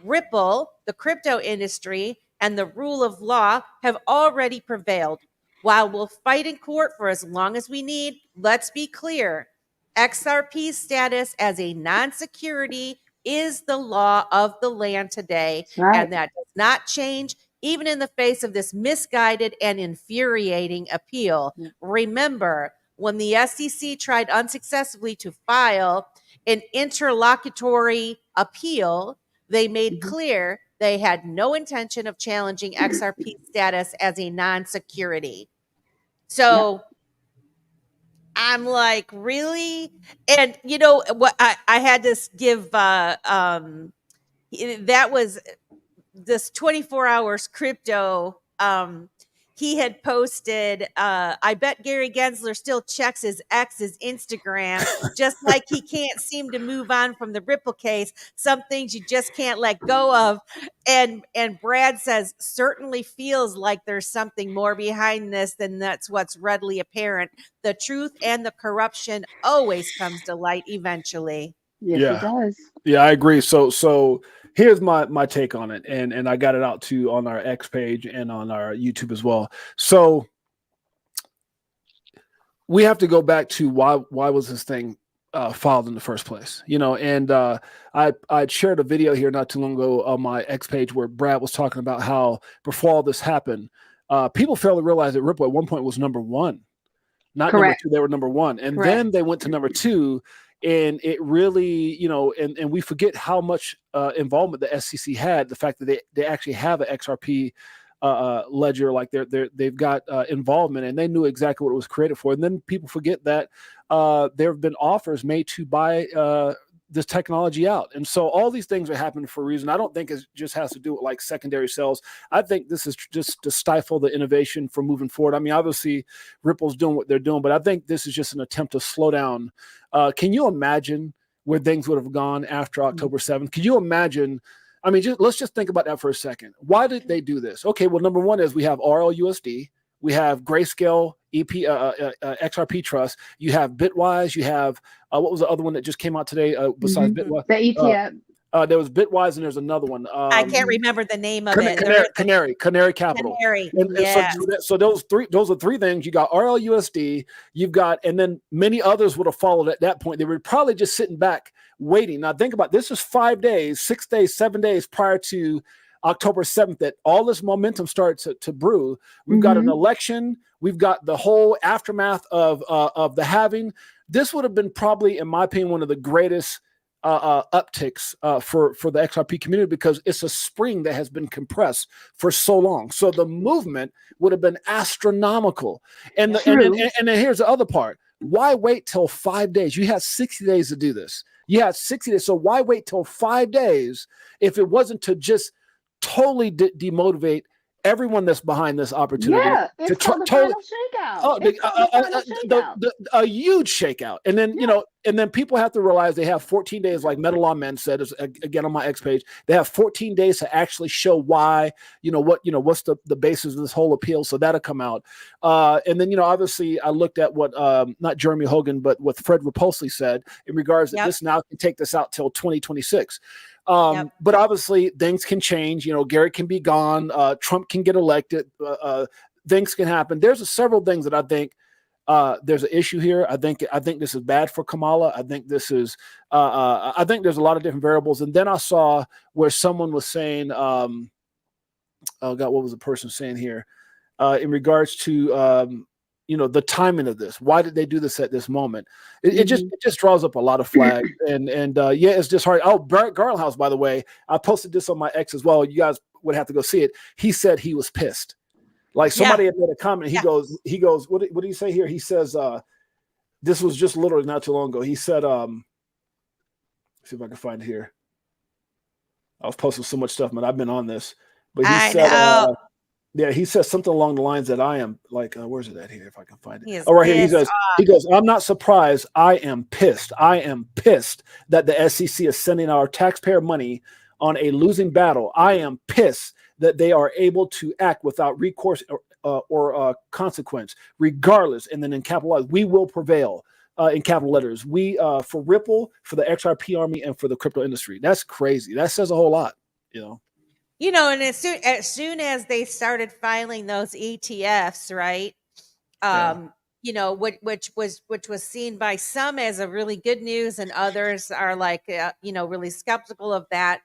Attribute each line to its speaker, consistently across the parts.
Speaker 1: Ripple, the crypto industry, and the rule of law have already prevailed. While we'll fight in court for as long as we need, let's be clear. XRP's status as a non-security is the law of the land today,
Speaker 2: Right.
Speaker 1: and that does not change even in the face of this misguided and infuriating appeal. Remember, when the SEC tried unsuccessfully to file an interlocutory appeal, they made clear they had no intention of challenging XRP status as a non-security. So I'm like, really? And you know what? I had to give that was this 24 hours crypto. He had posted, I bet Gary Gensler still checks his ex's Instagram, just like he can't seem to move on from the Ripple case. Some things you just can't let go of. And Brad says, certainly feels like there's something more behind this than that's what's readily apparent. The truth and the corruption always comes to light eventually.
Speaker 2: Yes, it does.
Speaker 3: Yeah, I agree. So here's my take on it, and I got it out too on our X page and on our YouTube as well. So we have to go back to why was this thing filed in the first place, you know? And I shared a video here not too long ago on my X page where Brad was talking about how before all this happened, people failed to realize that Ripple at one point was number one, not
Speaker 2: Correct.
Speaker 3: number two. They were number one, and
Speaker 2: Correct.
Speaker 3: then they went to number two. And it really, you know, and we forget how much involvement the SEC had. The fact that they actually have an XRP ledger, like they've got involvement, and they knew exactly what it was created for. And then people forget that there have been offers made to buy this technology out. And so all these things are happening for a reason. I don't think it just has to do with like secondary sales. I think this is just to stifle the innovation from moving forward. I mean, obviously Ripple's doing what they're doing, but I think this is just an attempt to slow down. Can you imagine where things would have gone after October 7th? Can you imagine? I mean, let's just think about that for a second. Why did they do this? Okay, well, number one is we have RLUSD. We have Grayscale XRP Trust. You have Bitwise. You have what was the other one that just came out today besides Bitwise?
Speaker 2: The ETF.
Speaker 3: There was Bitwise and there's another one.
Speaker 1: I can't remember the name of it.
Speaker 3: Canary Capital.
Speaker 1: Canary.
Speaker 3: So those are three things. You got RLUSD. You've got, and then many others would have followed at that point. They were probably just sitting back waiting. Now think about this: is 5 days, 6 days, 7 days prior to October 7th that all this momentum starts to brew. We've got an election. We've got the whole aftermath of the halving. This would have been probably, in my opinion, one of the greatest upticks for the XRP community, because it's a spring that has been compressed for so long. So the movement would have been astronomical. And then here's the other part. Why wait till 5 days? You had 60 days to do this. You had 60 days. So why wait till 5 days if it wasn't to just totally demotivate everyone that's behind this opportunity?
Speaker 2: Yeah, it's called the final shakeout.
Speaker 3: A huge shakeout. And then, you know, and then people have to realize they have 14 days, like Metal Law Men said, again on my X page, they have 14 days to actually show why, what's the basis of this whole appeal. So that'll come out. And then, obviously I looked at what, not Jeremy Hogan, but what Fred Repulsey said in regards that this now can take this out till 2026. But obviously things can change. Gary can be gone. Trump can get elected. Things can happen. There's several things that I think there's an issue here. I think this is bad for Kamala. I think this is. I think there's a lot of different variables. And then I saw where someone was saying, "Oh God, what was the person saying here?" In regards to the timing of this. Why did they do this at this moment? It just draws up a lot of flags. and it's just hard. Oh, Brett Garlhouse, by the way, I posted this on my X as well. You guys would have to go see it. He said he was pissed. Like somebody had made a comment. He goes, what do you say here? He says, this was just literally not too long ago. He said, see if I can find it here. I was posting so much stuff, man. I've been on this, but he said, he says something along the lines that I am like, where's it at here? If I can find it. Right here. He goes, I'm not surprised. I am pissed. I am pissed that the SEC is sending our taxpayer money on a losing battle. I am pissed that they are able to act without recourse or consequence, regardless. And then in capital, we will prevail in capital letters. We for Ripple, for the XRP army, and for the crypto industry. That's crazy. That says a whole lot.
Speaker 1: And as soon as they started filing those ETFs, right? Which was seen by some as a really good news, and others are like, really skeptical of that.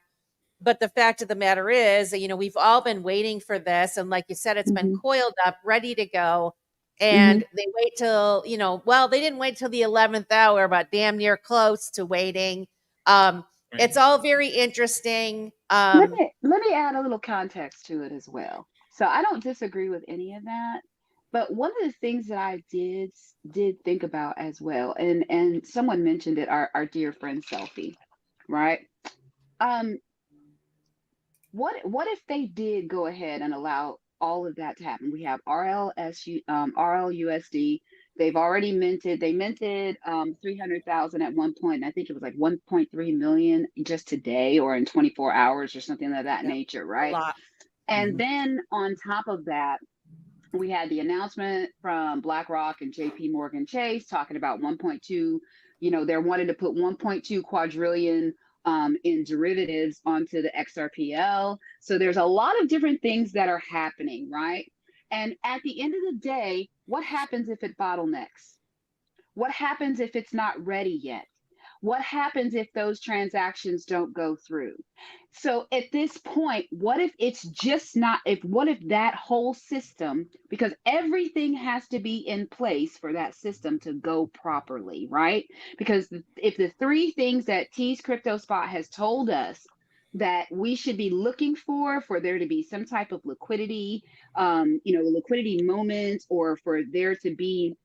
Speaker 1: But the fact of the matter is, we've all been waiting for this, and like you said, it's been coiled up, ready to go. And they wait till, they didn't wait till the 11th hour, but damn near close to waiting. It's all very interesting.
Speaker 2: Let me add a little context to it as well. So I don't disagree with any of that, but one of the things that I did think about as well, and someone mentioned it, our dear friend Selfie, right? What if they did go ahead and allow all of that to happen? We have RLUSD. They've already minted. They minted 300,000 at one point, and I think it was like 1.3 million just today or in 24 hours or something of that nature, right?
Speaker 1: A lot.
Speaker 2: And then on top of that, we had the announcement from BlackRock and JP Morgan Chase talking about 1.2, they're wanting to put 1.2 quadrillion in derivatives onto the XRPL. So there's a lot of different things that are happening, right? And at the end of the day, what happens if it bottlenecks? What happens if it's not ready yet? What happens if those transactions don't go through? So at this point, what if it's just not, what if that whole system, because everything has to be in place for that system to go properly, right? Because if the three things that T's Crypto Spot has told us that we should be looking for there to be some type of liquidity, liquidity moment, or for there to be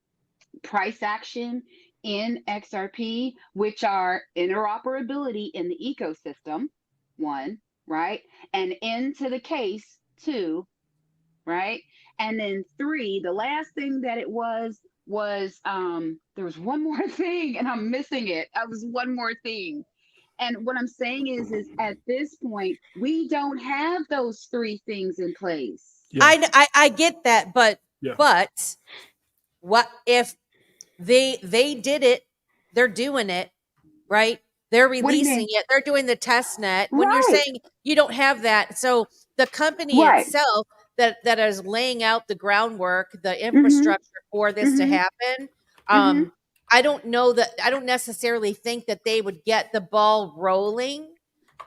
Speaker 2: price action in XRP, which are interoperability in the ecosystem, one, right? And into the case, two, right? And then three, the last thing that it was there was one more thing and I'm missing it. It was one more thing. And what I'm saying is at this point, we don't have those three things in place.
Speaker 1: Yeah. I get that, but what if they did it? They're doing it, right? They're releasing it. They're doing the test net. When you're saying you don't have that, so the company itself that is laying out the groundwork, the infrastructure for this to happen. I don't know that. I don't necessarily think that they would get the ball rolling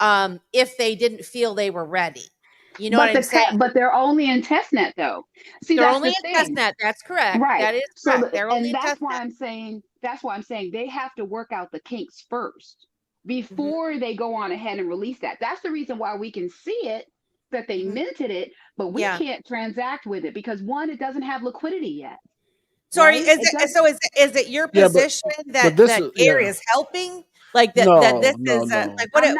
Speaker 1: if they didn't feel they were ready. You know what I'm saying?
Speaker 2: But they're only in testnet, though. See,
Speaker 1: they're
Speaker 2: that's
Speaker 1: only
Speaker 2: the
Speaker 1: in
Speaker 2: thing.
Speaker 1: testnet. That's correct.
Speaker 2: Right.
Speaker 1: That is correct. They're only
Speaker 2: and
Speaker 1: in
Speaker 2: that's
Speaker 1: testnet.
Speaker 2: why I'm saying. That's why I'm saying they have to work out the kinks first before they go on ahead and release that. That's the reason why we can see it, that they minted it, but we can't transact with it because one, it doesn't have liquidity yet.
Speaker 1: Sorry, is it your position that Gary is helping? Like that?
Speaker 3: No,
Speaker 1: that this
Speaker 3: no,
Speaker 1: is
Speaker 3: no.
Speaker 1: like what?
Speaker 2: I'm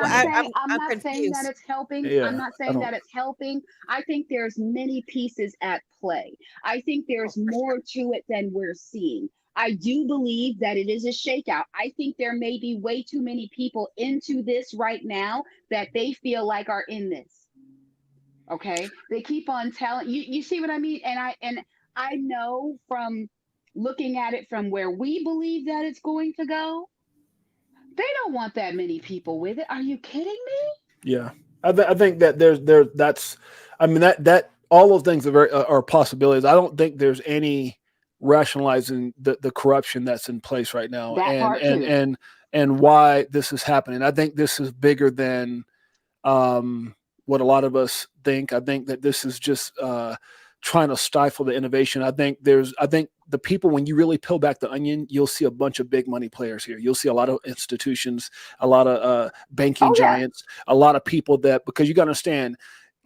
Speaker 2: not saying that it's helping.
Speaker 3: Yeah,
Speaker 2: I'm not saying that it's helping. I think there's many pieces at play. I think there's more to it than we're seeing. I do believe that it is a shakeout. I think there may be way too many people into this right now that they feel like are in this. Okay, they keep on telling you. You see what I mean? And I know from looking at it from where we believe that it's going to go, they don't want that many people with it. Are you kidding me?
Speaker 3: Yeah, I think that that's, I mean, that all those things are possibilities. I don't think there's any rationalizing the corruption that's in place right now, and why this is happening. I think this is bigger than what a lot of us think. I think that this is just trying to stifle the innovation. I think the people, when you really peel back the onion, you'll see a bunch of big money players here. You'll see a lot of institutions, a lot of banking giants, a lot of people because you got to understand,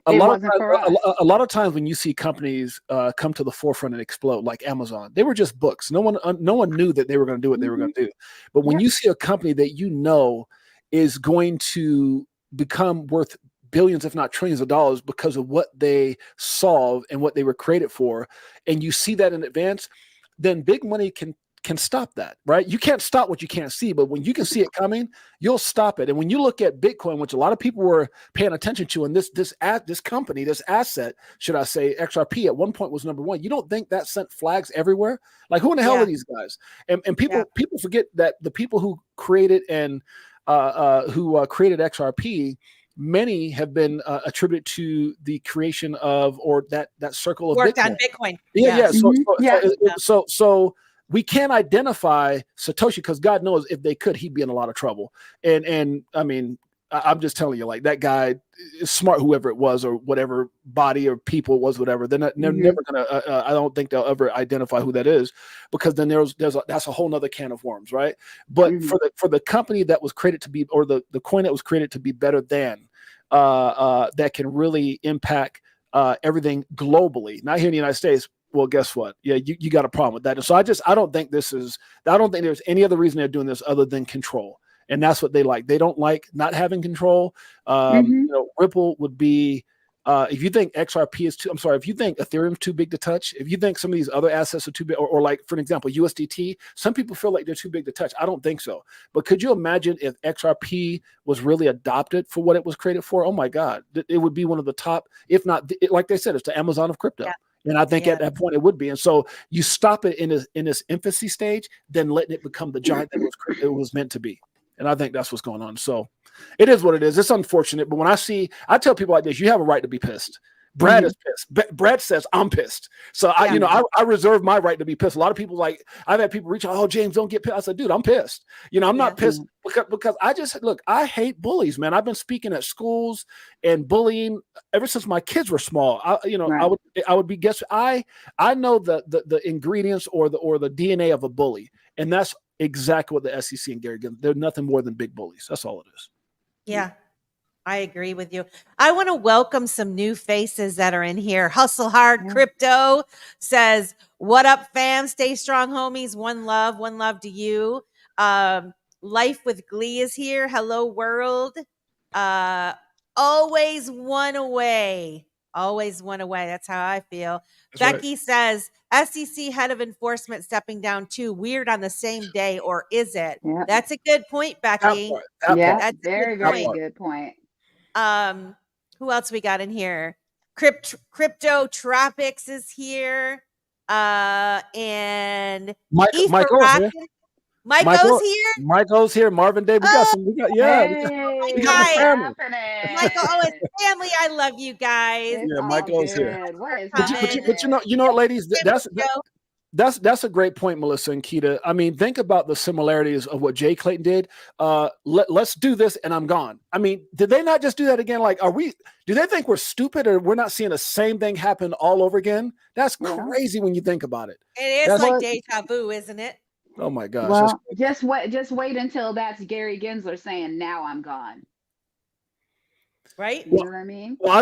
Speaker 3: a lot of times when you see companies come to the forefront and explode, like Amazon, they were just books. No one knew that they were going to do what they were going to do. But when you see a company that is going to become worth billions, if not trillions of dollars because of what they solve and what they were created for, and you see that in advance, then big money can stop that, right? You can't stop what you can't see, but when you can see it coming, you'll stop it. And when you look at Bitcoin, which a lot of people were paying attention to, and this company, this asset, should I say, XRP at one point was number one. You don't think that sent flags everywhere? Like, who in the hell are these guys? And people forget that the people who created and who created XRP, many have been attributed to the creation of, or that circle of
Speaker 1: Worked
Speaker 3: Bitcoin.
Speaker 1: on Bitcoin.
Speaker 3: Yeah.
Speaker 2: Mm-hmm.
Speaker 3: So we can't identify Satoshi because God knows if they could, he'd be in a lot of trouble. And I mean, I'm just telling you, like, that guy is smart, whoever it was, or whatever body or people it was, whatever. They're never gonna. I don't think they'll ever identify who that is, because then that's a whole nother can of worms, right? But for the company that was created to be, or the coin that was created to be better than, that can really impact everything globally, not here in the United States. Well, guess what? Yeah, you got a problem with that. And so I don't think there's any other reason they're doing this other than control. And that's what they like. They don't like not having control. Ripple would be, if you think XRP is too, I'm sorry, if you think Ethereum is too big to touch, if you think some of these other assets are too big, or like, for an example, USDT, some people feel like they're too big to touch. I don't think so. But could you imagine if XRP was really adopted for what it was created for? Oh my God, it would be one of the top, if not, like they said, it's the Amazon of crypto. Yeah. And I think at that point it would be. And so you stop it in its infancy stage, then letting it become the giant that it was meant to be. And I think that's what's going on. So it is what it is. It's unfortunate. But when I tell people like this, you have a right to be pissed. Brad is pissed. Brad says, I'm pissed. So I reserve my right to be pissed. A lot of people, like, I've had people reach out, oh, James, don't get pissed. I said, dude, I'm pissed. I'm not pissed because I hate bullies, man. I've been speaking at schools and bullying ever since my kids were small. I would be guess. I know the ingredients or the DNA of a bully. And that's exactly what the SEC and Gary Gensler, they're nothing more than big bullies. That's all it is.
Speaker 1: Yeah, I agree with you. I want to welcome some new faces that are in here. Hustle Hard Crypto says, what up, fam? Stay strong, homies. One love to you. Life with Glee is here. Hello, world. Always one away. Always one away. That's how I feel. That's Becky says, SEC head of enforcement stepping down too. Weird on the same day, or is it? Yeah. That's a good point, Becky.
Speaker 2: That's very good point.
Speaker 1: Who else we got in here? Crypto Tropics is here. And Michael's here.
Speaker 3: Michael's here. Marvin Day. We got
Speaker 1: family. Michael, it's family. I love you guys.
Speaker 3: Yeah, Michael's here. But you know, ladies, that's a great point, Melissa and Keda. I mean, think about the similarities of what Jay Clayton did. Let's do this and I'm gone. I mean, did they not just do that again? Like, do they think we're stupid or we're not seeing the same thing happen all over again? That's crazy when you think about it.
Speaker 1: It is like deja vu, isn't it?
Speaker 3: Oh my gosh.
Speaker 2: Well, just wait until that's Gary Gensler saying, now I'm gone.
Speaker 1: Right?
Speaker 2: You know what I mean?
Speaker 3: Well,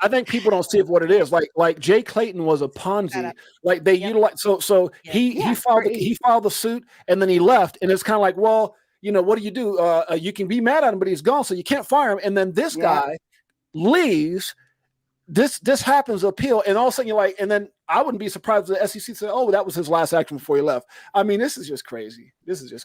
Speaker 3: I think people don't see it for what it is. Like Jay Clayton was a Ponzi. Like they utilize he filed the suit and then he left, and it's kind of like, well, what do? You can be mad at him, but he's gone, so you can't fire him. And then this guy leaves. This happens, appeal, and all of a sudden you're like, and then I wouldn't be surprised if the SEC said, "Oh, that was his last action before he left." I mean, this is just crazy.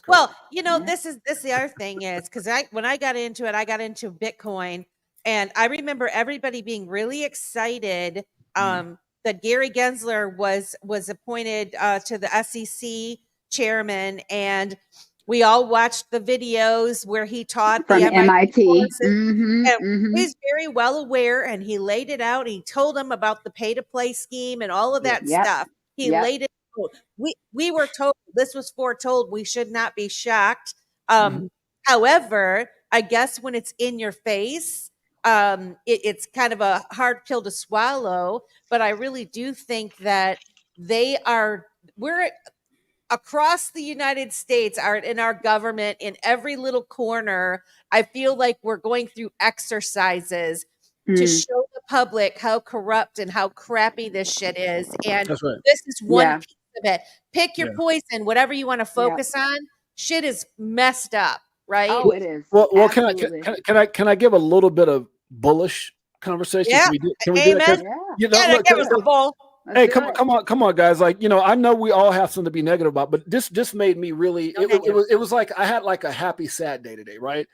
Speaker 1: Well, this is the other thing is because when I got into it, I got into Bitcoin, and I remember everybody being really excited that Gary Gensler was appointed to the SEC chairman, and we all watched the videos where he taught
Speaker 2: from the MIT.
Speaker 1: He's very well aware, and he laid it out. He told them about the pay-to-play scheme and all of that stuff. He laid it out. We were told, this was foretold. We should not be shocked. However, I guess when it's in your face, it's kind of a hard pill to swallow. But I really do think that we're across the United States, in our government, in every little corner. I feel like we're going through exercises to show the public how corrupt and how crappy this shit is. And this is one piece of it. Pick your poison, whatever you want to focus on. Shit is messed up, right?
Speaker 2: Oh, it is.
Speaker 3: Well, can I give a little bit of bullish conversation?
Speaker 1: Yeah.
Speaker 3: Can we do that?
Speaker 1: Give us a bull.
Speaker 3: Hey, come on, guys! Like, I know we all have something to be negative about, but this just made me really. It was like I had like a happy, sad day today, right?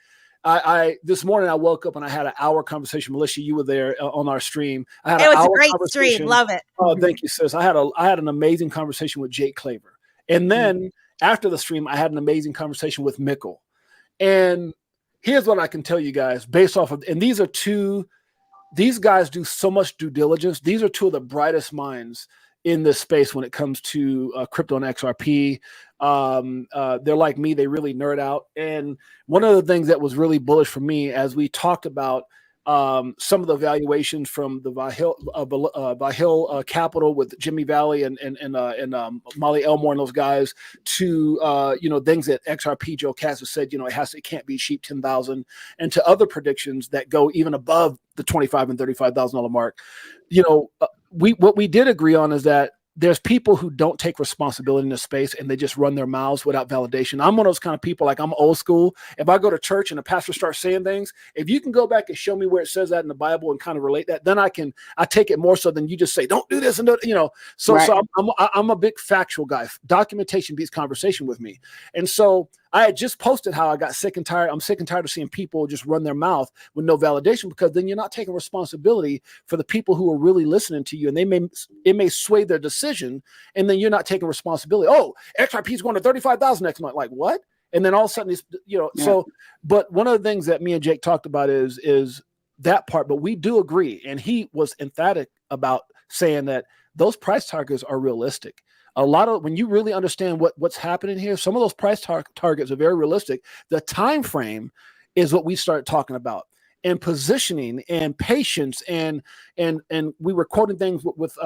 Speaker 3: I this morning I woke up and I had an hour conversation. Melissa, you were there on our stream.
Speaker 1: It was a great stream. Love it.
Speaker 3: Oh, thank you, sis. I had an amazing conversation with Jake Claver, and then after the stream, I had an amazing conversation with Mikkel, and here's what I can tell you guys based off of, and these guys do so much due diligence. These are two of the brightest minds in this space when it comes to crypto and XRP. They're like me. They really nerd out. And one of the things that was really bullish for me as we talked about some of the valuations from the VTHO Capital with Jimmy Valley and Molly Elmore and those guys to things that XRP Joe Cass has said, it can't be cheap 10,000, and to other predictions that go even above the $25,000 and $35,000 mark. What we did agree on is that there's people who don't take responsibility in this space and they just run their mouths without validation. I'm one of those kind of people, like I'm old school. If I go to church and the pastor starts saying things, if you can go back and show me where it says that in the Bible and kind of relate that, then I take it more so than you just say, don't do this. And so I'm a big factual guy. Documentation beats conversation with me. And so I had just posted how I got sick and tired. I'm sick and tired of seeing people just run their mouth with no validation, because then you're not taking responsibility for the people who are really listening to you, and it may sway their decision, and then you're not taking responsibility. Oh, XRP is going to 35,000 next month. Like what? And then all of a sudden, So, but one of the things that me and Jake talked about is that part. But we do agree, and he was emphatic about saying that those price targets are realistic. A lot of, when you really understand what's happening here, some of those price targets are very realistic. The time frame is what we start talking about, and positioning and patience, and we were quoting things with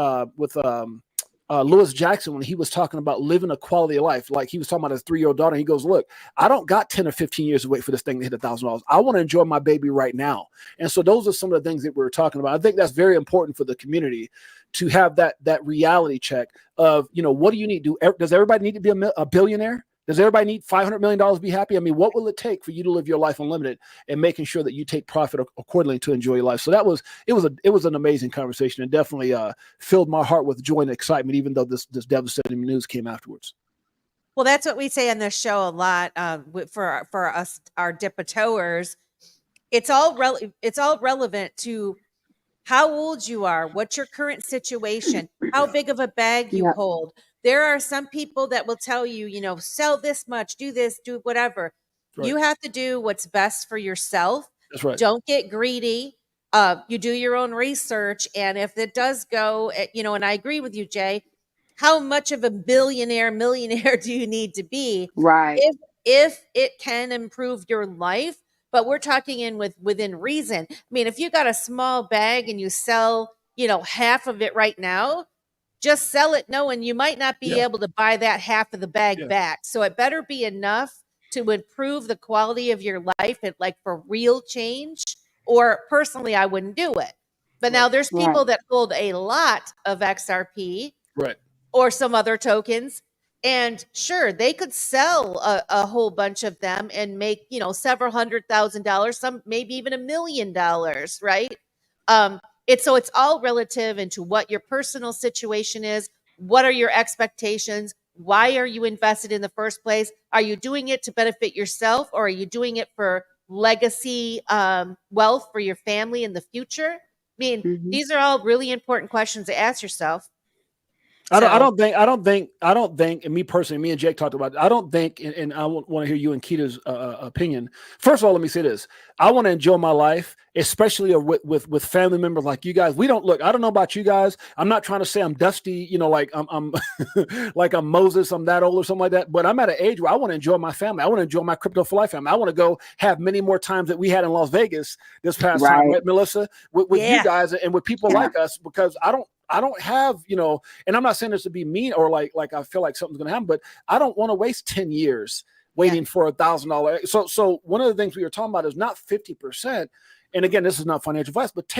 Speaker 3: Lewis Jackson when he was talking about living a quality of life. Like he was talking about his 3-year-old daughter. He goes, look, I don't got 10 or 15 years to wait for this thing to hit $1,000. I want to enjoy my baby right now. And so those are some of the things that we were talking about. I think that's very important for the community to have that reality check of, what do you need? Does everybody need to be a billionaire? Does everybody need $500 million to be happy? I mean, what will it take for you to live your life unlimited, and making sure that you take profit accordingly to enjoy your life? So it was an amazing conversation, and definitely filled my heart with joy and excitement, even though this devastating news came afterwards.
Speaker 1: Well, that's what we say on this show a lot for us, our dip-a-toers. It's all relevant to how old you are, what's your current situation, how big of a bag you hold. There are some people that will tell you, sell this much, do this, do whatever. Right. You have to do what's best for yourself.
Speaker 3: That's right.
Speaker 1: Don't get greedy. You do your own research. And if it does go, and I agree with you, Jay, how much of a millionaire do you need to be?
Speaker 2: Right.
Speaker 1: If it can improve your life, but we're talking within reason. I mean, if you got a small bag and you sell, half of it right now, just sell it knowing you might not be able to buy that half of the bag back. So it better be enough to improve the quality of your life, and like for real change. Or personally, I wouldn't do it. But now there's people that hold a lot of XRP, or some other tokens. And sure, they could sell a whole bunch of them and make, several $100,000, some maybe even $1 million, right? It's all relative into what your personal situation is. What are your expectations? Why are you invested in the first place? Are you doing it to benefit yourself, or are you doing it for legacy wealth for your family in the future? I mean, these are all really important questions to ask yourself.
Speaker 3: I don't think, and me personally, me and Jake talked about it, I don't think, and I want to hear you and Keda's opinion. First of all, let me say this. I want to enjoy my life, especially with family members like you guys. I don't know about you guys. I'm not trying to say I'm dusty, like I'm like I'm Moses, I'm that old or something like that. But I'm at an age where I want to enjoy my family. I want to enjoy my Crypto for Life family. I want to go have many more times that we had in Las Vegas this past time, right, Melissa? With you guys and with people like us, because I don't have, and I'm not saying this to be mean or like I feel like something's going to happen, but I don't want to waste 10 years waiting for $1,000. So one of the things we were talking about is not 50%. And again, this is not financial advice, but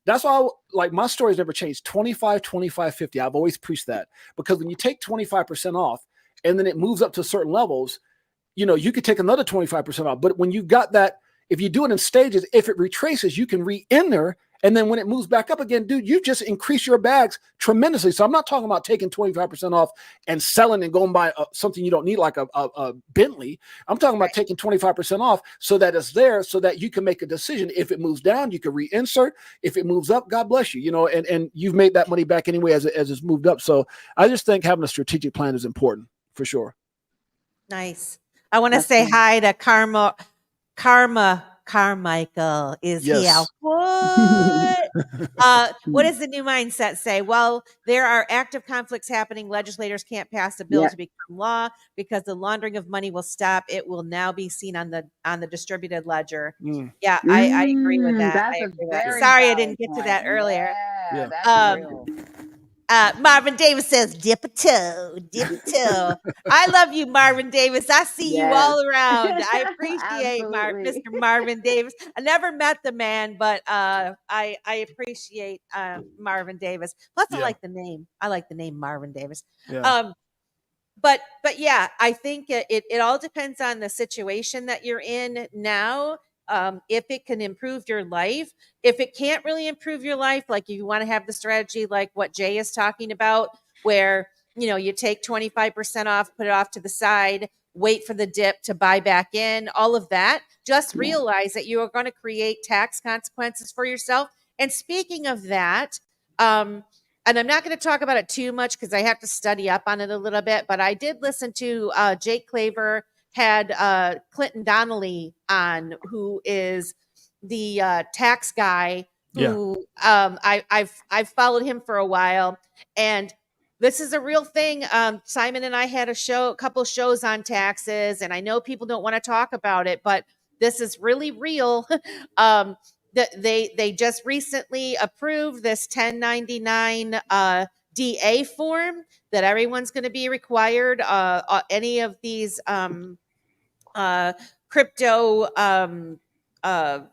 Speaker 3: that's why my story's never changed. 25, 25, 50. I've always preached that, because when you take 25% off and then it moves up to certain levels, you could take another 25% off. But when you've got that, if you do it in stages, if it retraces, you can re-enter. And then when it moves back up again, dude, you just increase your bags tremendously. So I'm not talking about taking 25% off and selling and going buy something you don't need, like a Bentley. I'm talking about taking 25% off so that it's there, so that you can make a decision. If it moves down, you can reinsert. If it moves up, God bless you, and you've made that money back anyway as it's moved up. So I just think having a strategic plan is important for sure.
Speaker 1: Nice. I want to say hi to Carmichael is here.
Speaker 3: Yes.
Speaker 1: What? What does the new mindset say? Well, there are active conflicts happening. Legislators can't pass a bill
Speaker 2: Yeah.
Speaker 1: to become law because the laundering of money will stop. It will now be seen on the distributed ledger.
Speaker 3: Mm.
Speaker 1: Yeah, I agree with that.
Speaker 2: That's
Speaker 1: I
Speaker 2: a
Speaker 1: agree with that.
Speaker 2: very
Speaker 1: Sorry, I
Speaker 2: valid
Speaker 1: didn't get to
Speaker 2: point.
Speaker 1: that earlier.
Speaker 2: Yeah,
Speaker 3: Yeah.
Speaker 2: that's real.
Speaker 1: Marvin Davis says, dip a toe, dip a toe. I love you, Marvin Davis. I see you
Speaker 2: Yes.
Speaker 1: all around. I appreciate
Speaker 2: Absolutely.
Speaker 1: Mr. Marvin Davis. I never met the man, but I appreciate Marvin Davis. Plus, I
Speaker 3: Yeah.
Speaker 1: like the name. I like the name Marvin Davis.
Speaker 3: Yeah.
Speaker 1: But yeah, I think it all depends on the situation that you're in now. If it can improve your life, if it can't really improve your life, like if you want to have the strategy like what Jay is talking about, where you take 25% off, put it off to the side, wait for the dip to buy back in, all of that, just realize that you are going to create tax consequences for yourself. And speaking of that, and I'm not going to talk about it too much because I have to study up on it a little bit, but I did listen to Jake Claver had Clinton Donnelly on, who is the tax guy who I've followed him for a while, and this is a real thing. Simon and I had a couple shows on taxes, and I know people don't want to talk about it, but this is really real. That they just recently approved this 1099 DA form that everyone's going to be required. Any of these crypto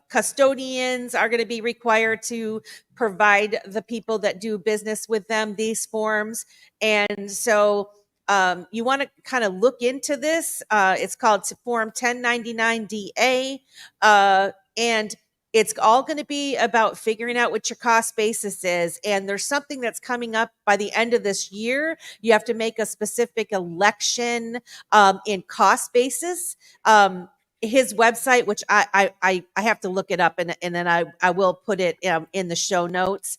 Speaker 1: custodians are going to be required to provide the people that do business with them these forms. And so you want to kind of look into this. It's called Form 1099-DA. And it's all going to be about figuring out what your cost basis is. And there's something that's coming up by the end of this year. You have to make a specific election in cost basis. His website, which I have to look it up, and then I will put it in the show notes,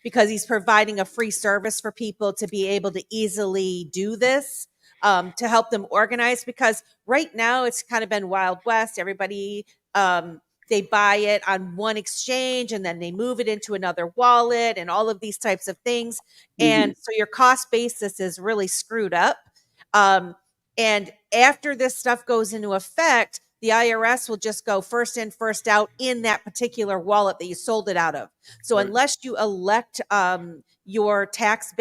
Speaker 1: because he's providing a free service for people to be able to easily do this, to help them organize, because right now it's kind of been Wild West. Everybody, they buy it on one exchange and then they move it into another wallet and all of these types of things. And so your cost basis is really screwed up. And after this stuff goes into effect, the IRS will just go first in, first out in that particular wallet that you sold it out of. So
Speaker 3: Right.
Speaker 1: unless you elect your tax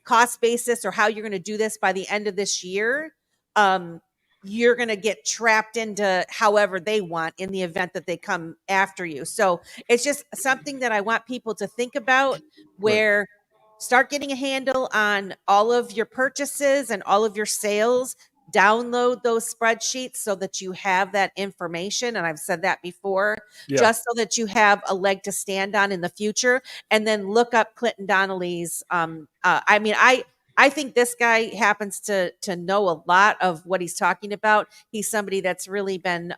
Speaker 1: cost basis, or how you're going to do this by the end of this year, you're going to get trapped into however they want in the event that they come after you. So it's just something that I want people to think about, where start getting a handle on all of your purchases and all of your sales. Download those spreadsheets so that you have that information. And I've said that before, just so that you have a leg to stand on in the future. And then look up Clinton Donnelly's. I think this guy happens to know a lot of what he's talking about. He's somebody that's really been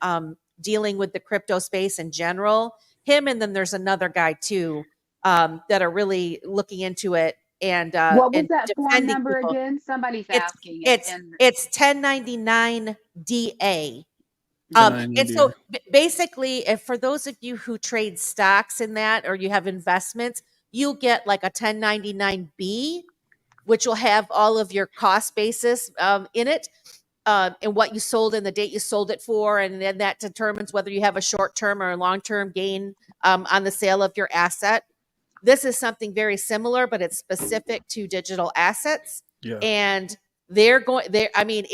Speaker 1: dealing with the crypto space in general. Him, and then there's another guy too, that are really looking into it and
Speaker 2: What was that form
Speaker 1: defending
Speaker 2: number
Speaker 1: people.
Speaker 2: again? Somebody's
Speaker 1: It's
Speaker 2: asking.
Speaker 1: it's 1099 DA. And so
Speaker 3: 1099.
Speaker 1: basically, if for those of you who trade stocks in that, or you have investments, you'll get like a 1099B, which will have all of your cost basis in it, and what you sold and the date you sold it for. And then that determines whether you have a short-term or a long-term gain on the sale of your asset. This is something very similar, but it's specific to digital assets.
Speaker 3: Yeah.
Speaker 1: And they're going there. I mean,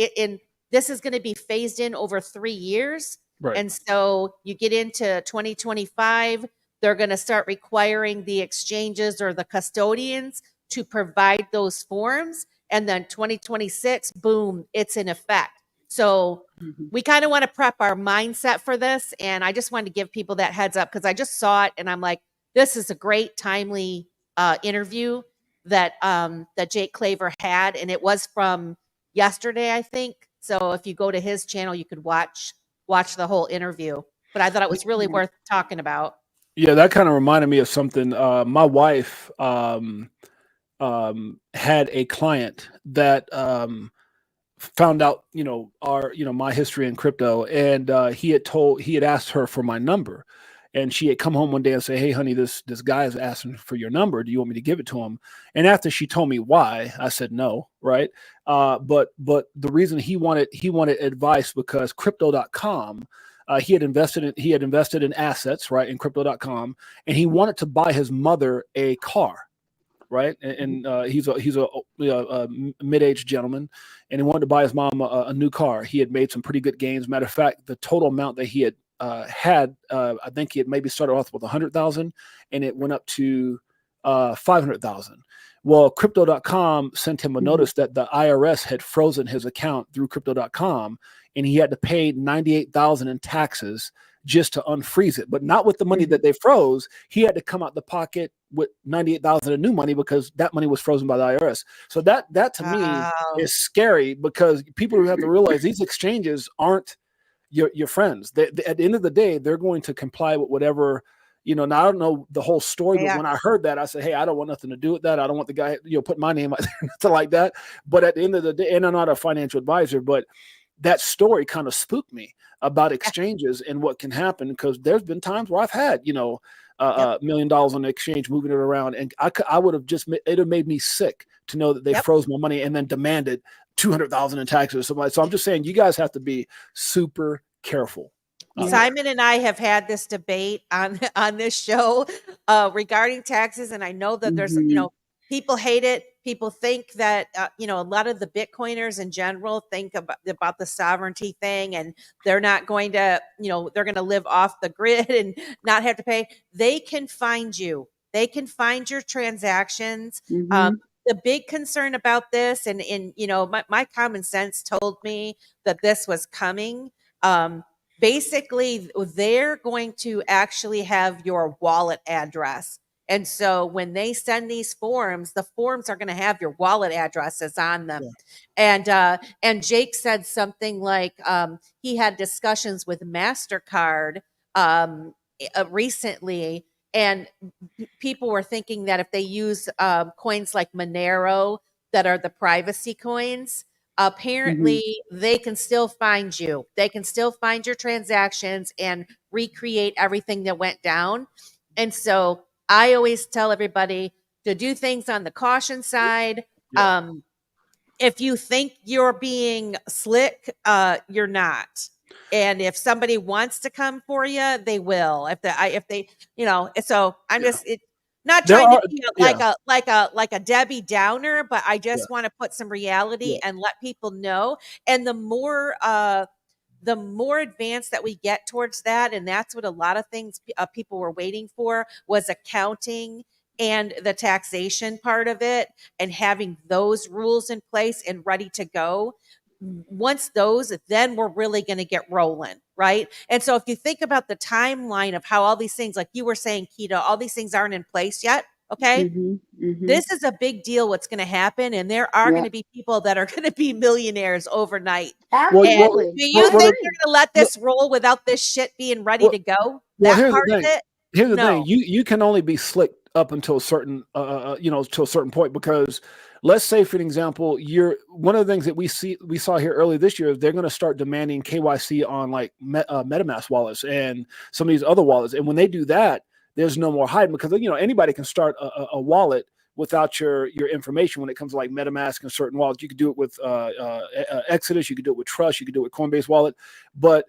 Speaker 1: this is going to be phased in over 3 years.
Speaker 3: Right.
Speaker 1: And so you get into 2025, they're going to start requiring the exchanges or the custodians to provide those forms. And then 2026, boom, it's in effect. So we kind of want to prep our mindset for this. And I just wanted to give people that heads up, because I just saw it and I'm like, this is a great timely interview that Jake Claver had. And it was from yesterday, I think. So if you go to his channel, you could watch the whole interview. But I thought it was really worth talking about.
Speaker 3: Yeah, that kind of reminded me of something. My wife had a client that found out, my history in crypto, and he had asked her for my number, and she had come home one day and say, "Hey, honey, this guy is asking for your number. Do you want me to give it to him?" And after she told me why, I said no, right? But the reason he wanted advice because crypto.com. He had invested in assets, right, in crypto.com, and he wanted to buy his mother a car, right? And he's a mid-aged gentleman, and he wanted to buy his mom a new car. He had made some pretty good gains. Matter of fact, the total amount that he had I think he had maybe started off with 100,000, and it went up to 500,000. Well, crypto.com sent him a notice that the IRS had frozen his account through crypto.com, and he had to pay 98,000 in taxes just to unfreeze it, but not with the money that they froze. He had to come out the pocket with 98,000 in new money because that money was frozen by the IRS. So that to me is scary, because people have to realize these exchanges aren't your friends. At the end of the day, they're going to comply with whatever, now I don't know the whole story, but when I heard that, I said, hey, I don't want nothing to do with that. I don't want the guy, put my name out there, nothing like that. But at the end of the day, and I'm not a financial advisor, but that story kind of spooked me about exchanges and what can happen, because there's been times where I've had, $1 million on the exchange, moving it around, and I would have it have made me sick to know that they froze my money and then demanded 200,000 in taxes or something. So I'm just saying, you guys have to be super careful.
Speaker 1: Simon and I have had this debate on this show regarding taxes, and I know that there's people hate it. People think that a lot of the Bitcoiners in general think about the sovereignty thing, and they're not going to they're going to live off the grid and not have to pay. They can find you. They can find your transactions. The big concern about this, and my common sense told me that this was coming. Basically, they're going to actually have your wallet address. And so when they send these forms, the forms are going to have your wallet addresses on them. And Jake said something like he had discussions with MasterCard recently, and people were thinking that if they use coins like Monero that are the privacy coins, apparently they can still find you. They can still find your transactions and recreate everything that went down. And so I always tell everybody to do things on the caution side. If you think you're being slick, you're not. And if somebody wants to come for you, they will. If they, so I'm just not trying to be like a Debbie Downer, but I just want to put some reality and let people know. And the more advanced that we get towards that, and that's what a lot of things people were waiting for, was accounting and the taxation part of it, and having those rules in place and ready to go. Once those, then we're really going to get rolling, right? And so if you think about the timeline of how all these things, like you were saying, Keda, all these things aren't in place yet. Okay. This is a big deal what's going to happen, and there are going to be people that are going to be millionaires overnight.
Speaker 2: Absolutely.
Speaker 1: Do you think they're going to let this roll without this shit being ready to go? That part of it?
Speaker 3: Here's the thing. You can only be slick up until a certain to a certain point, because let's say, for an example, one of the things that we saw here earlier this year is they're going to start demanding KYC on like MetaMask wallets and some of these other wallets. And when they do that, there's no more hiding, because anybody can start a wallet without your information. When it comes to like MetaMask and certain wallets, you could do it with Exodus, you could do it with Trust, you could do it with Coinbase wallet. But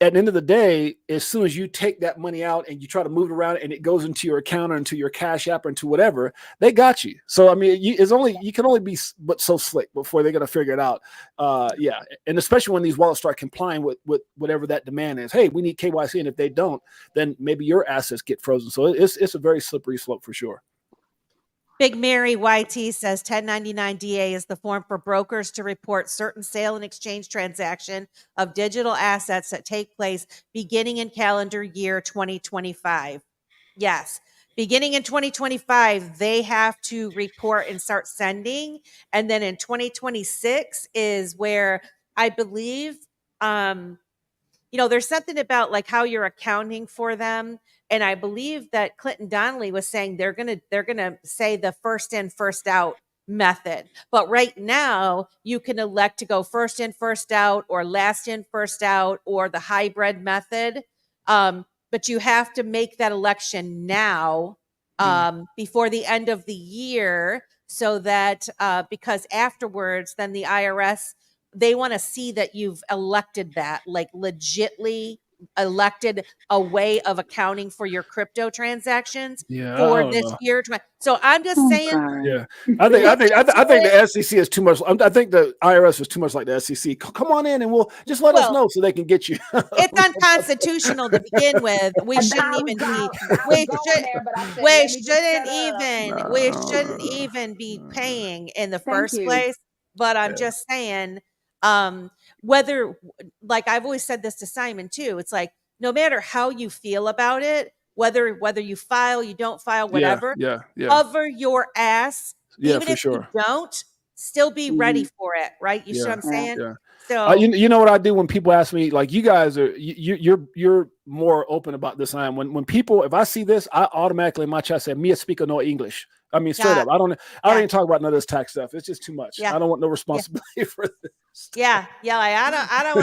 Speaker 3: at the end of the day, as soon as you take that money out and you try to move it around and it goes into your account or into your Cash App or into whatever, they got you. So I mean, you can only be but so slick before they're going to figure it out. And especially when these wallets start complying with whatever that demand is. Hey, we need KYC, and if they don't, then maybe your assets get frozen. So it's a very slippery slope for sure.
Speaker 1: Big Mary YT says 1099 DA is the form for brokers to report certain sale and exchange transaction of digital assets that take place beginning in calendar year 2025. Yes. Beginning in 2025, they have to report and start sending. And then in 2026 is where I believe, there's something about like how you're accounting for them. And I believe that Clinton Donnelly was saying they're gonna say the first in, first out method. But right now, you can elect to go first in, first out, or last in, first out, or the hybrid method. But you have to make that election now, before the end of the year, so that because afterwards, then the IRS, they want to see that you've elected that, like legitly elected a way of accounting for your crypto transactions
Speaker 3: Yeah, I
Speaker 1: for
Speaker 3: don't
Speaker 1: this
Speaker 3: know.
Speaker 1: year. So I'm just saying,
Speaker 3: Yeah, I think the SEC is too much. I think the IRS is too much like the SEC. Come on in and we'll just let us
Speaker 1: well,
Speaker 3: know so they can get you.
Speaker 1: it's unconstitutional to begin with. We shouldn't
Speaker 2: I
Speaker 1: even be.
Speaker 2: was going there, but I said,
Speaker 1: We
Speaker 2: let me just
Speaker 1: shouldn't
Speaker 2: shut up.
Speaker 1: even. We shouldn't even be paying in the
Speaker 2: Thank
Speaker 1: first
Speaker 2: you.
Speaker 1: place. But I'm
Speaker 3: Yeah.
Speaker 1: just saying, whether, like I've always said this to Simon too. It's like no matter how you feel about it, whether you file, you don't file, whatever,
Speaker 3: Yeah,
Speaker 1: cover your ass.
Speaker 3: yeah,
Speaker 1: Even
Speaker 3: for
Speaker 1: if you
Speaker 3: sure.
Speaker 1: don't, still be ready for it, right? You see what
Speaker 3: Yeah,
Speaker 1: I'm saying?
Speaker 3: yeah.
Speaker 1: So
Speaker 3: You know what I do when people ask me, like, you guys are you're more open about this than I am. When people, if I see this, I automatically in my chat say, "Me speak no English." I mean, straight up. I don't even talk about none of this tax stuff. It's just too much.
Speaker 1: Yeah.
Speaker 3: I don't want no
Speaker 1: Yeah.
Speaker 3: responsibility for this.
Speaker 1: Yeah. Like I don't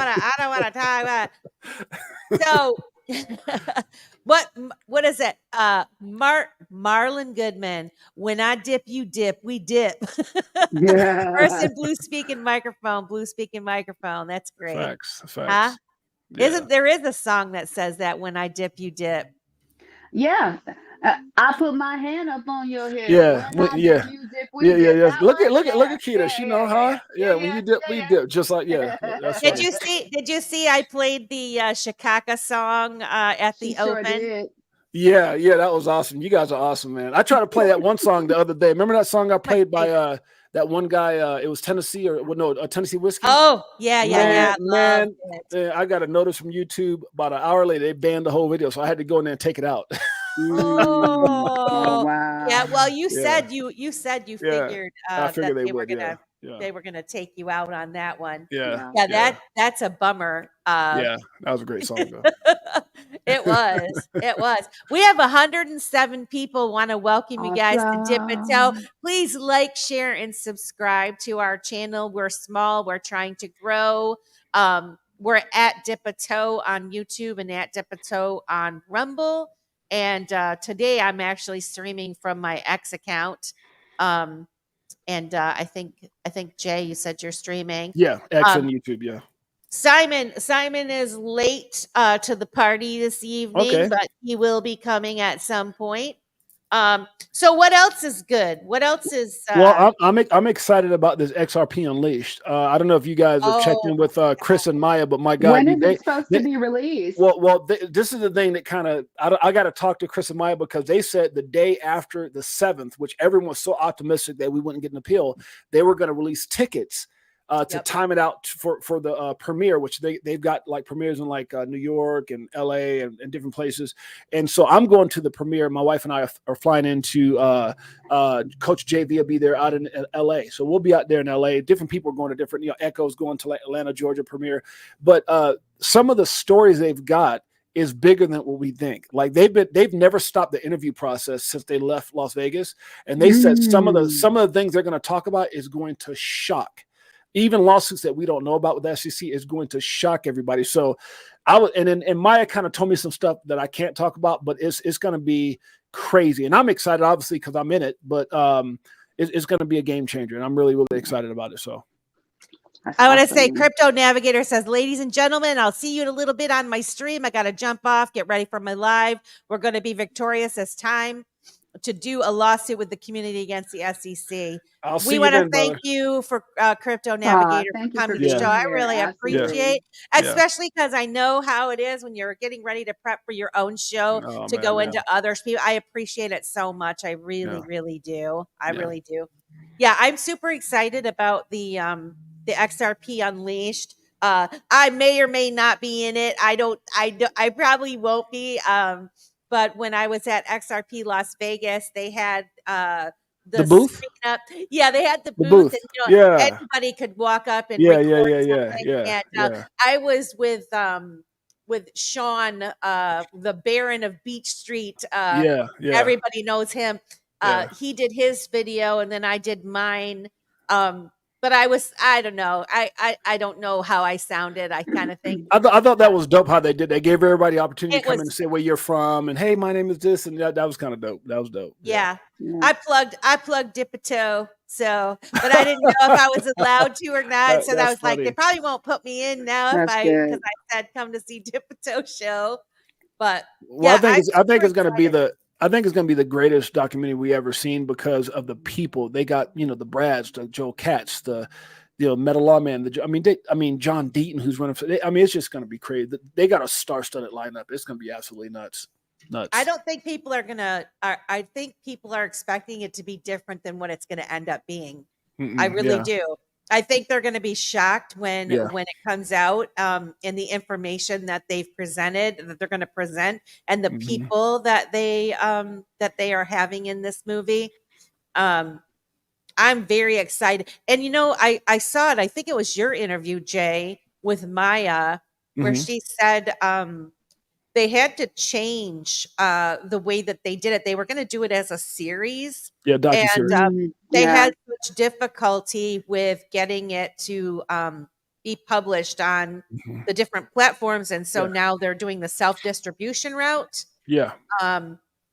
Speaker 1: want to talk about. So what is it? Marlon Goodman. When I dip, you dip. We dip. Person blue speaking microphone. That's great.
Speaker 3: Facts.
Speaker 1: Huh?
Speaker 3: Yeah.
Speaker 1: Isn't there is a song that says that when I dip, you dip.
Speaker 2: Yeah. I put my hand up on your hip.
Speaker 3: Yeah.
Speaker 2: When I
Speaker 3: Yeah.
Speaker 2: dip, you dip, we dip.
Speaker 3: Yeah.
Speaker 2: That
Speaker 3: Look
Speaker 2: one.
Speaker 3: at Keda. She know, huh? Yeah. When you dip, we dip. Just like, yeah. That's
Speaker 1: Did
Speaker 3: funny.
Speaker 1: you see I played the Chicago song at
Speaker 2: She
Speaker 1: the
Speaker 2: sure
Speaker 1: open?
Speaker 2: did.
Speaker 3: Yeah, that was awesome. You guys are awesome, man. I tried to play that one song the other day. Remember that song I played by that one guy? It was Tennessee Tennessee Whiskey.
Speaker 1: Oh, yeah.
Speaker 3: Man, I got a notice from YouTube about an hour later. They banned the whole video, so I had to go in there and take it out.
Speaker 2: Oh, wow.
Speaker 1: Yeah. Well, you
Speaker 3: Yeah.
Speaker 1: said you figured
Speaker 3: I
Speaker 1: that
Speaker 3: figured
Speaker 1: they were gonna
Speaker 3: Yeah.
Speaker 1: they were gonna take you out on that one.
Speaker 3: Yeah.
Speaker 1: Yeah, that's a bummer.
Speaker 3: Yeah, that was a great song though.
Speaker 1: It was. We have 107 people want to welcome you guys to Dip and Toe. Please like, share, and subscribe to our channel. We're small. We're trying to grow. We're at Dip a Toe on YouTube and at Dip a Toe on Rumble. And today I'm actually streaming from my X account. And I think Jay, you said you're streaming.
Speaker 3: Yeah, X and YouTube. Yeah.
Speaker 1: Simon is late to the party this evening, but he will be coming at some point. So what else is good? What else is
Speaker 3: well, I'm excited about this XRP Unleashed. I don't know if you guys have checked in with Chris and Maya, but my God,
Speaker 2: when is it supposed to be released?
Speaker 3: Well, this is the thing that kind of I got to talk to Chris and Maya because they said the day after the 7th, which everyone was so optimistic that we wouldn't get an appeal, they were going to release tickets to time it out for the premiere, which they've got like premieres in like New York and LA and different places. And so I'm going to the premiere. My wife and I are flying into Coach JV will be there out in LA. So we'll be out there in LA. Different people are going to different, Echo's going to like Atlanta, Georgia premiere. But some of the stories they've got is bigger than what we think. Like they've never stopped the interview process since they left Las Vegas. And they said some of the things they're going to talk about is going to shock. Even lawsuits that we don't know about with the SEC is going to shock everybody. So and Maya kind of told me some stuff that I can't talk about, but it's going to be crazy. And I'm excited, obviously, because I'm in it, but it's going to be a game changer. And I'm really, really excited about it. So
Speaker 1: I want to say Crypto Navigator says, ladies and gentlemen, I'll see you in a little bit on my stream. I got to jump off, get ready for my live. We're going to be victorious this time to do a lawsuit with the community against the SEC. We want to thank you for Crypto Navigator for coming to the show. I really appreciate, especially because I know how it is when you're getting ready to prep for your own show to go into others. People, I appreciate it so much. I really, really do. I really do. Yeah, I'm super excited about the XRP Unleashed. I may or may not be in it. I probably won't be. But when I was at XRP Las Vegas, they had the
Speaker 3: booth.
Speaker 1: Yeah, they had the booth, and anybody could walk up and record something. And I was with Sean, the Baron of Beach Street. Everybody knows him. He did his video, and then I did mine. But I don't know. I don't know how I sounded. I kind of think
Speaker 3: I thought that was dope how they did. They gave everybody the opportunity
Speaker 1: It
Speaker 3: to come in
Speaker 1: was-
Speaker 3: and say where you're from, and hey, my name is this, and that was kind of dope. That was dope.
Speaker 1: yeah.
Speaker 2: Yeah.
Speaker 1: I plugged VTHO, so but I didn't know if I was allowed to or not. So I
Speaker 3: That's
Speaker 1: was like, they
Speaker 3: funny.
Speaker 1: probably won't put me in now
Speaker 2: That's
Speaker 1: because
Speaker 2: good.
Speaker 1: I said come to see VTHO show. But
Speaker 3: Well,
Speaker 1: yeah,
Speaker 3: I think it's going to be
Speaker 1: excited.
Speaker 3: the greatest documentary we ever seen because of the people. They got, the Brads, the Joe Katz, the Metal Lawman. John Deaton, who's running for. It's just going to be crazy. They got a star-studded lineup. It's going to be absolutely nuts.
Speaker 1: I don't think people are gonna. I think people are expecting it to be different than what it's going to end up being. I really do. I think they're going to be shocked when it comes out, and the information that they've presented, that they're going to present, and the people that they are having in this movie. I'm very excited, and I saw it. I think it was your interview, Jay, with Maya, where she said they had to change the way that they did it. They were going to do it as a series.
Speaker 3: Yeah,
Speaker 1: And
Speaker 3: docuseries.
Speaker 1: they had such difficulty with getting it to be published on the different platforms. And so now they're doing the self-distribution route.
Speaker 3: Yeah.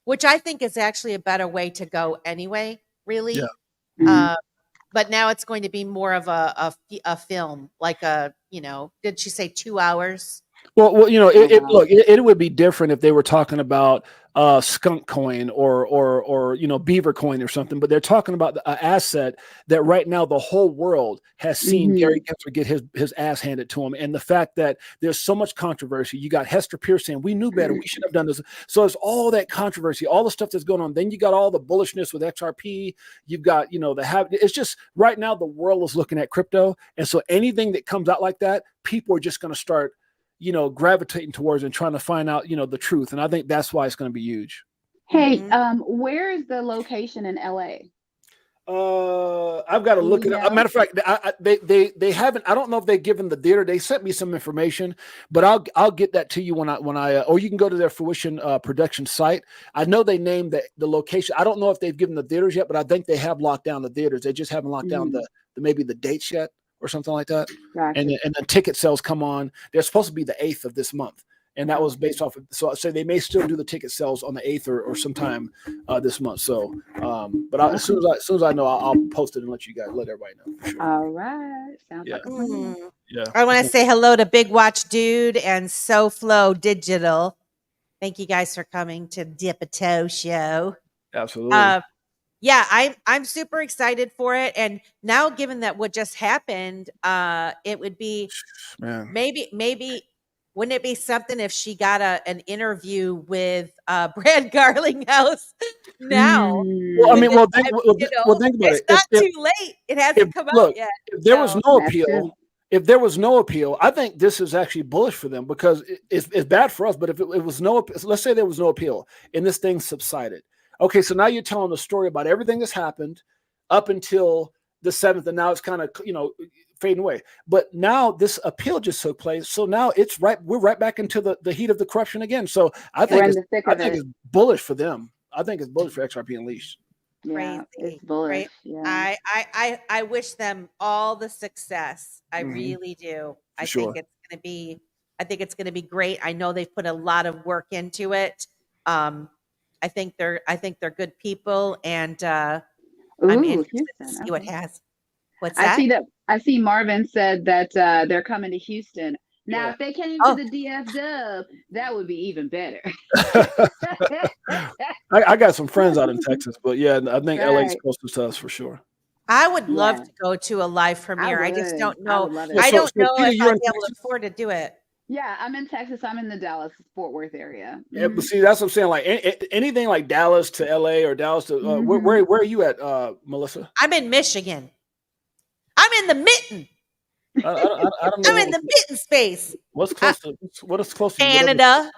Speaker 1: Which I think is actually a better way to go anyway, really.
Speaker 3: Yeah.
Speaker 1: But now it's going to be more of a film, like did she say 2 hours?
Speaker 3: Well, it would be different if they were talking about skunk coin or beaver coin or something, but they're talking about an asset that right now the whole world has seen Gary Gensler get his ass handed to him, and the fact that there's so much controversy. You got Hester Pierce saying we knew better, we should have done this. So it's all that controversy, all the stuff that's going on. Then you got all the bullishness with XRP. You've got it's just right now the world is looking at crypto, and so anything that comes out like that, people are just going to start gravitating towards and trying to find out, the truth. And I think that's why it's going to be huge.
Speaker 2: Hey, where is the location in LA?
Speaker 3: I've got to look it up. As a matter of fact, they haven't. I don't know if they've given the theater. They sent me some information, but I'll get that to you when I or you can go to their Fruition production site. I know they named the location. I don't know if they've given the theaters yet, but I think they have locked down the theaters. They just haven't locked down the maybe the dates yet or something like that.
Speaker 2: Gotcha.
Speaker 3: And the ticket sales come on. They're supposed to be the 8th of this month. And that was based off of, so they may still do the ticket sales on the 8th or sometime this month. So, but as soon as I know, I'll post it and let everybody know. For sure.
Speaker 2: All right. Sounds like a plan.
Speaker 3: Yeah.
Speaker 1: I want to say hello to Big Watch Dude and SoFlo Digital. Thank you guys for coming to VTHO show.
Speaker 3: Absolutely.
Speaker 1: Yeah, I'm super excited for it. And now, given that what just happened, it would be maybe wouldn't it be something if she got an interview with Brad Garlinghouse now?
Speaker 3: Well, think about
Speaker 1: it's
Speaker 3: it.
Speaker 1: Not too late. It hasn't come out yet.
Speaker 3: If there was no appeal, I think this is actually bullish for them because it's bad for us. But if it was let's say there was no appeal and this thing subsided. Okay, so now you're telling the story about everything that's happened up until the 7th, and now it's kind of fading away. But now this appeal just took place, so now we're right back into the heat of the corruption again. So I think it's bullish for them. I think it's bullish for XRP Unleashed.
Speaker 2: Yeah, it's bullish. Yeah.
Speaker 1: I wish them all the success. I really do. I think it's gonna be great. I know they've put a lot of work into it. I think they're good people, and I'm interested to see what has. What's that?
Speaker 2: I see Marvin said that they're coming to Houston. Now, if they came to the DF Dub, that would be even better.
Speaker 3: I got some friends out in Texas, but yeah, I think LA's closest to us for sure.
Speaker 1: I would love to go to a live premiere. I just don't know. I don't know if I'll be able to afford to do it.
Speaker 2: Yeah, I'm in Texas. I'm in the Dallas-Fort Worth area.
Speaker 3: Yeah, but see, that's what I'm saying. Like anything like Dallas to LA or Dallas to where are you at, Melissa?
Speaker 1: I'm in Michigan. I'm in the mitten.
Speaker 3: I don't know.
Speaker 1: I'm in the mitten space.
Speaker 3: What is close to
Speaker 1: Canada,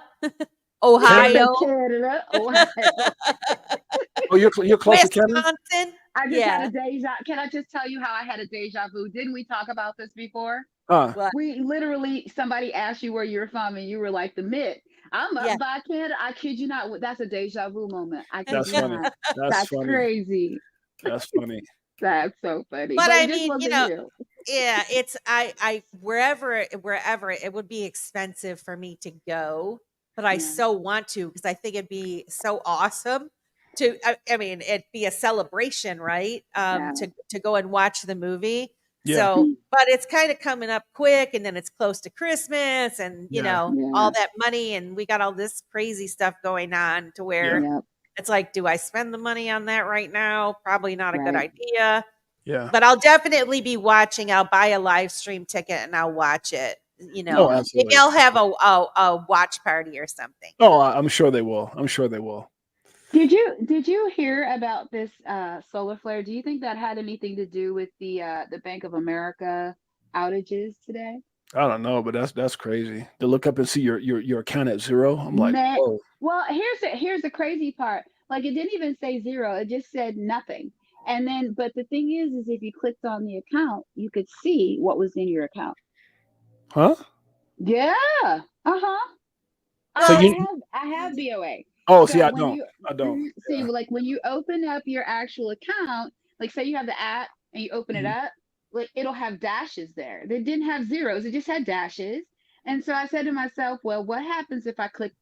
Speaker 1: Ohio.
Speaker 2: Canada, Ohio.
Speaker 3: Oh, you're close to Canada?
Speaker 2: I just had a deja. Can I just tell you how I had a deja vu? Didn't we talk about this before? We literally, somebody asked you where you're from, and you were like the Mitt.
Speaker 1: Yeah.
Speaker 2: but I can't. I kid you not. That's a deja vu moment. I kid
Speaker 3: That's
Speaker 2: you
Speaker 3: funny.
Speaker 2: not.
Speaker 3: That's
Speaker 2: That's
Speaker 3: funny.
Speaker 2: crazy.
Speaker 3: That's funny.
Speaker 2: That's so funny.
Speaker 1: But
Speaker 2: But
Speaker 1: I
Speaker 2: it just
Speaker 1: mean,
Speaker 2: wasn't you.
Speaker 1: yeah, it's I wherever it would be expensive for me to go, but I
Speaker 2: Yeah.
Speaker 1: so want to because I think it'd be so awesome to I mean, it'd be a celebration, right?
Speaker 2: Yeah.
Speaker 1: To go and watch the movie.
Speaker 3: Yeah.
Speaker 1: So, but it's kind of coming up quick and then it's close to Christmas and
Speaker 3: Yeah.
Speaker 1: all that money and we got all this crazy stuff going on to where
Speaker 2: Yep.
Speaker 1: it's like, do I spend the money on that right now? Probably not a good
Speaker 2: Right.
Speaker 1: idea.
Speaker 3: Yeah.
Speaker 1: But I'll definitely be watching. I'll buy a live stream ticket and I'll watch it.
Speaker 3: Oh,
Speaker 1: Maybe
Speaker 3: absolutely.
Speaker 1: I'll have a watch party or something.
Speaker 3: Oh, I'm sure they will. I'm sure they will.
Speaker 2: Did you hear about this solar flare? Do you think that had anything to do with the Bank of America outages today?
Speaker 3: I don't know, but that's crazy. To look up and see your account at zero. I'm like,
Speaker 2: Man,
Speaker 3: whoa.
Speaker 2: well, here's the crazy part. Like it didn't even say zero. It just said nothing. And then, but the thing is if you clicked on the account, you could see what was in your account.
Speaker 3: Huh?
Speaker 2: Yeah. Uh-huh.
Speaker 3: So
Speaker 2: I have BOA.
Speaker 3: Oh,
Speaker 2: So
Speaker 3: see, I
Speaker 2: when
Speaker 3: don't.
Speaker 2: you
Speaker 3: I don't.
Speaker 2: see,
Speaker 3: Yeah.
Speaker 2: like when you open up your actual account, like say you have the app and you open it
Speaker 3: Mhm.
Speaker 2: up, like it'll have dashes there. They didn't have zeros, it just had dashes. And so I said to myself, well, what happens if I click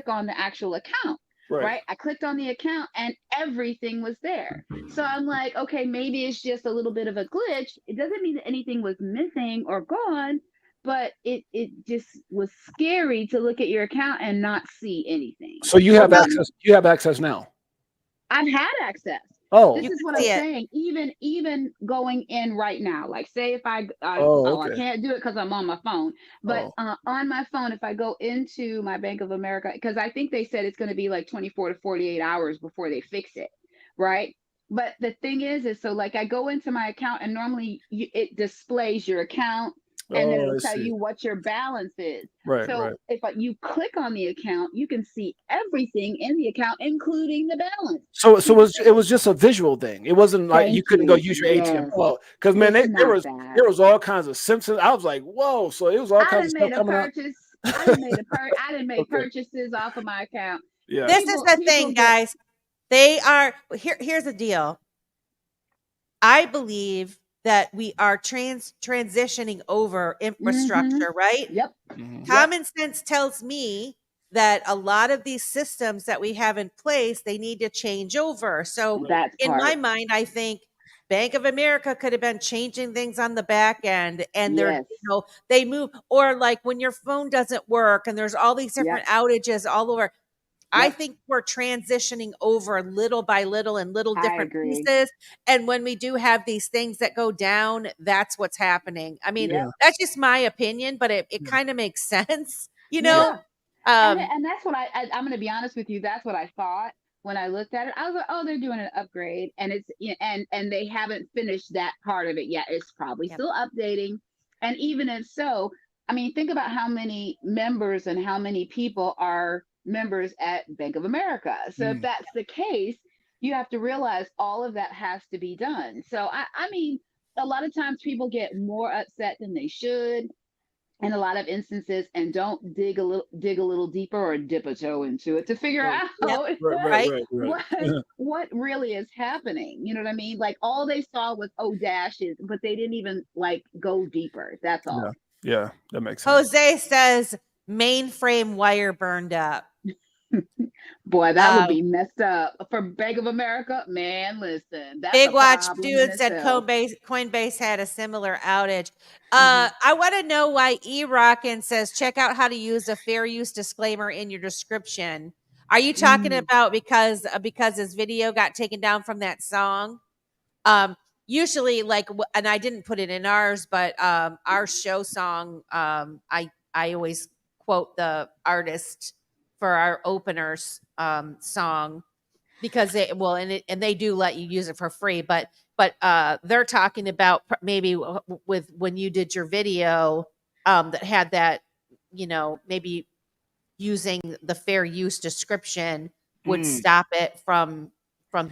Speaker 2: on the actual account?
Speaker 3: Right.
Speaker 2: Right? I clicked on the account and everything was there. So I'm like, okay, maybe it's just a little bit of a glitch. It doesn't mean that anything was missing or gone, but it just was scary to look at your account and not see anything.
Speaker 3: So you have access. You have access now.
Speaker 2: I've had access.
Speaker 3: Oh.
Speaker 2: This
Speaker 1: You
Speaker 2: is
Speaker 1: can
Speaker 2: what I'm
Speaker 1: see it.
Speaker 2: saying. Even going in right now, like say if I
Speaker 3: Oh,
Speaker 2: I
Speaker 3: okay.
Speaker 2: can't do it because I'm on my phone, but
Speaker 3: Oh.
Speaker 2: on my phone, if I go into my Bank of America, because I think they said it's going to be like 24 to 48 hours before they fix it, right? But the thing is so like I go into my account and normally it displays your account and then
Speaker 3: Oh,
Speaker 2: it'll
Speaker 3: I
Speaker 2: tell
Speaker 3: see.
Speaker 2: you what your balance is.
Speaker 3: Right.
Speaker 2: So
Speaker 3: Right.
Speaker 2: if you click on the account, you can see everything in the account, including the balance.
Speaker 3: So it was just a visual thing. It wasn't like you
Speaker 2: Thank
Speaker 3: couldn't go
Speaker 2: you.
Speaker 3: use your ATM.
Speaker 2: Yes.
Speaker 3: Oh, because man,
Speaker 2: It's
Speaker 3: there
Speaker 2: not
Speaker 3: was
Speaker 2: that.
Speaker 3: there was all kinds of Simpsons. I was like, whoa! So it was all
Speaker 2: I
Speaker 3: kinds of
Speaker 2: done
Speaker 3: stuff
Speaker 2: made a
Speaker 3: coming out.
Speaker 2: purchase. I done made
Speaker 3: Okay.
Speaker 2: purchases off of my account.
Speaker 3: Yeah.
Speaker 1: This is the
Speaker 2: People
Speaker 1: thing,
Speaker 2: get
Speaker 1: guys. They are here's the deal. I believe that we are transitioning over infrastructure, right?
Speaker 2: Yep.
Speaker 3: Mhm.
Speaker 1: Common sense tells me that a lot of these systems that we have in place, they need to change over. So
Speaker 2: That's
Speaker 1: in my
Speaker 2: part.
Speaker 1: mind, I think Bank of America could have been changing things on the back end and they're,
Speaker 2: Yes.
Speaker 1: they move or like when your phone doesn't work and there's all these different outages all over. I
Speaker 2: Yep.
Speaker 1: think we're transitioning over little by little in little
Speaker 2: I
Speaker 1: different
Speaker 2: agree.
Speaker 1: pieces. And when we do have these things that go down, that's what's happening. I mean,
Speaker 2: Yep.
Speaker 1: that's just my opinion, but it
Speaker 3: Yeah.
Speaker 1: kind of makes sense,
Speaker 2: Yeah.
Speaker 1: Um,
Speaker 2: And that's what I'm going to be honest with you. That's what I thought when I looked at it. I was like, oh, they're doing an upgrade, and it's and they haven't finished that part of it yet. It's probably
Speaker 1: Yep.
Speaker 2: still updating, and even if so, I mean, think about how many members and how many people are members at Bank of America. So if that's the case, you have to realize all of that has to be done. So I mean, a lot of times people get more upset than they should in a lot of instances and don't dig a little deeper or dip a toe into it to figure
Speaker 3: Right.
Speaker 2: out
Speaker 1: Right.
Speaker 2: what really is happening. You know what I mean? Like all they saw was dashes, but they didn't even like go deeper. That's all.
Speaker 3: Yeah, that makes sense.
Speaker 1: Jose says mainframe wire burned up.
Speaker 2: Boy, that would be messed up for Bank of America. Man, listen, that's
Speaker 1: Big
Speaker 2: a
Speaker 1: Watch
Speaker 2: problem in
Speaker 1: Dude said
Speaker 2: itself.
Speaker 1: Coinbase had a similar outage. I want to know why E-Rockin says check out how to use a fair use disclaimer in your description. Are you talking about because his video got taken down from that song? Usually, like, and I didn't put it in ours, but our show song, I always quote the artist for our openers song because they do let you use it for free, but they're talking about maybe with when you did your video that had that, maybe using the fair use description would stop it from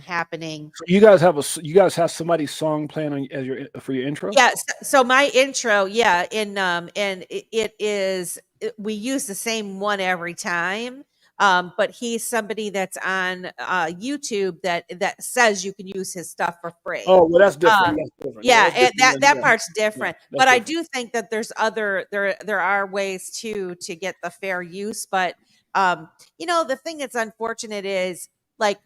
Speaker 1: happening.
Speaker 3: So you guys have somebody's song playing on as for your intro?
Speaker 1: Yeah. So my intro, yeah, and it is we use the same one every time. But he's somebody that's on YouTube that says you can use his stuff for free.
Speaker 3: Oh, well, that's different. That's different.
Speaker 1: Yeah,
Speaker 3: that's different.
Speaker 1: that part's different.
Speaker 3: Yeah,
Speaker 1: but I
Speaker 3: different.
Speaker 1: do think that there's there are ways to get the fair use. But the thing that's unfortunate is, like,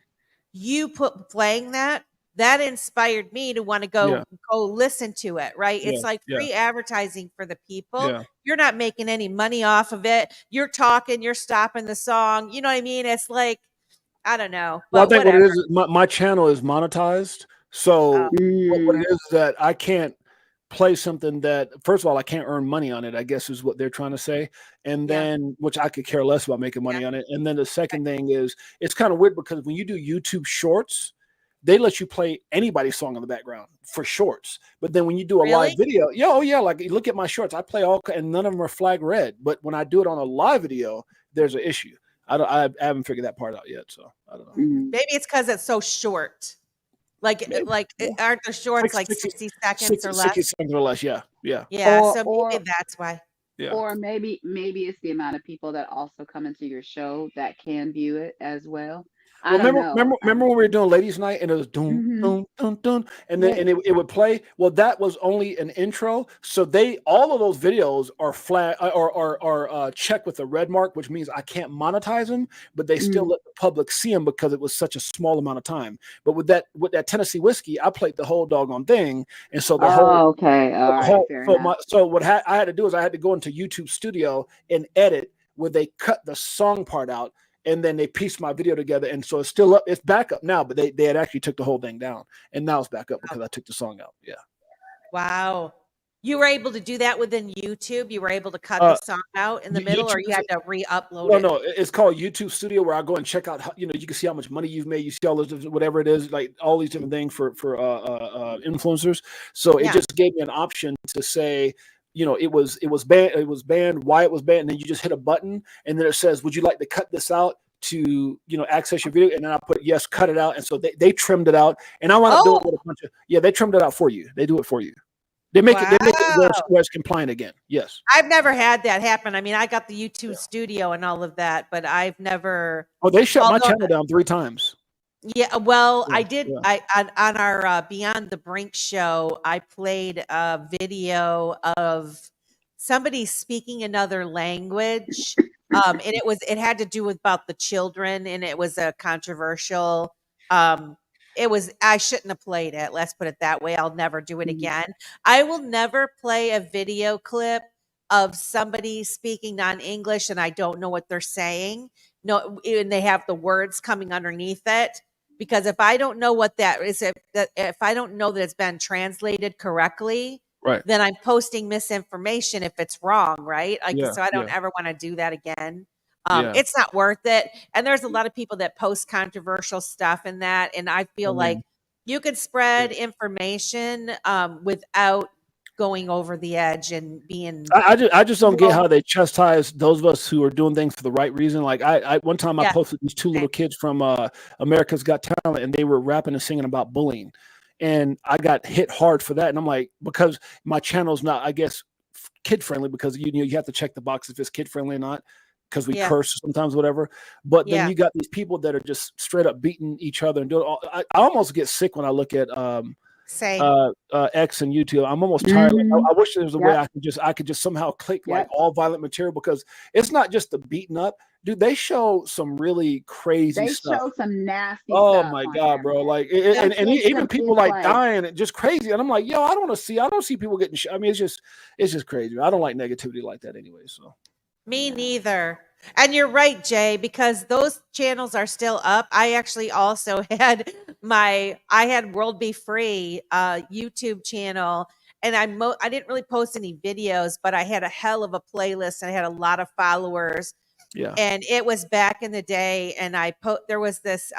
Speaker 1: you playing that inspired me to want to go listen to it, right? It's like free advertising for the people.
Speaker 3: Yeah.
Speaker 1: You're not making any money off of it. You're talking, you're stopping the song. You know what I mean? It's like, I don't know.
Speaker 3: Well,
Speaker 1: But
Speaker 3: I think
Speaker 1: whatever.
Speaker 3: what it is, my channel is monetized. So what it is that I can't play something that, first of all, I can't earn money on it, I guess is what they're trying to say. And then, which I could care less about making money on it. And then the second thing is, it's kind of weird because when you do YouTube shorts, they let you play anybody's song in the background for shorts. But then when you do a live video, like look at my shorts, I play all, and none of them are flag red. But when I do it on a live video, there's an issue. I haven't figured that part out yet, so I don't know.
Speaker 1: Maybe it's because it's so short. Like aren't the shorts 60 seconds or less?
Speaker 3: 60 seconds or less, yeah.
Speaker 1: So maybe that's why.
Speaker 3: Yeah.
Speaker 2: Or maybe it's the amount of people that also come into your show that can view it as well.
Speaker 3: Remember when we were doing Ladies Night and it was dun dun dun dun, and then and it would play. Well, that was only an intro, so all of those videos are flag or checked with a red mark, which means I can't monetize them, but they still let the public see them because it was such a small amount of time. But with that Tennessee whiskey, I played the whole doggone thing, and so the whole I had to do is I had to go into YouTube Studio and edit where they cut the song part out. And then they pieced my video together, and so it's still up. It's back up now, but they had actually took the whole thing down, and now it's back up because I took the song out. Yeah.
Speaker 1: Wow. You were able to do that within YouTube? You were able to cut the song out in the middle, or you had to re-upload it?
Speaker 3: No. It's called YouTube Studio, where I go and check out. You can see how much money you've made. You see all this, whatever it is, like all these different things for influencers. So it just gave me an option to say, it was banned, why it was banned, and then you just hit a button, and then it says, would you like to cut this out to access your video? And then I put yes, cut it out, and so they trimmed it out, and I want to do it with a bunch of they trimmed it out for you. They do it for you. They make it where it's compliant again. Yes.
Speaker 1: I've never had that happen. I mean, I got the YouTube Studio and all of that, but I've never.
Speaker 3: Oh, they shut my channel down 3 times.
Speaker 1: Yeah, well, I did. On our Beyond the Brink show, I played a video of somebody speaking another language, and it had to do with about the children, and it was a controversial. I shouldn't have played it. Let's put it that way. I'll never do it again. I will never play a video clip of somebody speaking non-English and I don't know what they're saying. No, and they have the words coming underneath it. Because if I don't know what that is, if I don't know that it's been translated correctly, then I'm posting misinformation if it's wrong, right? So I don't ever want to do that again. It's not worth it. And there's a lot of people that post controversial stuff in that. And I feel like you could spread information without going over the edge and being.
Speaker 3: I just don't get how they chastise those of us who are doing things for the right reason. Like I one time I posted these 2 little kids from America's Got Talent, and they were rapping and singing about bullying, and I got hit hard for that. And I'm like, because my channel's not, I guess, kid friendly, because you have to check the box if it's kid friendly or not, because we curse sometimes, whatever. But then you got these people that are just straight up beating each other and doing all. I almost get sick when I look at X and YouTube. I'm almost tired. I wish there was a way I could just somehow click like all violent material, because it's not just the beating up, dude. They show some really crazy stuff.
Speaker 2: They show some nasty
Speaker 3: stuff.
Speaker 2: Oh
Speaker 3: my God, bro. Like and even people like dying, just crazy. And I'm like, yo, I don't see people getting shot. I mean, it's just crazy. I don't like negativity like that anyway. So
Speaker 1: me neither. And you're right, Jay, because those channels are still up. I actually also had I had World Be Free YouTube channel, and I didn't really post any videos, but I had a hell of a playlist and I had a lot of followers. Yeah. And it was back in the day, and there was this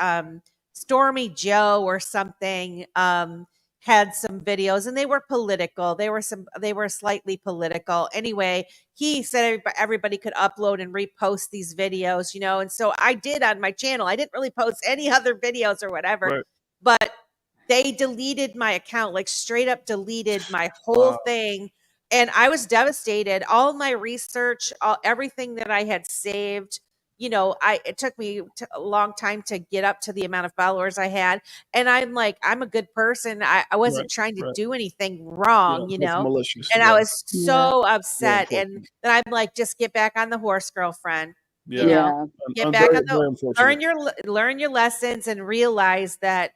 Speaker 1: Stormy Joe or something had some videos, and they were political. They were slightly political. Anyway, he said everybody could upload and repost these videos, and so I did on my channel. I didn't really post any other videos or whatever, but they deleted my account, like straight up deleted my whole thing And I was devastated. All my research, everything that I had saved, it took me a long time to get up to the amount of followers I had. And I'm like, I'm a good person. I wasn't trying to do anything wrong,
Speaker 3: malicious.
Speaker 1: and I was so upset. And
Speaker 3: important.
Speaker 1: then I'm like, just get back on the horse, girlfriend.
Speaker 2: Yeah.
Speaker 1: Get back on the learn your lessons and realize that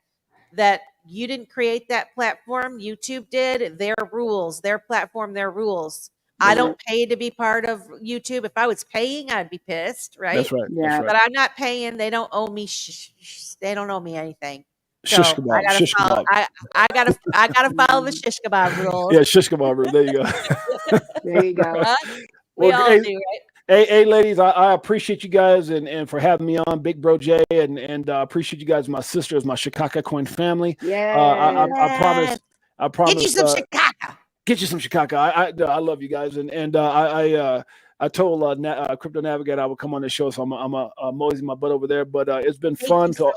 Speaker 1: you didn't create that platform. YouTube did. Their rules, their platform, their rules. I don't pay to be part of YouTube. If I was paying, I'd be pissed, right?
Speaker 3: That's right.
Speaker 2: Yeah.
Speaker 3: That's right.
Speaker 1: But I'm not paying. They don't owe me. They don't owe me anything. So
Speaker 3: Shish kebab.
Speaker 1: I gotta follow. I gotta follow the shish kebab rules.
Speaker 3: Yeah, shish kebab rule. There you go.
Speaker 2: There you go.
Speaker 1: We all do, right?
Speaker 3: Hey, ladies, I appreciate you guys and for having me on, Big Bro Jay, and appreciate you guys, my sisters, my Chicago Coin family.
Speaker 2: Yeah.
Speaker 3: I promise.
Speaker 1: Get you some Chicago.
Speaker 3: Get you some Chicago. I love you guys, and I told Crypto Navigator I would come on the show, so I'm mosey my butt over there. But it's been fun to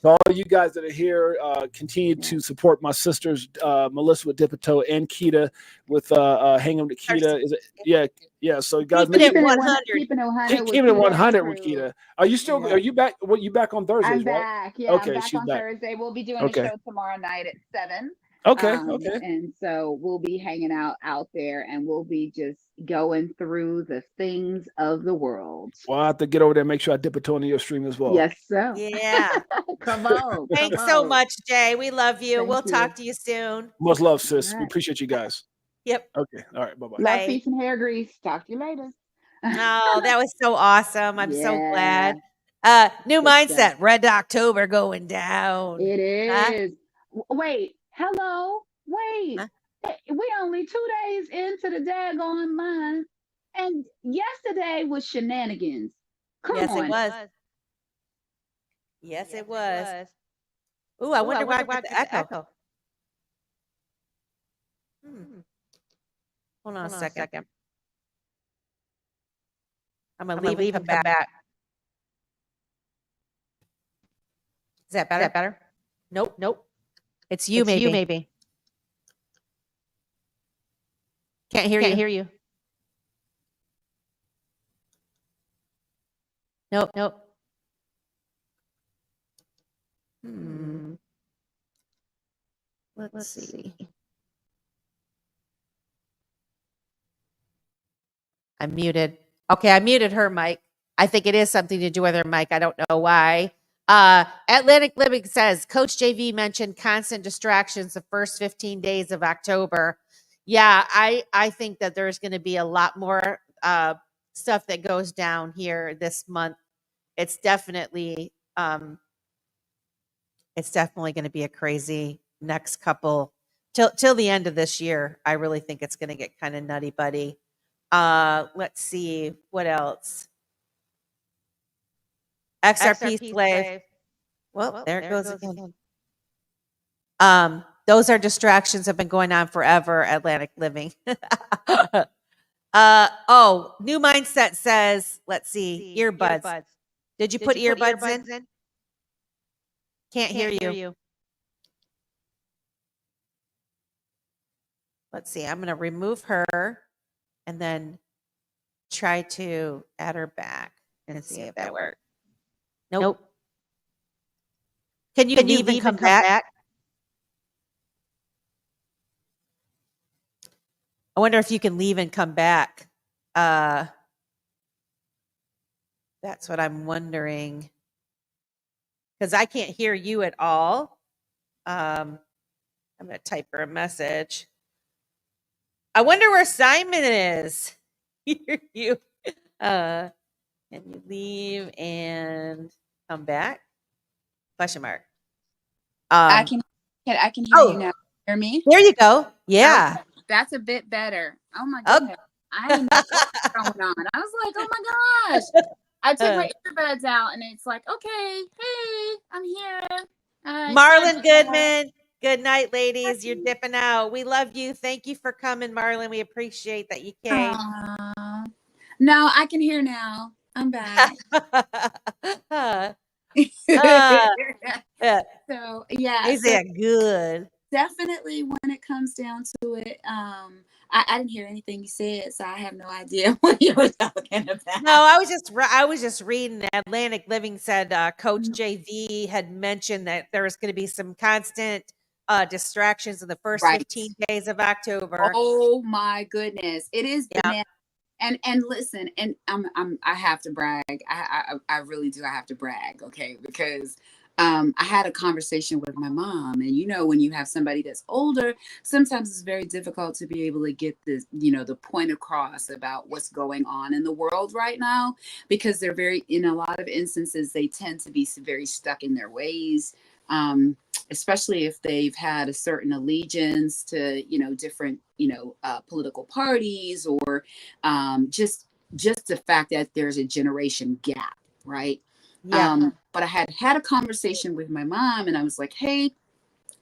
Speaker 3: all you guys that are here. Continue to support my sisters, Melissa with VTHO and Keda with Hanging with Keda. Is it? Yeah. So guys,
Speaker 1: keep it 100.
Speaker 2: Keeping
Speaker 3: it 100 with Keda. Are you still? Are you back? Well, you back on Thursdays?
Speaker 2: I'm back.
Speaker 3: Right?
Speaker 2: Yeah.
Speaker 3: Okay,
Speaker 2: I'm back on Thursday. We'll be doing a show tomorrow night at 7.
Speaker 3: Okay.
Speaker 2: And so we'll be hanging out there, and we'll be just going through the things of the world.
Speaker 3: Well, I have to get over there and make sure I dip a toe into your stream as well.
Speaker 2: Yes, sir.
Speaker 1: Yeah.
Speaker 2: Come on.
Speaker 1: Thanks so much, Jay. We love you. We'll talk to you soon.
Speaker 3: Much love, sis. We appreciate you guys.
Speaker 1: Yep.
Speaker 3: Okay. All right. Bye-bye.
Speaker 2: Love, peace, and hair grease. Talk to you later.
Speaker 1: Oh, that was so awesome. I'm so glad. New mindset. Red October going down.
Speaker 2: It is. Wait. Hello. Wait. We only 2 days into the daggone month, and yesterday was shenanigans. Come on.
Speaker 1: It was. Yes, it was. Ooh, I wonder why I got the echo. Hold on a second. I'm gonna leave and come back. Is that better? Nope. It's you, maybe. Can't hear you. Nope. Let's see. I'm muted. Okay, I muted her mic. I think it is something to do with her mic. I don't know why. Atlantic Living says, Coach JV mentioned constant distractions the first 15 days of October. Yeah, I think that there's going to be a lot more stuff that goes down here this month. It's definitely going to be a crazy next couple till the end of this year. I really think it's going to get kind of nutty buddy. Let's see what else. XRP slave. Well, there it goes again. Those are distractions that have been going on forever. Atlantic Living. New mindset says, let's see, earbuds. Did you put earbuds in? Can't hear you. Let's see. I'm going to remove her and then try to add her back and see if that works. Nope. Can you leave and come back? I wonder if you can leave and come back. That's what I'm wondering. Because I can't hear you at all. I'm going to type her a message. I wonder where Simon is. Hear you. Can you leave and come back? Question mark.
Speaker 4: I can hear you now. Hear me?
Speaker 1: There you go. Yeah.
Speaker 4: Oh, that's a bit better. Oh my goodness. I didn't know what was going on. I was like, oh my gosh. I took my earbuds out and it's like, okay, hey, I'm here.
Speaker 1: Marlon Goodman. Good night, ladies. You're dipping out. We love you. Thank you for coming, Marlon. We appreciate that you came.
Speaker 4: No, I can hear now. I'm back. So yeah.
Speaker 1: Is that good?
Speaker 4: Definitely when it comes down to it, I didn't hear anything you said, so I have no idea what you were talking about.
Speaker 1: No, I was just reading that Atlantic Living said Coach JV had mentioned that there was going to be some constant distractions in the first
Speaker 4: Right.
Speaker 1: 15 days of October.
Speaker 4: Oh my goodness. It is
Speaker 1: Yeah.
Speaker 4: banana. And listen, and I have to brag. I really do. I have to brag, okay? Because I had a conversation with my mom, and you know, when you have somebody that's older, sometimes it's very difficult to be able to get this, you know, the point across about what's going on in the world right now, because they're very, in a lot of instances, they tend to be very stuck in their ways. Especially if they've had a certain allegiance to, you know, different, you know, political parties, or just the fact that there's a generation gap, right?
Speaker 1: Yeah.
Speaker 4: But I had a conversation with my mom, and I was like, hey,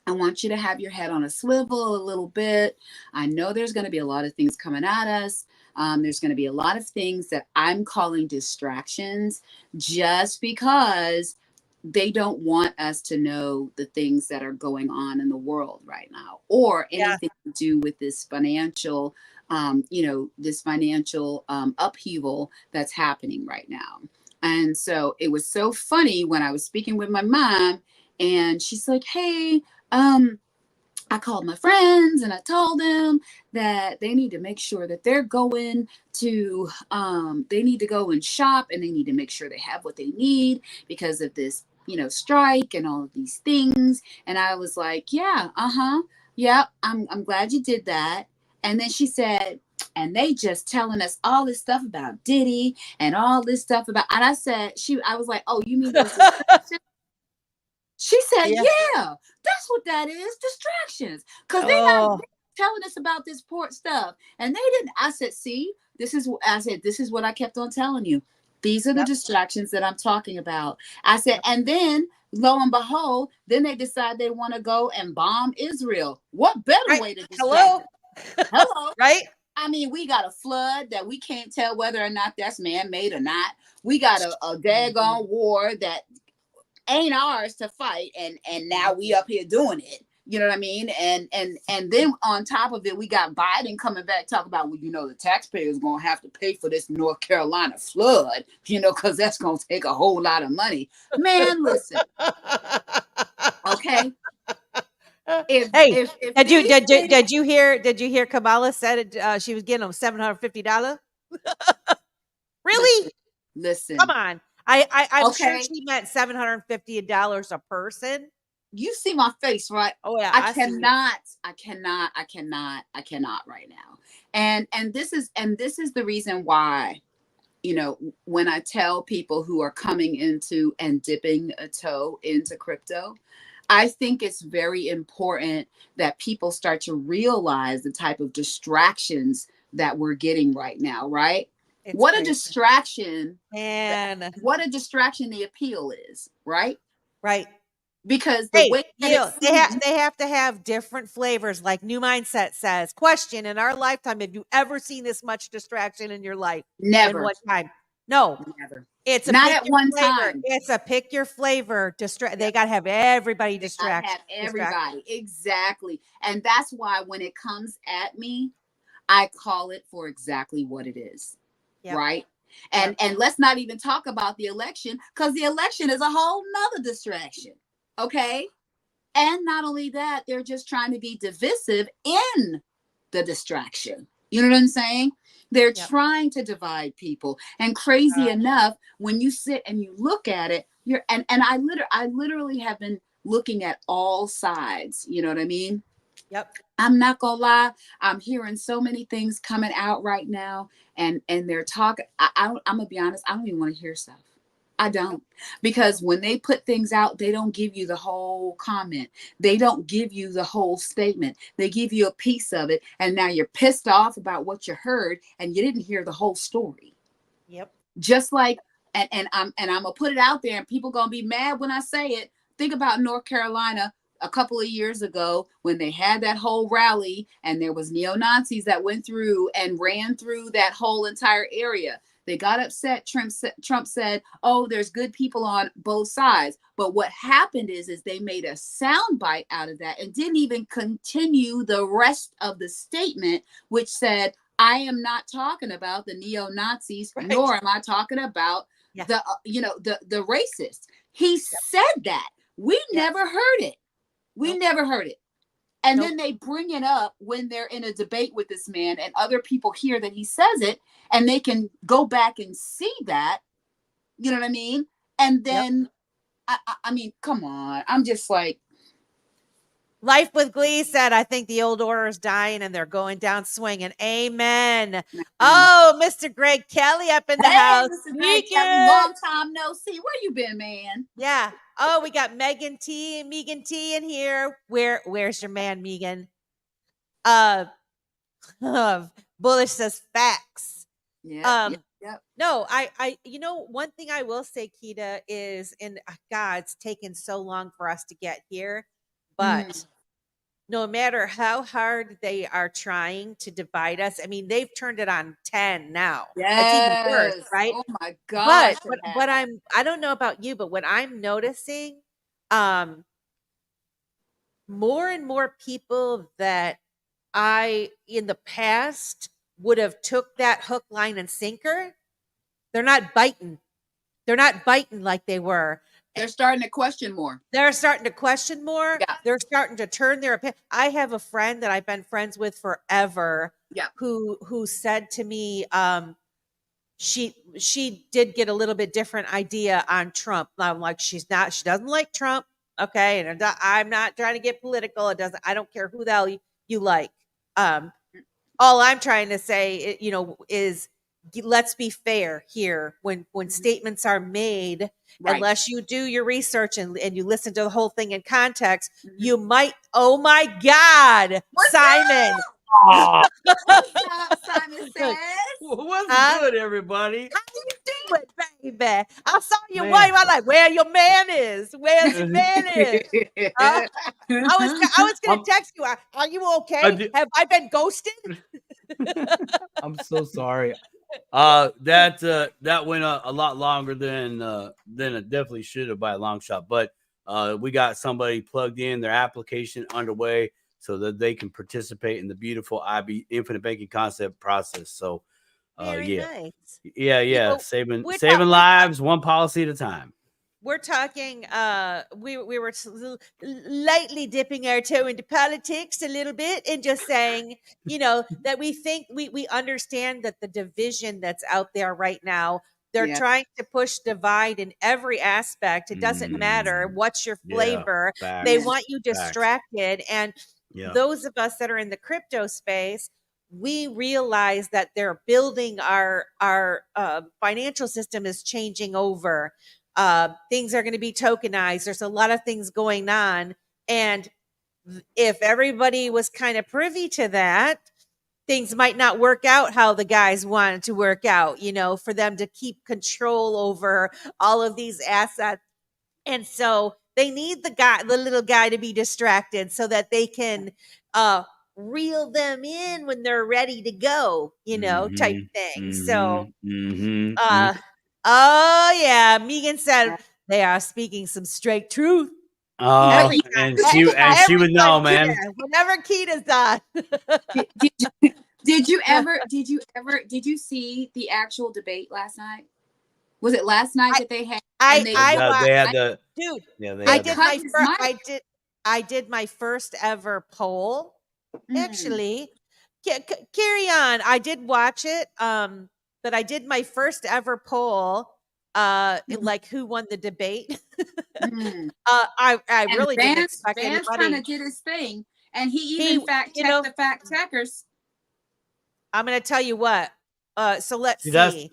Speaker 4: I want you to have your head on a swivel a little bit. I know there's going to be a lot of things coming at us. There's going to be a lot of things that I'm calling distractions, just because they don't want us to know the things that are going on in the world right now, or
Speaker 1: Yeah.
Speaker 4: anything to do with this financial, you know, this financial upheaval that's happening right now. And so it was so funny when I was speaking with my mom, and she's like, hey, I called my friends and I told them that they need to make sure that they're going to, they need to go and shop, and they need to make sure they have what they need because of this, you know, strike and all of these things. And I was like, yeah, yeah, I'm glad you did that. And then she said, and they just telling us all this stuff about Diddy and all this stuff about, and I said, I was like, oh, you mean those distractions? She said,
Speaker 1: Yeah.
Speaker 4: yeah, that's what that is, distractions. Because they're not telling us about this port stuff. And they didn't. I said, see, this is what I kept on telling you. These are the distractions that I'm talking about. I said, and then lo and behold, then they decide they want to go and bomb Israel. What better way to distract? Hello.
Speaker 1: Right?
Speaker 4: I mean, we got a flood that we can't tell whether or not that's man-made or not. We got a daggone war that ain't ours to fight, and now we up here doing it. You know what I mean? And then on top of it, we got Biden coming back talking about, well, you know, the taxpayers gonna have to pay for this North Carolina flood, you know, because that's gonna take a whole lot of money. Man, listen, okay.
Speaker 1: Hey, did you hear Kamala said it, she was getting them $750? Really?
Speaker 4: Listen.
Speaker 1: Come on. I'm sure she meant $750 a person.
Speaker 4: You see my face, right?
Speaker 1: Oh yeah,
Speaker 4: I cannot right now. And this is the reason why, you know, when I tell people who are coming into and dipping a toe into crypto, I think it's very important that people start to realize the type of distractions that we're getting right now, right? What crazy. A distraction.
Speaker 1: Man.
Speaker 4: What a distraction the appeal is, right?
Speaker 1: Right.
Speaker 4: Because the way that
Speaker 1: they have to have different flavors, like New Mindset says. Question: in our lifetime, have you ever seen this much distraction in your life?
Speaker 4: Never.
Speaker 1: In one time? No.
Speaker 4: Never.
Speaker 1: It's
Speaker 4: not at one time.
Speaker 1: It's a pick your flavor. They got to have everybody distracted.
Speaker 4: Have everybody. Exactly. And that's why when it comes at me, I call it for exactly what it is. Yep. Right. And let's not even talk about the election, because the election is a whole nother distraction. Okay. And not only that, they're just trying to be divisive in the distraction. You know what I'm saying? They're trying to divide people. And crazy enough, when you sit and you look at it, I literally have been looking at all sides. You know what I mean?
Speaker 1: Yep.
Speaker 4: I'm not gonna lie. I'm hearing so many things coming out right now, and they're talking. I'm gonna be honest. I don't even want to hear stuff. I don't, because when they put things out, they don't give you the whole comment. They don't give you the whole statement. They give you a piece of it, and now you're pissed off about what you heard, and you didn't hear the whole story.
Speaker 1: Yep.
Speaker 4: Just like, and I'm gonna put it out there, and people gonna be mad when I say it. Think about North Carolina a couple of years ago when they had that whole rally, and there was neo-Nazis that went through and ran through that whole entire area. They got upset. Trump said, oh, there's good people on both sides. But what happened is they made a soundbite out of that and didn't even continue the rest of the statement, which said, I am not talking about the neo-Nazis,
Speaker 1: Right.
Speaker 4: nor am I talking about the the racists. He said that. We never heard it. We never heard it. And then they bring it up when they're in a debate with this man and other people hear that he says it, and they can go back and see that. You know what I mean? And then, I mean, come on. I'm just like.
Speaker 1: Life with Glee said, I think the old order is dying and they're going down swinging. Amen. Oh, Mr. Greg Kelly up in the house.
Speaker 4: Mr. Greg Kelly, long time no see. Where you been, man?
Speaker 1: Yeah. Oh, we got Megan T in here. Where's your man, Megan? Bullish says facts.
Speaker 4: Yeah.
Speaker 1: No, I one thing I will say, Keda, is God, it's taken so long for us to get here. But no matter how hard they are trying to divide us, I mean, they've turned it on 10 now. It's even worse, right?
Speaker 4: Oh my gosh.
Speaker 1: But I don't know about you, but what I'm noticing, more and more people that I in the past would have took that hook, line, and sinker, they're not biting. They're not biting like they were.
Speaker 4: They're starting to question more.
Speaker 1: They're starting to question more.
Speaker 4: Yeah.
Speaker 1: They're starting to turn their opinion. I have a friend that I've been friends with forever.
Speaker 4: Yeah.
Speaker 1: Who said to me, she did get a little bit different idea on Trump. I'm like, she doesn't like Trump. Okay. And I'm not trying to get political. I don't care who the hell you like. All I'm trying to say, is let's be fair here when statements are made. Right. Unless you do your research and you listen to the whole thing in context, you might. Oh my God,
Speaker 4: What's
Speaker 1: Simon!
Speaker 4: What's up, Simon says?
Speaker 5: What's good, everybody?
Speaker 1: How you doing, baby? I saw your wife. I'm like, where your man is? Where's your man is? I was gonna text you. Are you okay? Have I been ghosted?
Speaker 5: I'm so sorry. That went a lot longer than it definitely should have by a long shot. But we got somebody plugged in, their application underway, so that they can participate in the beautiful IB Infinite Banking Concept process. So,
Speaker 1: nice.
Speaker 5: Yeah. Saving lives, one policy at a time.
Speaker 1: We're talking, we were lightly dipping our toe into politics a little bit and just saying, that we think we understand that the division that's out there right now, they're trying to push divide in every aspect. It doesn't matter what's your flavor. They want you distracted. And those of us that are in the crypto space, we realize that they're building our financial system is changing over. Things are going to be tokenized. There's a lot of things going on. And if everybody was kind of privy to that, things might not work out how the guys wanted to work out, for them to keep control over all of these assets. And so they need the little guy to be distracted so that they can reel them in when they're ready to go, type thing. So, oh yeah, Megan said they are speaking some straight truth.
Speaker 5: Oh, and she would know, man.
Speaker 1: Whenever Keda's on.
Speaker 4: Did you see the actual debate last night? Was it last night that they had?
Speaker 1: I did my first ever poll. Actually, carry on. I did watch it. But I did my first ever poll, like who won the debate. I really didn't expect anybody.
Speaker 4: Vance kind of did his thing, and he even fact checked the fact checkers.
Speaker 1: I'm going to tell you what. So let's see.
Speaker 5: That's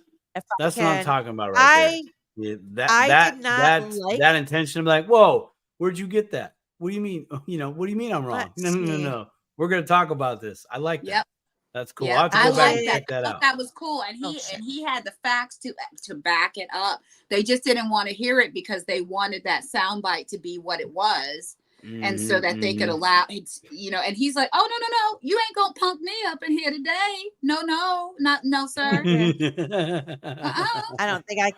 Speaker 5: what I'm talking about right there. That intention of like, whoa, where'd you get that? What do you mean? What do you mean I'm wrong? No. We're going to talk about this. I like that.
Speaker 4: Yep.
Speaker 5: That's cool.
Speaker 4: Yeah,
Speaker 5: I
Speaker 4: like that. I thought that was cool, and he had the facts to back it up. They just didn't want to hear it because they wanted that soundbite to be what it was. And so that they could allow, you know, and he's like, oh, no, you ain't gonna punk me up in here today. No, sir.
Speaker 1: I don't think I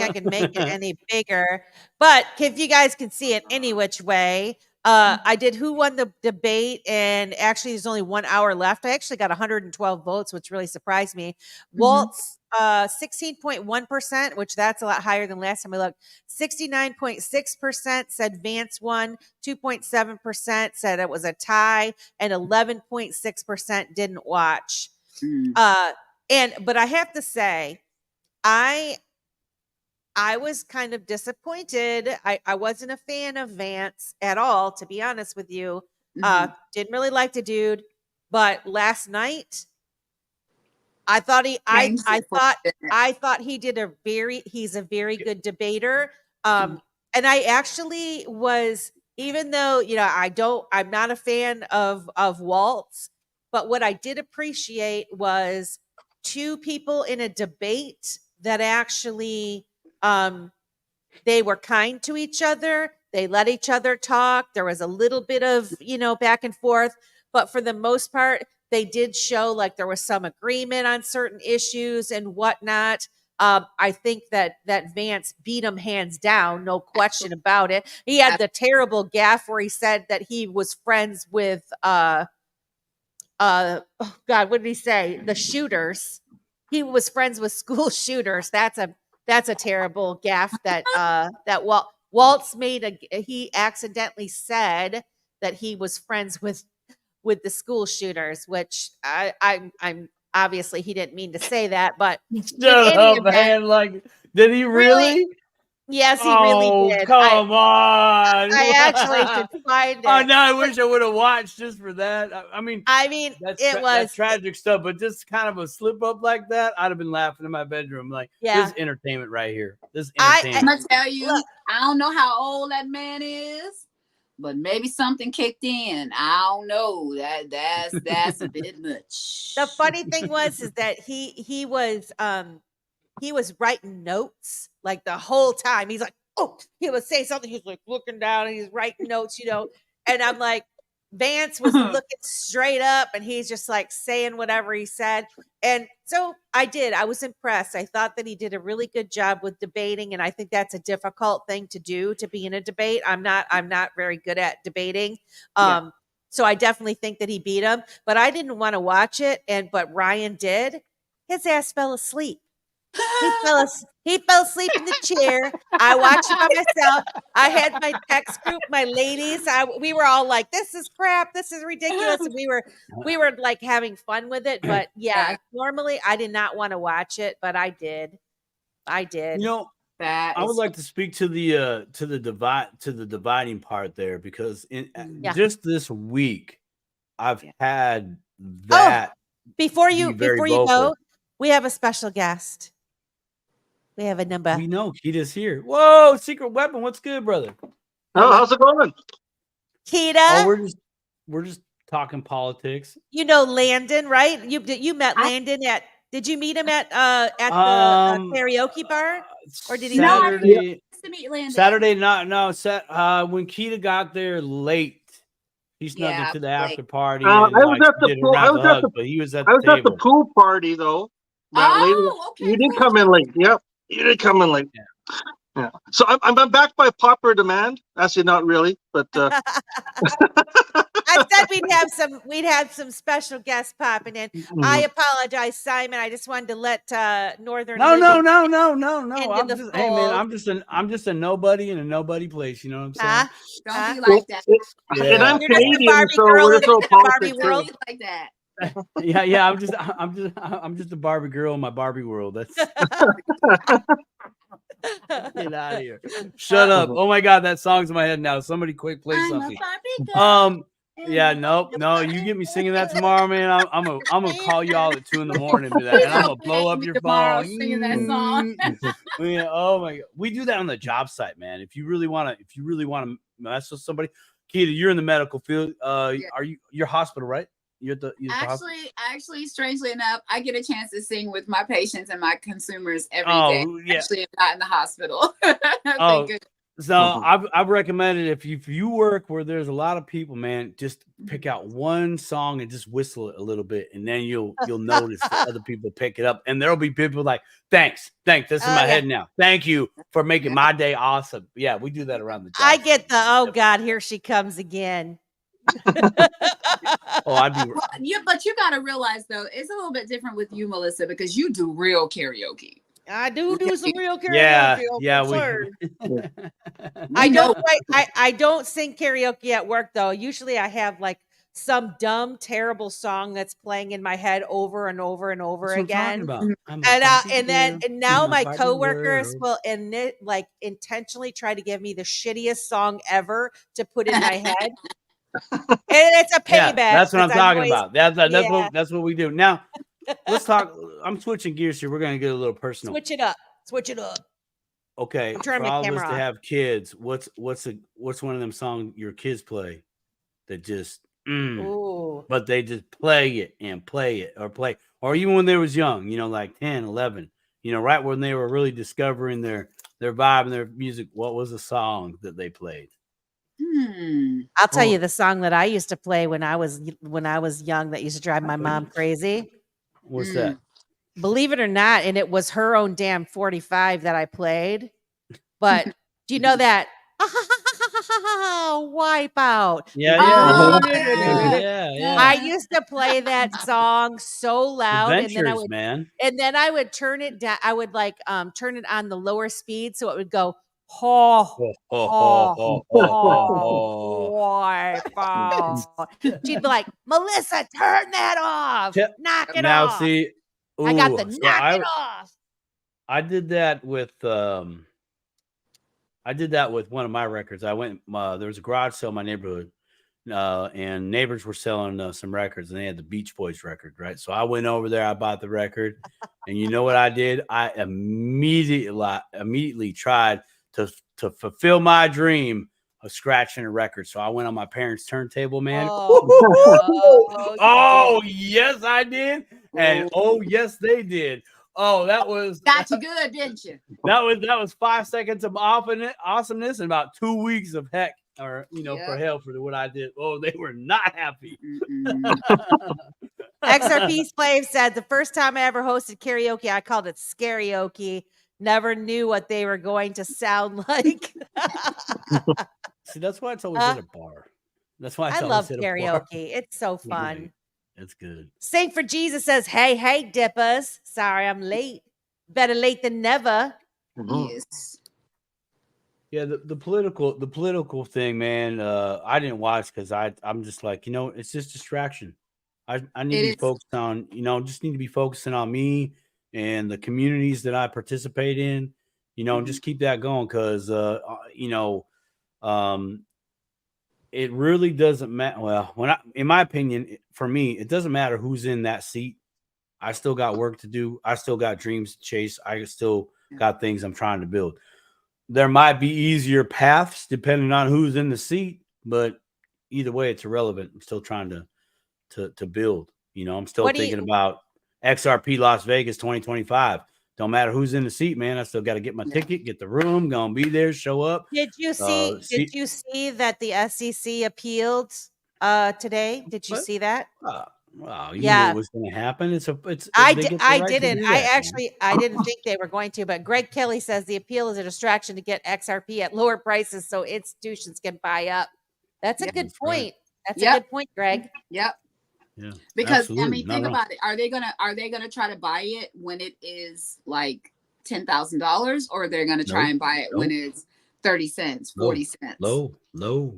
Speaker 1: can make it any bigger. But if you guys can see it any which way, I did Who Won the Debate, and actually there's only 1 hour left. I actually got 112 votes, which really surprised me. Walt's 16.1%, which that's a lot higher than last time I looked. 69.6% said Vance won, 2.7% said it was a tie, and 11.6% didn't watch. But I have to say, I was kind of disappointed. I wasn't a fan of Vance at all, to be honest with you. Didn't really like the dude, but last night I thought he did he's a very good debater. And I actually was, even though, you know, I'm not a fan of Waltz, but what I did appreciate was two people in a debate that actually, they were kind to each other. They let each other talk. There was a little bit of, you know, back and forth, but for the most part, they did show like there was some agreement on certain issues and whatnot. I think that Vance beat him hands down, no question about it. He had the terrible gaffe where he said that he was friends with oh God, what did he say? The shooters. He was friends with school shooters. That's a terrible gaffe that Waltz made. He accidentally said that he was friends with the school shooters, which I'm obviously he didn't mean to say that, but
Speaker 5: shut up, man. Like, did he really?
Speaker 1: Yes, he really did.
Speaker 5: Come on.
Speaker 1: I actually should find it.
Speaker 5: Oh no, I wish I would have watched just for that. I mean, that's tragic stuff, but just kind of a slip up like that, I'd have been laughing in my bedroom. Like, this is entertainment right here. This is entertainment.
Speaker 4: I'm gonna tell you, look, I don't know how old that man is, but maybe something kicked in. I don't know. That's a bit much.
Speaker 1: The funny thing is that he was writing notes like the whole time. He's like, oh, he would say something. He's like looking down and he's writing notes, you know. And I'm like, Vance was looking straight up and he's just like saying whatever he said. And so I was impressed. I thought that he did a really good job with debating. And I think that's a difficult thing to do, to be in a debate. I'm not very good at debating. So I definitely think that he beat him, but I didn't want to watch it. But Ryan did. His ass fell asleep. He fell asleep in the chair. I watched it by myself. I had my text group, my ladies. We were all like, "This is crap. This is ridiculous." And we were like having fun with it. But yeah, normally I did not want to watch it, but I did. You
Speaker 5: know, I would like to speak to the dividing part there, because just this week I've had that.
Speaker 1: Before you go, we have a special guest. We have a number.
Speaker 5: We know Keda's here. Whoa, Secret Weapon. What's good, brother?
Speaker 6: Oh, how's it going?
Speaker 1: Keda.
Speaker 5: Oh, we're just talking politics.
Speaker 1: You know Landon, right? You met Landon did you meet him at the karaoke bar? Or did he
Speaker 5: Saturday? To meet Landon. Saturday, when Keda got there late, he snuck into the after party.
Speaker 6: I was at the pool party though. Okay. You did come in late. Yep. You did come in late. Yeah. So I'm back by popular demand. Actually, not really, but
Speaker 1: I said we'd have some special guests popping in. I apologize, Simon. I just wanted to let Northern.
Speaker 5: No. I'm just a nobody in a nobody place. You know what I'm saying?
Speaker 4: Don't be like that.
Speaker 6: And I'm Canadian, so we're so politics
Speaker 4: like that.
Speaker 5: Yeah. I'm just a Barbie girl in my Barbie world. That's get out of here. Shut up. Oh my God, that song's in my head now. Somebody quick play something. Yeah, no, you get me singing that tomorrow, man. I'm gonna call y'all at 2 a.m. and do that, and I'm gonna blow up your phone
Speaker 4: singing that song.
Speaker 5: Yeah, oh my God, we do that on the job site, man. If you really want to mess with somebody, Keda, you're in the medical field. You're hospital, right?
Speaker 4: Actually, strangely enough, I get a chance to sing with my patients and my consumers every day.
Speaker 5: Yeah.
Speaker 4: Actually, I'm not in the hospital.
Speaker 5: So I've recommended if you work where there's a lot of people, man, just pick out one song and just whistle it a little bit, and then you'll notice that other people pick it up, and there'll be people like, thanks, this is my head now. Thank you for making my day awesome. Yeah, we do that around the job.
Speaker 1: I get the oh God, here she comes again.
Speaker 5: I'd be
Speaker 4: but you got to realize though, it's a little bit different with you, Melissa, because you do real karaoke.
Speaker 1: I do some real karaoke. I don't sing karaoke at work though. Usually I have like some dumb, terrible song that's playing in my head over and over and over again. And now my coworkers will like intentionally try to give me the shittiest song ever to put in my head. And it's a payback.
Speaker 5: That's what I'm talking about. That's what we do. Now let's talk. I'm switching gears here. We're gonna get a little personal.
Speaker 1: Switch it up.
Speaker 5: Okay.
Speaker 1: I'm trying
Speaker 5: for
Speaker 1: to
Speaker 5: all
Speaker 1: make
Speaker 5: of us
Speaker 1: camera
Speaker 5: to
Speaker 1: on.
Speaker 5: have kids, what's one of them songs your kids play that just but they just play it or even when they was young, like 10, 11, right when they were really discovering their vibe and their music, what was the song that they played?
Speaker 1: I'll tell you the song that I used to play when I was young that used to drive my mom crazy.
Speaker 5: What's that?
Speaker 1: Believe it or not, and it was her own damn 45 that I played. But do you know that Wipeout?
Speaker 5: Yeah.
Speaker 1: I used to play that song so loud,
Speaker 5: Adventures,
Speaker 1: and then I would turn it down. I would like turn it on the lower speed so it would go Wipeout. She'd be like, Melissa, turn that off. Knock it off.
Speaker 5: Now see,
Speaker 1: I got the knock it off.
Speaker 5: I did that with one of my records. I went there was a garage sale in my neighborhood, and neighbors were selling some records, and they had the Beach Boys record, right? So I went over there, I bought the record, and you know what I did? I immediately tried to fulfill my dream of scratching a record. So I went on my parents' turntable, man. Oh yes, I did. And oh yes, they did. Oh, that was
Speaker 4: got you good, didn't you?
Speaker 5: That was 5 seconds of awesomeness and about 2 weeks of heck for hell for what I did. Oh, they were not happy.
Speaker 1: XRP Slave said the first time I ever hosted karaoke, I called it scarioke. Never knew what they were going to sound like.
Speaker 5: See, that's why it's always at a bar. That's why
Speaker 1: I love karaoke. It's so fun.
Speaker 5: It's good.
Speaker 1: Saint for Jesus says, hey, dippers. Sorry, I'm late. Better late than never.
Speaker 4: Yes.
Speaker 5: Yeah, the political thing, man. I didn't watch because I'm just like, it's just distraction. I need to be focused on, just need to be focusing on me and the communities that I participate in, and just keep that going because, it really doesn't matter. Well, in my opinion, for me, it doesn't matter who's in that seat. I still got work to do. I still got dreams to chase. I still got things I'm trying to build. There might be easier paths depending on who's in the seat, but either way, it's irrelevant. I'm still trying to build. I'm still thinking about XRP Las Vegas 2025. Don't matter who's in the seat, man. I still got to get my ticket, get the room, gonna be there, show up.
Speaker 1: Did you see that the SEC appealed today? Did you see that?
Speaker 5: Wow, you knew it was going to happen.
Speaker 1: I didn't. I didn't think they were going to, but Greg Kelly says the appeal is a distraction to get XRP at lower prices so institutions can buy up. That's a good point. That's a good point, Greg.
Speaker 4: Yep.
Speaker 5: Yeah,
Speaker 4: because think about it. Are they gonna try to buy it when it is like $10,000, or they're gonna try and buy it when it's 30 cents, 40 cents?
Speaker 5: Low.
Speaker 4: How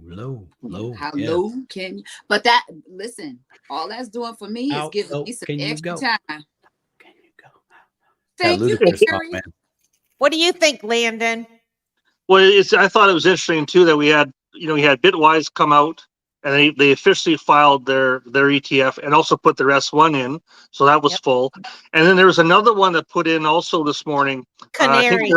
Speaker 4: low can you? But all that's doing for me is giving me some extra time.
Speaker 5: Can you go?
Speaker 4: Thank you, Gary.
Speaker 1: What do you think, Landon?
Speaker 6: Well, I thought it was interesting too that we had Bitwise come out. And they officially filed their ETF and also put their S1 in, so that was full. And then there was another one that put in also this morning.
Speaker 1: Canary.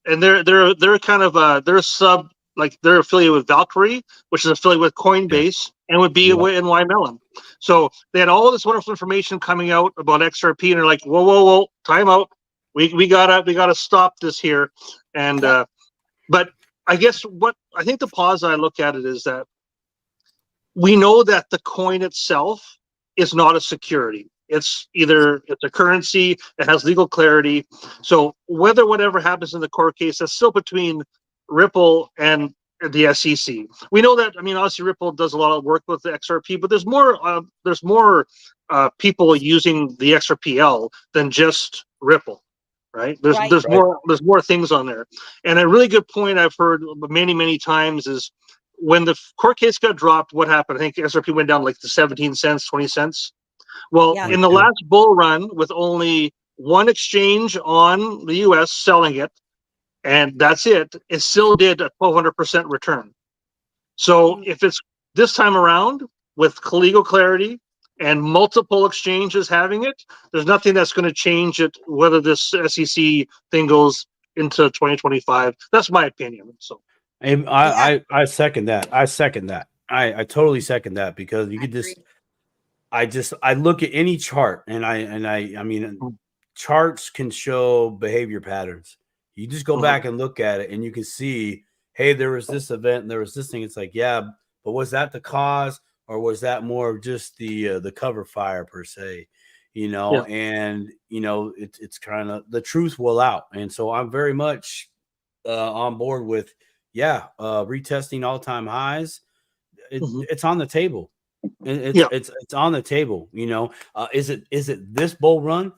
Speaker 6: And they're kind of they're sub, like they're affiliated with Valkyrie, which is affiliated with Coinbase and would be in YMelon. So they had all this wonderful information coming out about XRP, and they're like, whoa, time out. We gotta stop this here. And but I guess what I think the pause I look at it is that we know that the coin itself is not a security. It's a currency, it has legal clarity. So whatever happens in the court case, that's still between Ripple and the SEC. We know that. I mean, obviously Ripple does a lot of work with the XRP, but there's more people using the XRPL than just Ripple, right? There's more things on there. And a really good point I've heard many times is when the court case got dropped, what happened? I think XRP went down like to 17 cents, 20 cents. Well, in the last bull run, with only one exchange on the US selling it, and that's it still did a 1,200% return. So if it's this time around with legal clarity and multiple exchanges having it, there's nothing that's going to change it, whether this SEC thing goes into 2025. That's my opinion. So
Speaker 5: I second that. I totally second that, because you could I look at any chart, and I mean, charts can show behavior patterns. You just go back and look at it, and you can see, hey, there was this event and there was this thing. It's like, yeah, but was that the cause, or was that more of just the cover fire per se? And it's kind of, the truth will out. And so I'm very much on board with retesting all-time highs. It's on the table. It's on the table. Is it this bull run?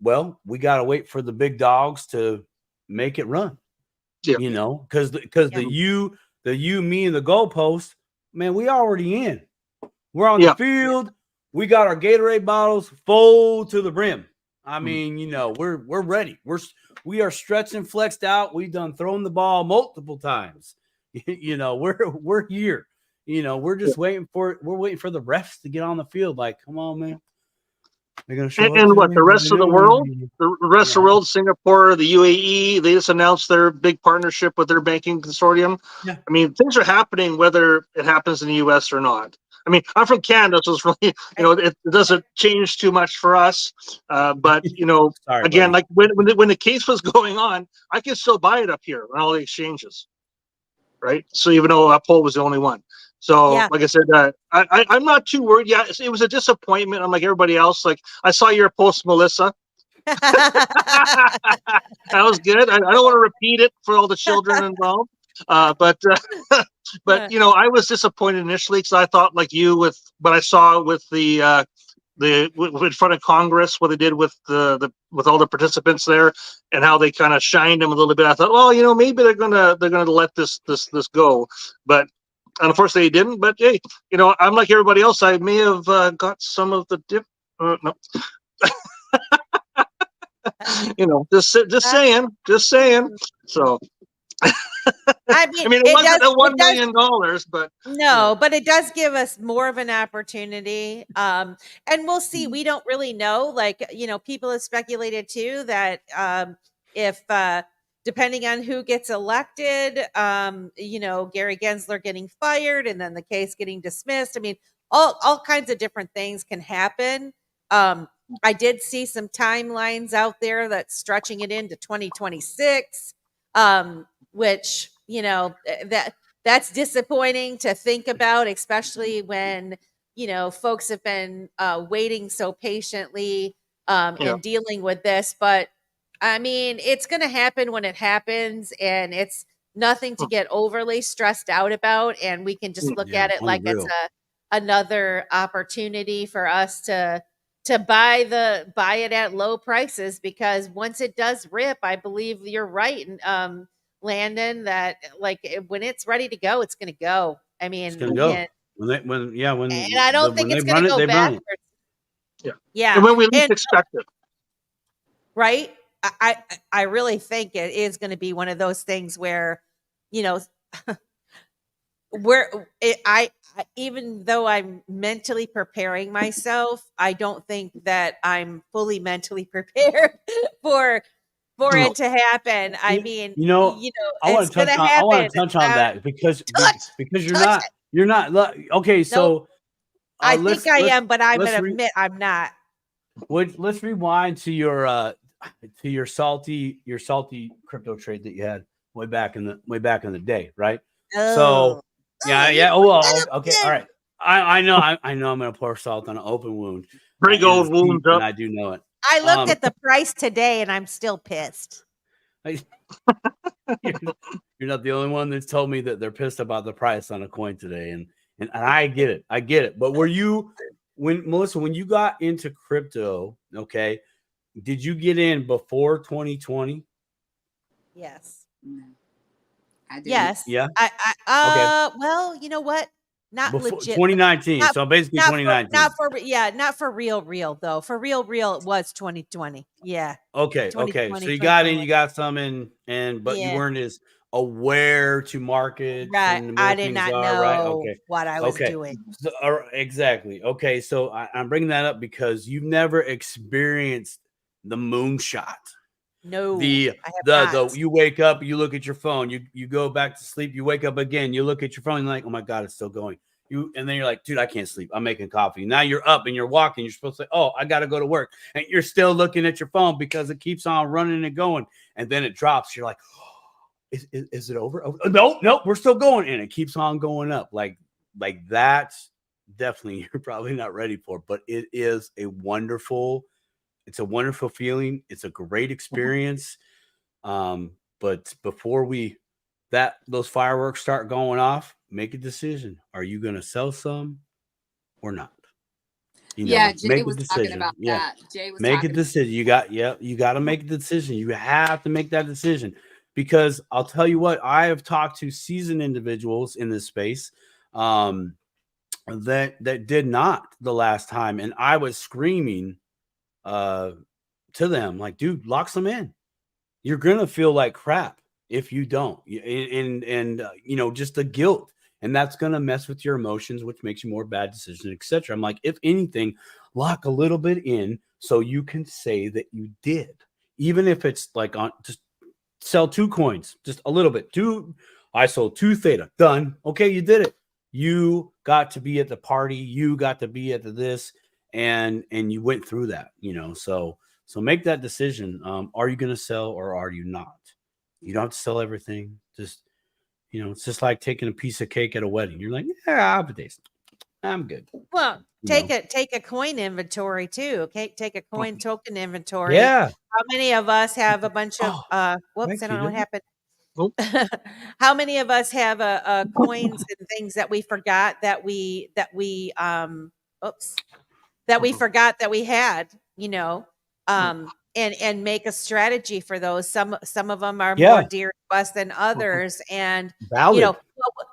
Speaker 5: Well, we got to wait for the big dogs to make it run. Because the you, me, and the goalpost, man, we already in. We're on the field. We got our Gatorade bottles full to the brim. I mean, we're ready. We are stretched and flexed out. We've done thrown the ball multiple times. We're here. We're just waiting for the refs to get on the field. Like, come on, man. They're gonna show
Speaker 6: and what, the rest of the world? The rest of the world, Singapore, the UAE, they just announced their big partnership with their banking consortium. Yeah. I mean, things are happening whether it happens in the US or not. I mean, I'm from Canada, so it's really, it doesn't change too much for us. But Sorry, again, buddy. Like when the case was going on, I could still buy it up here on all the exchanges, right? So even though Uphold was the only one. So, like I said, I'm not too worried. Yeah, it was a disappointment. I'm like everybody else. Like, I saw your post, Melissa. That was good. I don't want to repeat it for all the children involved. But I was disappointed initially, because I thought, like you, with what I saw with the in front of Congress, what they did with with all the participants there, and how they kind of shined them a little bit. I thought, well, maybe they're gonna let this go, but unfortunately, they didn't. But hey, I'm like everybody else. I may have got some of the dip. No. Just saying. So.
Speaker 1: I mean,
Speaker 6: it wasn't $1 million, but
Speaker 1: no, but it does give us more of an opportunity. And we'll see. We don't really know. Like, people have speculated too that if depending on who gets elected, Gary Gensler getting fired and then the case getting dismissed. I mean, all kinds of different things can happen. I did see some timelines out there that's stretching it into 2026, which, that's disappointing to think about, especially when, folks have been waiting so patiently and dealing with this. But I mean, it's going to happen when it happens, and it's nothing to get overly stressed out about. And we can just look at it like it's another opportunity for us to buy it at low prices, because once it does rip, I believe you're right, Landon, that like when it's ready to go, it's going to go. I mean,
Speaker 5: it's going to go. And
Speaker 1: I don't think it's going to go backwards.
Speaker 6: Yeah. And when we least expect it.
Speaker 1: Right. I really think it is going to be one of those things where, even though I'm mentally preparing myself, I don't think that I'm fully mentally prepared for it to happen. I mean,
Speaker 5: I want to touch on that because you're not okay. So
Speaker 1: I think I am, but I'm going to admit I'm not.
Speaker 5: Let's rewind to your salty crypto trade that you had. way back in the day, right?
Speaker 1: Oh.
Speaker 5: So yeah. Oh well, okay, all right. I know I'm gonna pour salt on an open wound.
Speaker 6: Big old wounds up.
Speaker 5: And I do know it.
Speaker 1: I looked at the price today and I'm still pissed.
Speaker 5: You're not the only one that's told me that they're pissed about the price on a coin today, and I get it. But were you, Melissa, when you got into crypto, okay, did you get in before 2020?
Speaker 1: Yes.
Speaker 4: No, I didn't.
Speaker 1: Yes.
Speaker 5: Yeah.
Speaker 1: Okay. Well, you know what? Not
Speaker 5: before
Speaker 1: legit.
Speaker 5: 2019.
Speaker 1: Not,
Speaker 5: so basically 2019.
Speaker 1: Not for real though. For real, it was 2020. Yeah.
Speaker 5: Okay. So you got in, you got some in, but you weren't as aware to markets.
Speaker 1: Right.
Speaker 5: And
Speaker 1: I did not know
Speaker 5: right?
Speaker 1: what I was doing.
Speaker 5: So, exactly. Okay. So I'm bringing that up because you've never experienced the moonshot.
Speaker 1: No,
Speaker 5: you wake up, you look at your phone, you go back to sleep, you wake up again, you look at your phone, and like, oh my God, it's still going. And then you're like, dude, I can't sleep. I'm making coffee. Now you're up and you're walking. You're supposed to say, oh, I got to go to work. And you're still looking at your phone because it keeps on running and going. And then it drops. You're like, oh, is it over? Oh, no, we're still going. And it keeps on going up. Like that's definitely you're probably not ready for, but it is it's a wonderful feeling. It's a great experience. But before those fireworks start going off, make a decision. Are you going to sell some or not?
Speaker 4: Jay was talking about that. Jay was
Speaker 5: make a decision. You got to make a decision. You have to make that decision because I'll tell you what, I have talked to seasoned individuals in this space that did not the last time. And I was screaming to them like, dude, lock some in. You're going to feel like crap if you don't. And just the guilt. And that's going to mess with your emotions, which makes you more bad decisions, etc. I'm like, if anything, lock a little bit in so you can say that you did. Even if it's like just sell 2 coins, just a little bit. I sold 2 theta. Done. Okay, you did it. You got to be at the party. You got to be at this. And you went through that, so make that decision. Are you going to sell or are you not? You don't have to sell everything. Just, it's just like taking a piece of cake at a wedding. You're like, yeah, I'll have a taste. I'm good.
Speaker 1: Well, take a coin inventory too. Okay. Take a coin token inventory.
Speaker 5: Yeah.
Speaker 1: How many of us have a bunch of, whoops, I don't know what happened. How many of us have coins and things that we forgot that we forgot that we had, and make a strategy for those. Some of them are more dear to us than others. And,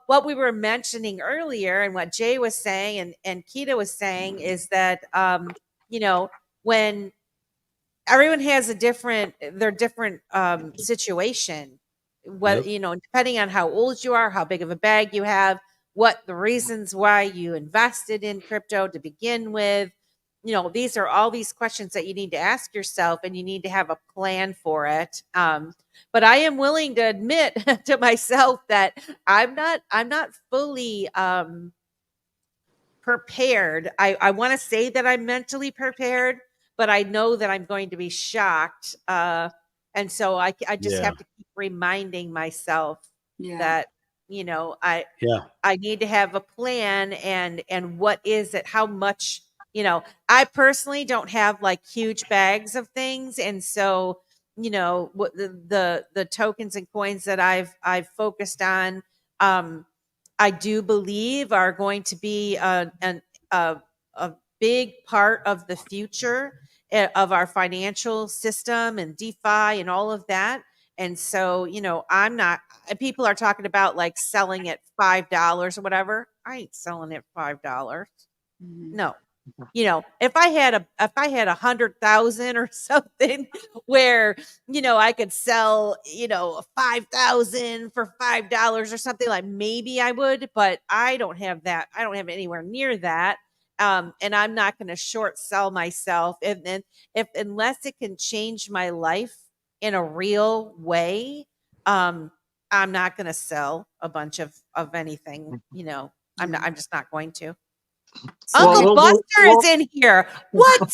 Speaker 1: what we were mentioning earlier and what Jay was saying and Keda was saying is that, when everyone has their different situation, depending on how old you are, how big of a bag you have, what the reasons why you invested in crypto to begin with. These are all these questions that you need to ask yourself and you need to have a plan for it. But I am willing to admit to myself that I'm not fully prepared. I want to say that I'm mentally prepared, but I know that I'm going to be shocked. And so I just have to keep reminding myself that, I need to have a plan and what is it, how much, I personally don't have like huge bags of things. And so, what the tokens and coins that I've focused on, I do believe are going to be a big part of the future of our financial system and DeFi and all of that. And so, people are talking about like selling at $5 or whatever. I ain't selling at $5. Mm-hmm. No. If I had 100,000 or something where, I could sell, 5,000 for $5 or something, like maybe I would, but I don't have that. I don't have anywhere near that. And I'm not going to short sell myself. And then unless it can change my life in a real way, I'm not going to sell a bunch of anything, I'm just not going to. Uncle Buster is in here. What?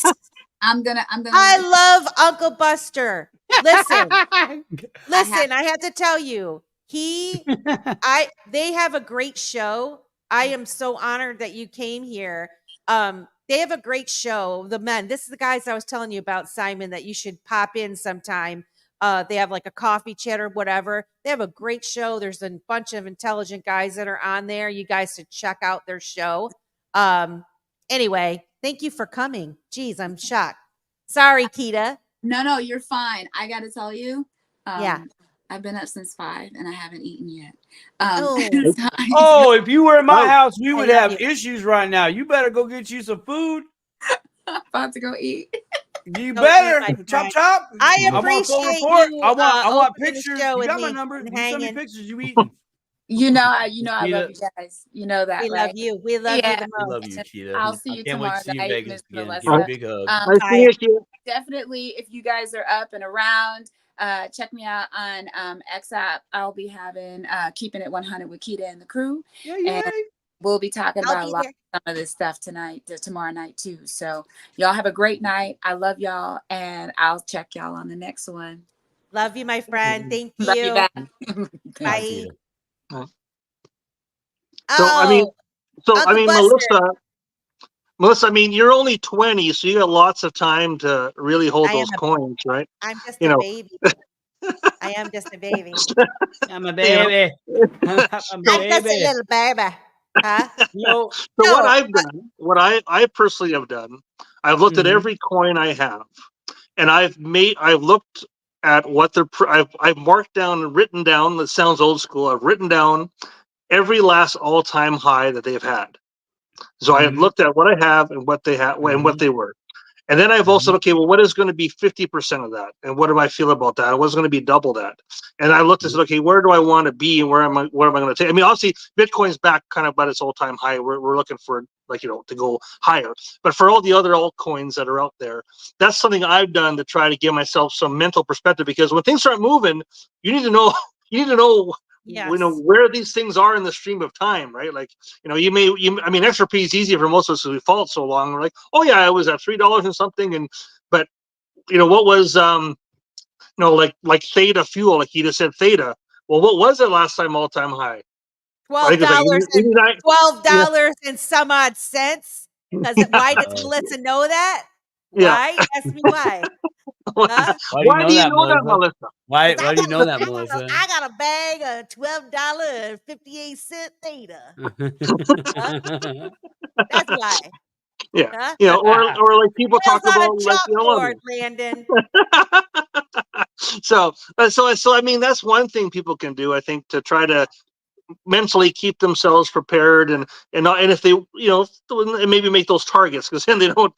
Speaker 4: I'm gonna.
Speaker 1: I love Uncle Buster. Listen, I have to tell you, they have a great show. I am so honored that you came here. They have a great show. The men, this is the guys I was telling you about, Simon, that you should pop in sometime. They have like a coffee chat or whatever. They have a great show. There's a bunch of intelligent guys that are on there. You guys should check out their show. Anyway, thank you for coming. Jeez, I'm shocked. Sorry, Keda.
Speaker 4: No, you're fine. I got to tell you.
Speaker 1: Yeah.
Speaker 4: I've been up since 5 and I haven't eaten yet.
Speaker 5: If you were in my house, we would have issues right now. You better go get you some food.
Speaker 4: I'm about to go eat.
Speaker 5: You better chop.
Speaker 1: I appreciate you.
Speaker 5: I want pictures. You got my number. You send me pictures. You eating?
Speaker 4: You know, I love you guys. You know that,
Speaker 1: we
Speaker 4: right?
Speaker 1: love you. We love you the most.
Speaker 5: We love you, Keda.
Speaker 4: I'll see you tomorrow night, Miss
Speaker 5: Melissa. Big hug.
Speaker 4: Definitely, if you guys are up and around, check me out on X app. I'll be having Keeping It 100 with Keda and the crew. And we'll be talking about some of this stuff tomorrow night too. So y'all have a great night. I love y'all, and I'll check y'all on the next one.
Speaker 1: Love you, my friend. Thank you.
Speaker 4: Love you back.
Speaker 1: Bye.
Speaker 6: Melissa, I mean, you're only 20, so you got lots of time to really hold those coins, right?
Speaker 1: I'm just a baby. I am just a baby.
Speaker 5: I'm a baby.
Speaker 1: I'm just a little baby. Huh?
Speaker 6: What I've done, what I personally have done, I've looked at every coin I have, and I've looked at what I've marked down and written down. That sounds old school. I've written down every last all-time high that they've had. So I have looked at what I have and what they have and what they were. And then I've also, okay, well, what is going to be 50% of that? And what do I feel about that? What's going to be double that? And I looked and said, okay, where do I want to be and what am I going to take? I mean, obviously Bitcoin's back kind of about its all-time high. We're looking for to go higher. But for all the other altcoins that are out there, that's something I've done to try to give myself some mental perspective, because when things start moving, you need to know where these things are in the stream of time, right? Like, I mean, XRP is easy for most of us because we followed so long. We're like, oh yeah, it was at $3 and something. But what was, like Theta fuel, like he just said Theta. Well, what was it last time all-time high?
Speaker 1: $12 and some odd cents. Why does Melissa know that? Why? Ask me why.
Speaker 5: Why do you know that, Melissa? Why do you know that, Melissa?
Speaker 1: I got a bag of $12.58 Theta. That's why.
Speaker 6: Yeah. Or like people talk about
Speaker 1: chalkboard, Landon.
Speaker 6: So I mean, that's one thing people can do, I think, to try to mentally keep themselves prepared and if they maybe make those targets, because then they don't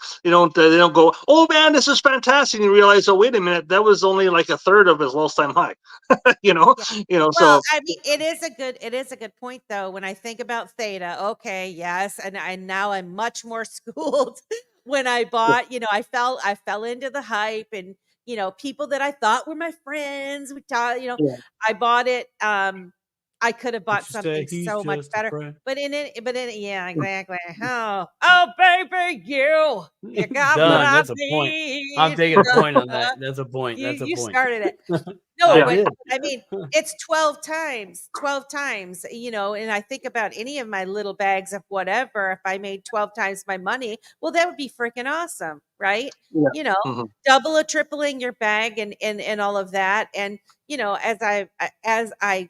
Speaker 6: go, oh man, this is fantastic, and you realize, oh wait a minute, that was only like a third of his last time high.
Speaker 1: Well, so I mean, it is a good point though. When I think about Theta, okay, yes, and now I'm much more schooled. When I bought, I fell into the hype, and people that I thought were my friends, I bought it. I could have bought something so much better, but in it, yeah, exactly. Oh, baby, you got what I need.
Speaker 5: I'm taking a point on that. That's a point.
Speaker 1: You started it. No, but I mean, it's 12 times, and I think about any of my little bags of whatever, if I made 12 times my money, well, that would be freaking awesome, right? Yeah. Double or tripling your bag and all of that. And, I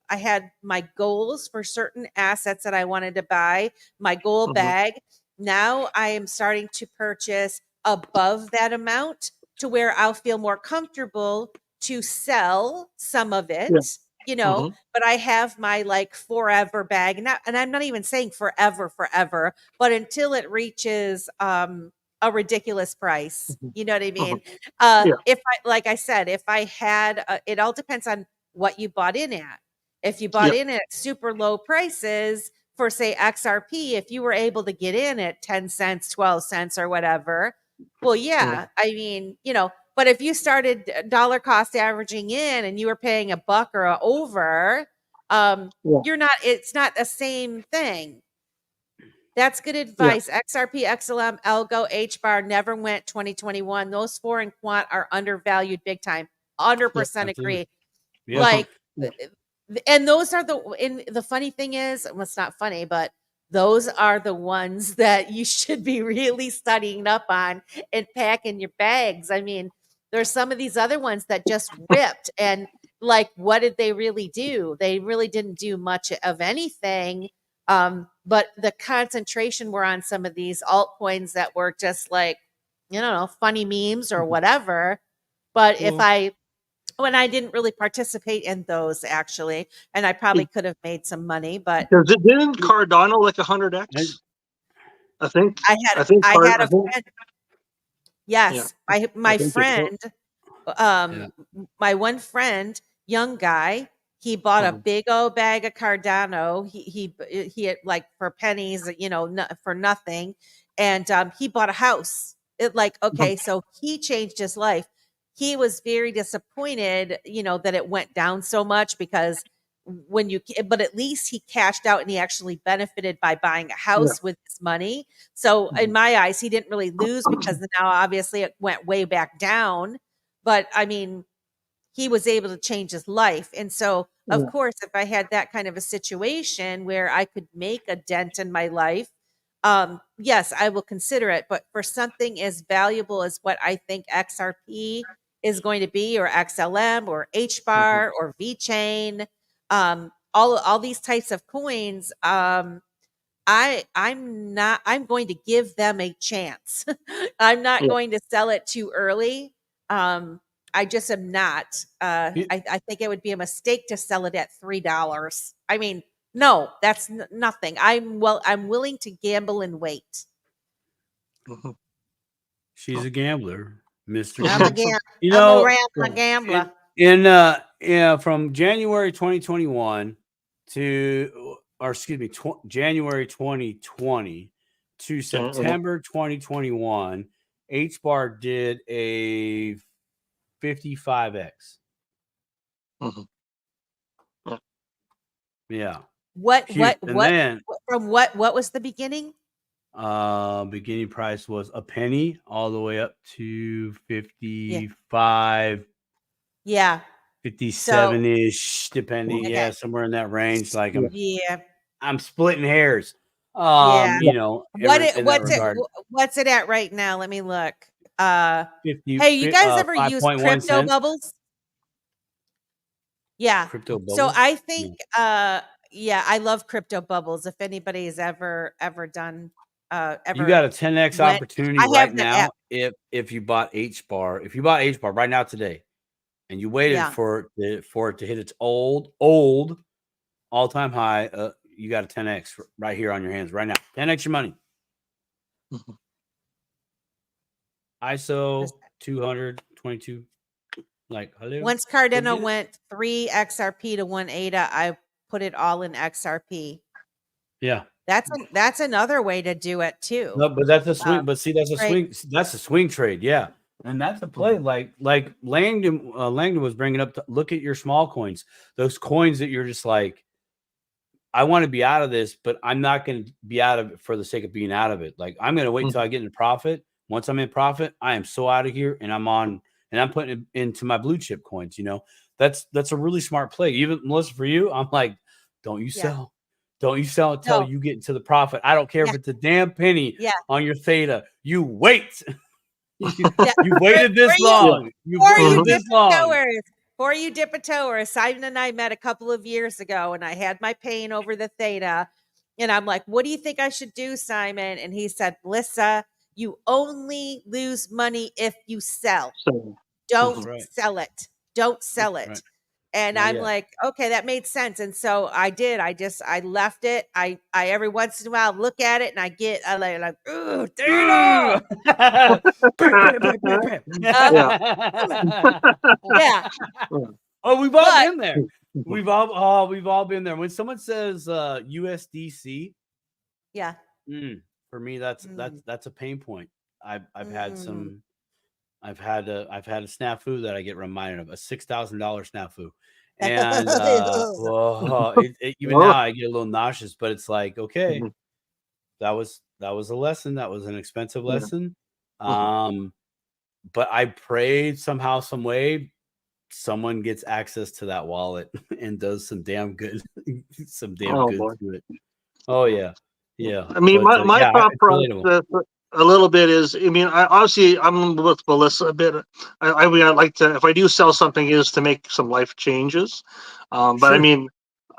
Speaker 1: had my goals for certain assets that I wanted to buy, my goal bag. Now I am starting to purchase above that amount, to where I'll feel more comfortable to sell some of it, but I have my forever bag, and I'm not even saying forever, but until it reaches a ridiculous price. You know what I mean? If I had, it all depends on what you bought in at. If you bought in at super low prices for, say, XRP, if you were able to get in at 10 cents, 12 cents or whatever, well, yeah, I mean, but if you started dollar cost averaging in and you were paying $1 or over, it's not the same thing. That's good advice. XRP, XLM, Algo, HBAR never went 2021. Those 4 in quant are undervalued big time. 100% agree.
Speaker 5: Yeah.
Speaker 1: Like, and those are the funny thing is, well, it's not funny, but those are the ones that you should be really studying up on and packing your bags. I mean, there's some of these other ones that just ripped, and like, what did they really do? They really didn't do much of anything. But the concentration were on some of these altcoins that were just like, you know, funny memes or whatever. But when I didn't really participate in those actually, and I probably could have made some money, but
Speaker 6: didn't Cardano like 100x? I think
Speaker 1: I had a friend. Yes, my friend, my one friend, young guy, he bought a big old bag of Cardano. He had, like, for pennies, you know, for nothing, and he bought a house. So he changed his life. He was very disappointed, you know, that it went down so much because but at least he cashed out and he actually benefited by buying a house with his money. So in my eyes, he didn't really lose because now obviously it went way back down. But I mean, he was able to change his life. And so, of course, if I had that kind of a situation where I could make a dent in my life, yes, I will consider it. But for something as valuable as what I think XRP is going to be, or XLM, or HBAR, or VChain, all these types of coins, I'm going to give them a chance. I'm not going to sell it too early. I just am not. I think it would be a mistake to sell it at $3. I mean, no, that's nothing. I'm willing to gamble and wait.
Speaker 5: She's a gambler, Mr.
Speaker 1: I'm a gambler.
Speaker 5: You know,
Speaker 1: I'm a gambler.
Speaker 5: From January 2021 to, or excuse me, January 2020 to September 2021, HBAR did a 55x. Yeah.
Speaker 1: What was the beginning?
Speaker 5: Beginning price was a penny all the way up to 55.
Speaker 1: Yeah.
Speaker 5: 57-ish, depending. Yeah, somewhere in that range. Like I'm splitting hairs.
Speaker 1: Yeah.
Speaker 5: You know,
Speaker 1: what's it at right now? Let me look.
Speaker 5: 50,
Speaker 1: hey, you guys ever use crypto
Speaker 5: cents?
Speaker 1: bubbles? Yeah.
Speaker 5: Crypto bubbles.
Speaker 1: So I think I love crypto bubbles. If anybody has ever done
Speaker 5: you got a 10x opportunity right now if you bought HBAR. If you bought HBAR right now today and you waited for it to hit its old all-time high, you got a 10x right here on your hands right now. 10x your money. ISO 222. Like, hello.
Speaker 1: Once Cardano went 3 XRP to 1 ADA, I put it all in XRP.
Speaker 5: Yeah.
Speaker 1: That's another way to do it too.
Speaker 5: No, but that's a swing. But see, that's a swing. That's a swing trade. Yeah. And that's a play. Like Langdon was bringing up, look at your small coins, those coins that you're just like, I want to be out of this, but I'm not going to be out of it for the sake of being out of it. Like, I'm going to wait until I get into profit. Once I'm in profit, I am so out of here, and I'm putting it into my blue chip coins. You know, that's a really smart play. Even Melissa, for you, I'm like, don't you sell. Don't you sell until you get into the profit. I don't care if it's a damn penny on your theta. You wait. You waited this long. You waited this long.
Speaker 1: For you dip-a-toers, Simon and I met a couple of years ago, and I had my pain over the theta. And I'm like, what do you think I should do, Simon? And he said, Melissa, you only lose money if you sell. Don't sell it. Don't sell it. And I'm like, okay, that made sense. And so I did. I left it. I every once in a while look at it and I like, ooh, theta. Yeah.
Speaker 5: Oh, we've all been there. We've all been there. When someone says USDC, for me that's a pain point. I've had a snafu that I get reminded of, a $6,000 snafu. And even now I get a little nauseous, but it's like, okay, that was a lesson. That was an expensive lesson.
Speaker 6: Mhm.
Speaker 5: But I prayed somehow, some way, someone gets access to that wallet and does some damn good,
Speaker 6: Oh boy.
Speaker 5: to it. Oh yeah, yeah.
Speaker 6: I mean,
Speaker 5: But
Speaker 6: my
Speaker 5: yeah,
Speaker 6: thought
Speaker 5: it's relatable.
Speaker 6: process a little bit is, I mean, obviously I'm with Melissa a bit. I mean, I like to, if I do sell something, is to make some life changes. But I
Speaker 5: Sure.
Speaker 6: mean,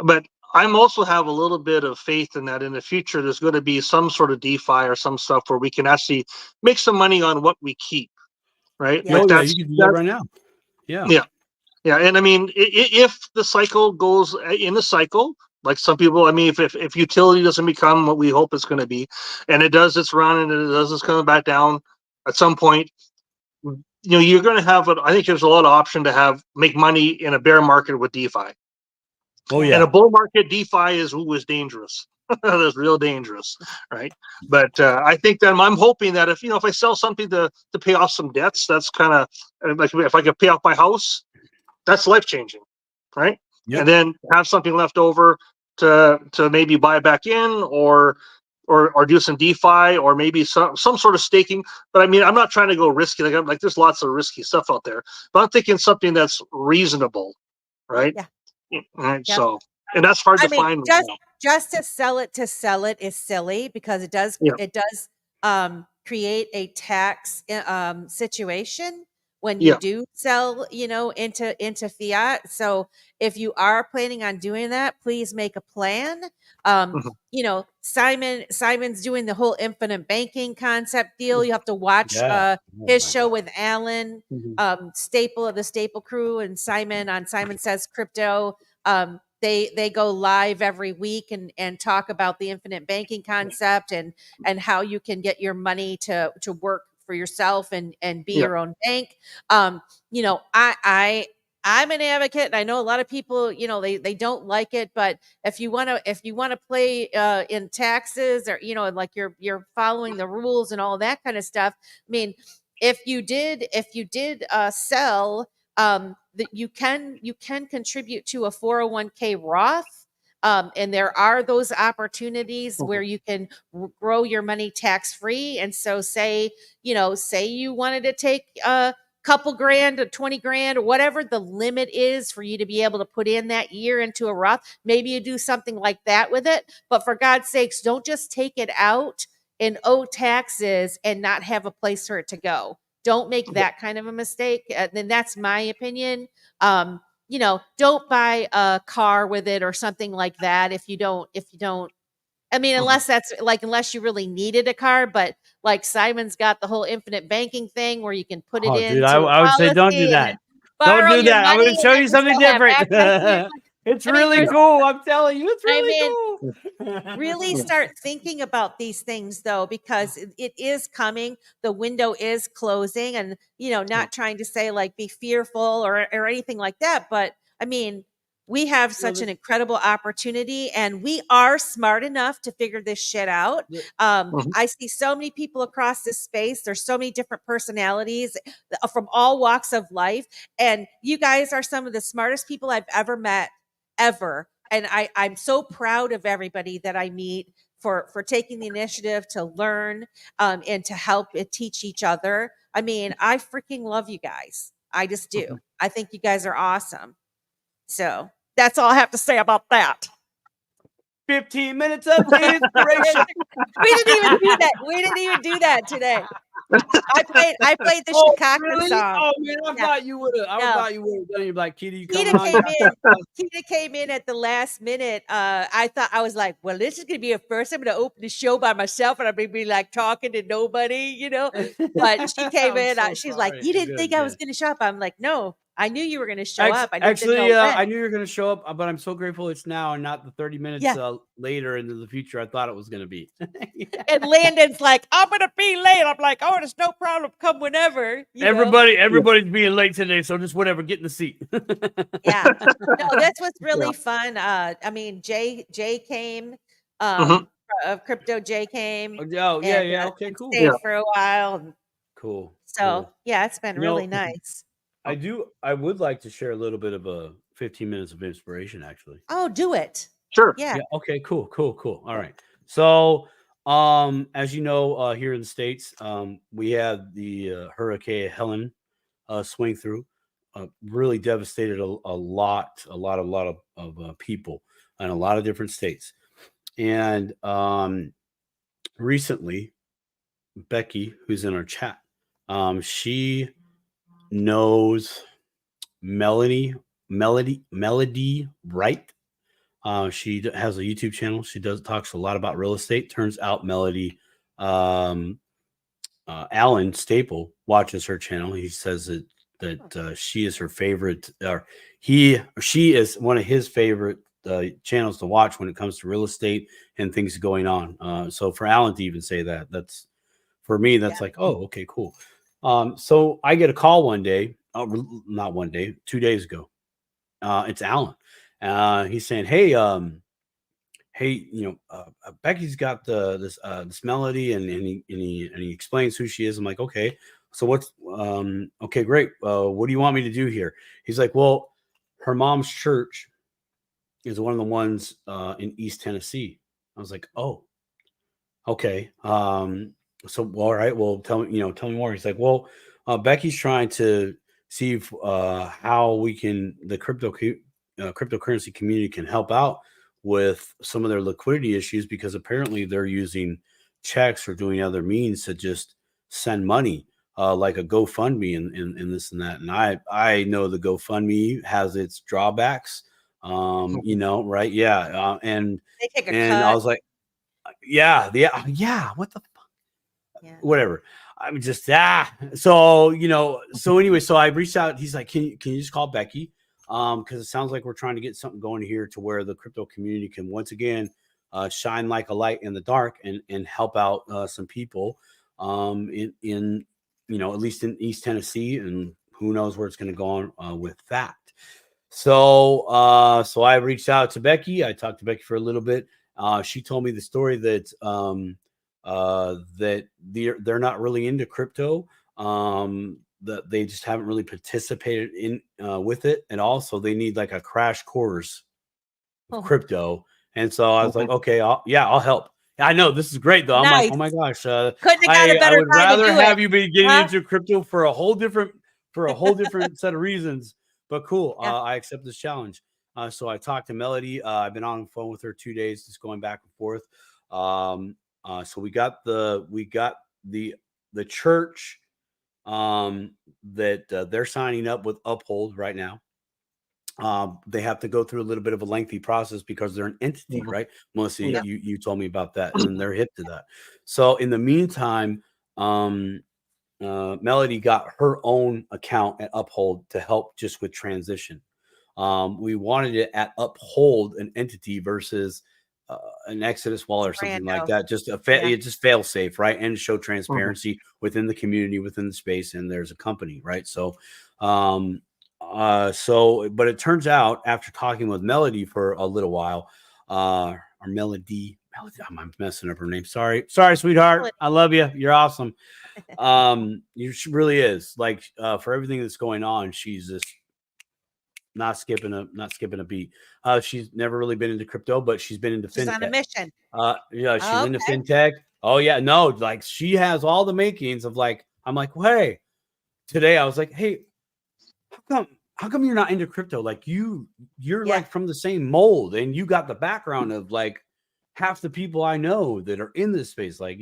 Speaker 6: but I'm also have a little bit of faith in that in the future there's going to be some sort of DeFi or some stuff where we can actually make some money on what we keep, right?
Speaker 1: Yeah.
Speaker 5: Oh
Speaker 6: Like
Speaker 5: yeah, you can do that right now. Yeah.
Speaker 6: yeah. Yeah, and I mean, if the cycle goes in a cycle, like some people, I mean, if utility doesn't become what we hope it's going to be, and it does its run and it does its coming back down at some point, you know, you're going to have I think there's a lot of option to make money in a bear market with DeFi.
Speaker 5: Oh
Speaker 6: In
Speaker 5: yeah.
Speaker 6: a bull market, DeFi is dangerous. That's real dangerous, right? But I think that I'm hoping that if I sell something to pay off some debts, that's kind of like if I could pay off my house, that's life changing, right?
Speaker 5: Yep.
Speaker 6: And then have something left over to maybe buy back in or do some DeFi or maybe some sort of staking. But I mean, I'm not trying to go risky. Like there's lots of risky stuff out there, but I'm thinking something that's reasonable, right?
Speaker 1: Yeah.
Speaker 6: Right.
Speaker 1: Yep.
Speaker 6: So, and that's hard
Speaker 1: I
Speaker 6: to
Speaker 1: mean,
Speaker 6: find right now.
Speaker 1: just to sell it is silly because it does create a tax situation when you
Speaker 6: Yeah.
Speaker 1: do sell, into fiat. So if you are planning on doing that, please make a plan.
Speaker 6: Mhm.
Speaker 1: Simon's doing the whole infinite banking concept deal. You have to watch
Speaker 5: Yeah.
Speaker 1: his show with Alan,
Speaker 6: Mhm.
Speaker 1: Staple of the Staple Crew, and Simon on Simon Says Crypto. They go live every week and talk about the infinite banking concept and how you can get your money to work for yourself and be
Speaker 6: Yeah.
Speaker 1: your own bank. I'm an advocate, and I know a lot of people, they don't like it, but if you want to play in taxes or like you're following the rules and all that kind of stuff. I mean, if you did sell, that you can contribute to a 401k Roth. And there are those opportunities where you can grow your money tax free. And so say you wanted to take a couple grand or 20 grand or whatever the limit is for you to be able to put in that year into a Roth, maybe you do something like that with it. But for God's sakes, don't just take it out and owe taxes and not have a place for it to go. Don't make that kind of a mistake. Then that's my opinion. Don't buy a car with it or something like that if you don't. I mean, unless you really needed a car, but like Simon's got the whole infinite banking thing where you can put it
Speaker 5: Oh, dude,
Speaker 1: into a
Speaker 5: I would say don't do
Speaker 1: policy and
Speaker 5: that.
Speaker 1: then borrow
Speaker 5: Don't do
Speaker 1: your
Speaker 5: that. I'm
Speaker 1: money
Speaker 5: going to
Speaker 1: and
Speaker 5: show
Speaker 1: then
Speaker 5: you
Speaker 1: you
Speaker 5: something
Speaker 1: still have
Speaker 5: different.
Speaker 1: access to your money.
Speaker 5: It's
Speaker 1: I mean,
Speaker 5: really
Speaker 1: there's
Speaker 5: cool. I'm telling you, it's
Speaker 1: I
Speaker 5: really
Speaker 1: mean,
Speaker 5: cool.
Speaker 1: really start thinking about these things though, because it is coming. The window is closing, and not trying to say like be fearful or anything like that, but I mean, we have such an incredible opportunity, and we are smart enough to figure this shit out.
Speaker 6: Mhm.
Speaker 1: I see so many people across this space. There's so many different personalities from all walks of life, and you guys are some of the smartest people I've ever met, ever. And I'm so proud of everybody that I meet for taking the initiative to learn and to help and teach each other. I mean, I freaking love you guys. I just do. I think you guys are awesome. So that's all I have to say about that.
Speaker 5: 15 minutes of inspiration.
Speaker 1: We didn't even do that. We didn't even do that today. I played the Chicago
Speaker 5: really?
Speaker 1: song.
Speaker 5: Oh man, I thought you would have. I
Speaker 1: No.
Speaker 5: thought you would have done it. Like, Keda, you coming
Speaker 1: Keda
Speaker 5: on?
Speaker 1: came in at the last minute. I was like, well, this is gonna be a first. I'm gonna open the show by myself, and I'm gonna be like talking to nobody, But she came in.
Speaker 5: So
Speaker 1: She's like,
Speaker 5: sorry.
Speaker 1: you didn't think I was
Speaker 5: Good.
Speaker 1: gonna show up? I'm like, no, I knew you were gonna show up. I just didn't
Speaker 5: Actually,
Speaker 1: know when.
Speaker 5: I knew you were going to show up, but I'm so grateful it's now and not the 30 minutes later into the future I thought it was going to be.
Speaker 1: And Landon's like, I'm gonna be late. I'm like, oh, there's no problem. Come whenever.
Speaker 5: Everybody's being late today, so just whatever, get in the seat.
Speaker 1: Yeah. No, this was really fun. I mean, Jay came, of Crypto Jay came.
Speaker 5: Oh, yeah. Okay, cool.
Speaker 1: Stayed for a while.
Speaker 5: Cool.
Speaker 1: So yeah, it's been really nice.
Speaker 5: I would like to share a little bit of a 15 minutes of inspiration, actually.
Speaker 1: Oh, do it.
Speaker 6: Sure.
Speaker 1: Yeah.
Speaker 5: Okay, cool. All right. So As you know, here in the States, we had the Hurricane Helen swing through, really devastated a lot of people in a lot of different states. And recently, Becky, who's in our chat, she knows Melody Wright. She has a YouTube channel. She talks a lot about real estate. Turns out Melody, Alan Staple watches her channel. He says that she is her favorite, or she is one of his favorite channels to watch when it comes to real estate and things going on. So for Alan to even say that, that's for me, that's like, oh, okay, cool. So I get a call one day, not one day, 2 days ago. It's Alan. He's saying, hey, Becky's got this melody, and he explains who she is. I'm like, okay, so what's okay, great. What do you want me to do here? He's like, well, her mom's church is one of the ones in East Tennessee. I was like, oh, okay. So all right, well, tell me more. He's like, well, Becky's trying to see if, how we can, the cryptocurrency community can help out with some of their liquidity issues, because apparently they're using checks or doing other means to just send money, like a GoFundMe and this and that. And I know the GoFundMe has its drawbacks, right? Yeah. And
Speaker 1: they take a
Speaker 5: cut. I was like, yeah, what the fuck? Yeah. Whatever. I'm just so anyway, so I reached out. He's like, can you just call Becky? Because it sounds like we're trying to get something going here to where the crypto community can once again shine like a light in the dark and help out some people in at least in East Tennessee, and who knows where it's going to go on with that. So I reached out to Becky. I talked to Becky for a little bit. She told me the story that that they're not really into crypto. That they just haven't really participated in with it at all. So they need like a crash course of crypto. And so I was like, okay, I'll help. I know this is great though. I'm like, oh my gosh,
Speaker 1: couldn't have got a better
Speaker 5: I would rather have you be getting into crypto for a whole different set of reasons. But cool, I accept this challenge. So I talked to Melody. I've been on the phone with her 2 days, just going back and forth. So we got the church that they're signing up with Uphold right now. They have to go through a little bit of a lengthy process because they're an entity, right? Melissa, you told me about that, and they're hip to that. So in the meantime, Melody got her own account at Uphold to help just with transition. We wanted it at Uphold, an entity, versus an Exodus wallet or something like that. Just it just fail safe, right? And show transparency within the community, within the space, and there's a company, right? So but it turns out, after talking with Melody for a little while, or Melody, I'm messing up her name. Sorry, sweetheart. I love you. You're awesome. She really is, like, for everything that's going on, she's just not skipping a beat. She's never really been into crypto, but she's been into fintech. She's on a mission. She's into fintech. Oh yeah, no, like she has all the makings of, like, I'm like, well, hey, today I was like, hey, how come you're not into crypto? Like you're like from the same mold, and you got the background of like half the people I know that are in this space. Like,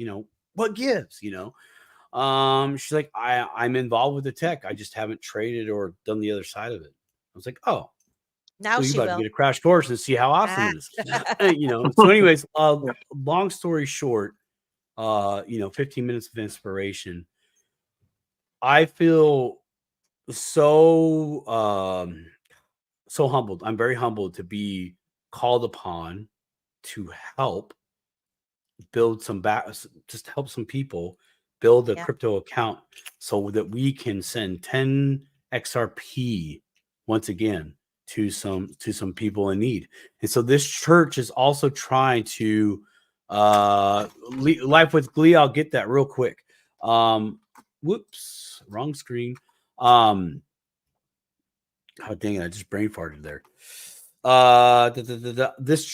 Speaker 5: what gives, she's like, I'm involved with the tech. I just haven't traded or done the other side of it. I was like, oh, now so you about to get a crash course and see how awesome it is. So anyways, long story short, 15 minutes of inspiration. I feel so humbled. I'm very humbled to be called upon to help build just help some people build a crypto account so that we can send 10 XRP once again to some people in need. And so this church is also trying to Life with Glee. I'll get that real quick. Whoops, wrong screen. Oh dang it, I just brain farted there. This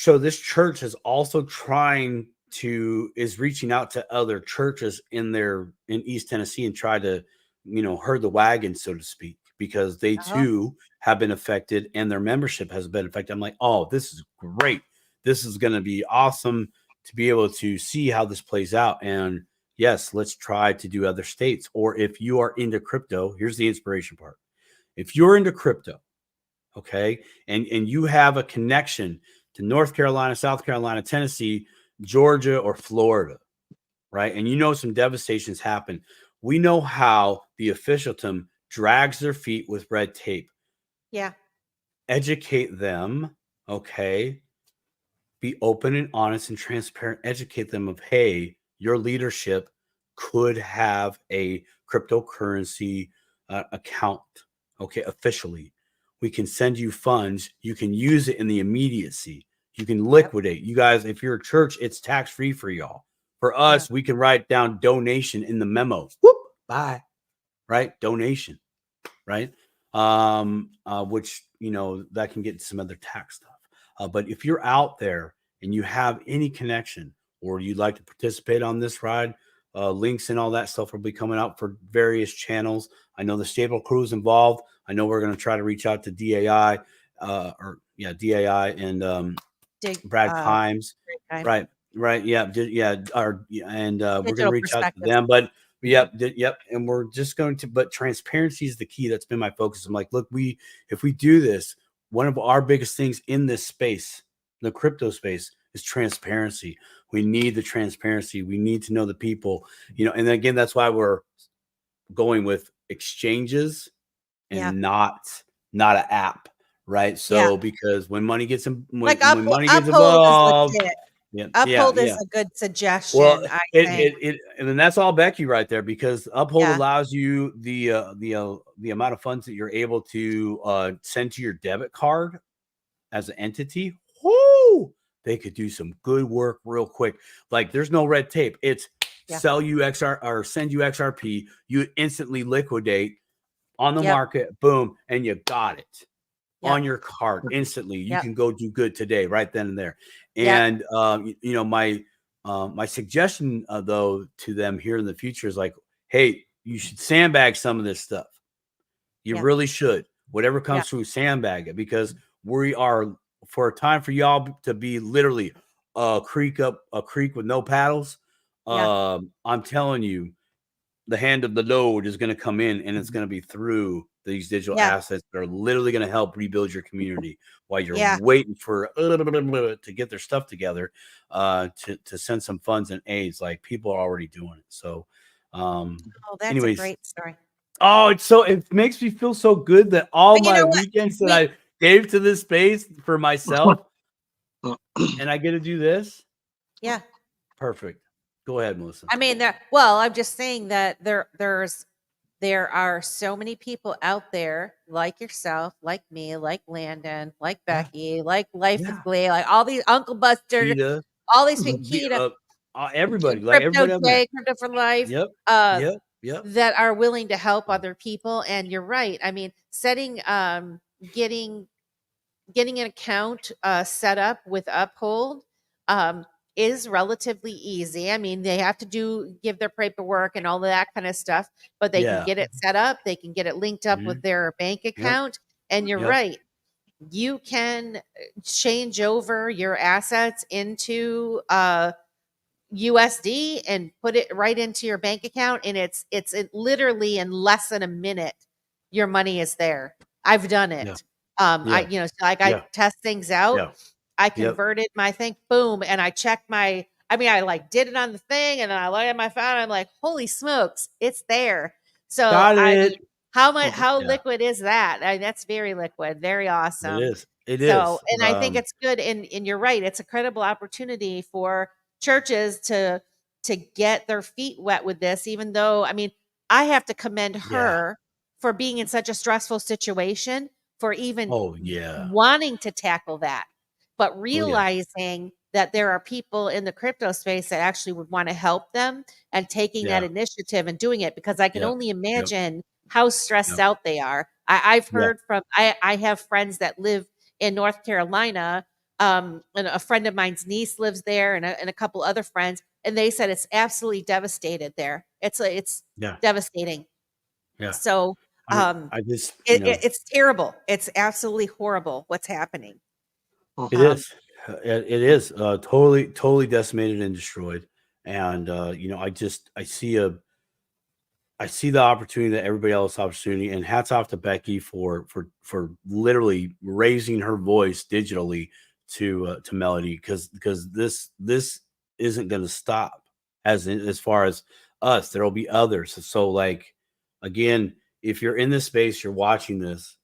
Speaker 5: church is also trying is reaching out to other churches in East Tennessee and try to, herd the wagon, so to speak, because they too have been affected and their membership has been affected. I'm like, oh, this is great. This is going to be awesome to be able to see how this plays out. And yes, let's try to do other states. Or if you are into crypto, here's the inspiration part. If you're into crypto, okay, and you have a connection to North Carolina, South Carolina, Tennessee, Georgia, or Florida, right? And some devastations happen. We know how the officialdom drags their feet with red tape.
Speaker 1: Yeah.
Speaker 5: Educate them, okay? Be open and honest and transparent. Educate them of, hey, your leadership could have a cryptocurrency account, okay, officially. We can send you funds. You can use it in the immediacy. You can liquidate. You guys, if you're a church, it's tax-free for y'all. For us, we can write down donation in the memo. Whoop, bye. Right? Donation. Right? Which, that can get some other tax stuff. But if you're out there and you have any connection or you'd like to participate on this ride, links and all that stuff will be coming out for various channels. I know the Stable Crew is involved. I know we're going to try to reach out to DAI, DAI and Brad Kimes. Right. Yeah. And we're going to reach out to them. But yep. And we're just going to, but transparency is the key. That's been my focus. I'm like, look, if we do this, one of our biggest things in this space, the crypto space, is transparency. We need the transparency. We need to know the people, and then again, that's why we're going with exchanges and not an app, right? So because when money gets when money gets involved,
Speaker 1: Uphold is a good suggestion.
Speaker 5: Well, and then that's all Becky right there, because Uphold allows you the amount of funds that you're able to send to your debit card as an entity. Whoo! They could do some good work real quick. Like, there's no red tape. It's sell you XR or send you XRP. You instantly liquidate on the market. Boom. And you got it on your card instantly. You can go do good today, right then and there. And, my suggestion though, to them here in the future is like, hey, you should sandbag some of this stuff. You really should. Whatever comes through, sandbag it, because we are, for a time, for y'all to be literally a creek with no paddles. I'm telling you, the hand of the Lord is going to come in, and it's going to be through these digital assets that are literally going to help rebuild your community while you're waiting for to get their stuff together, to send some funds and aids. Like, people are already doing it. So,
Speaker 1: that's a great story.
Speaker 5: Oh, it makes me feel so good that all my weekends that I gave to this space for myself, and I get to do this.
Speaker 1: Yeah.
Speaker 5: Perfect. Go ahead, Melissa.
Speaker 1: I mean, I'm just saying that there are so many people out there like yourself, like me, like Landon, like Becky, like Life with Glee, like all these Uncle Buster,
Speaker 5: Keda,
Speaker 1: all these people, Keda,
Speaker 5: everybody, like everybody,
Speaker 1: Crypto for Life.
Speaker 5: Yep.
Speaker 1: That are willing to help other people. And you're right. I mean, getting an account set up with Uphold is relatively easy. I mean, they have to give their paperwork and all of that kind of stuff, but they can get it set up. They can get it linked up with their bank account. And you're right. You can change over your assets into USD and put it right into your bank account, and it's literally in less than a minute your money is there. I've done it. I test things out. I converted my thing, boom, and I checked I did it on the thing, and then I looked at my phone, and I'm like, holy smokes, it's there. So how liquid is that? That's very liquid, very awesome.
Speaker 5: It is.
Speaker 1: So, and I think it's good, and you're right, it's a credible opportunity for churches to get their feet wet with this, even though, I mean, I have to commend her for being in such a stressful situation, for even wanting to tackle that, but realizing that there are people in the crypto space that actually would want to help them, and taking that initiative and doing it, because I can only imagine how stressed out they are. I've heard from, I have friends that live in North Carolina, and a friend of mine's niece lives there, and a couple other friends, and they said it's absolutely devastated there. It's devastating.
Speaker 5: Yeah.
Speaker 1: So
Speaker 5: I just, you know,
Speaker 1: it's terrible. It's absolutely horrible what's happening.
Speaker 5: it is. It is totally decimated and destroyed. And you know, I see the opportunity that everybody else opportunity, and hats off to Becky for literally raising her voice digitally to Melody, because this isn't going to stop as far as us. There'll be others. So like, again, if you're in this space, you're watching this.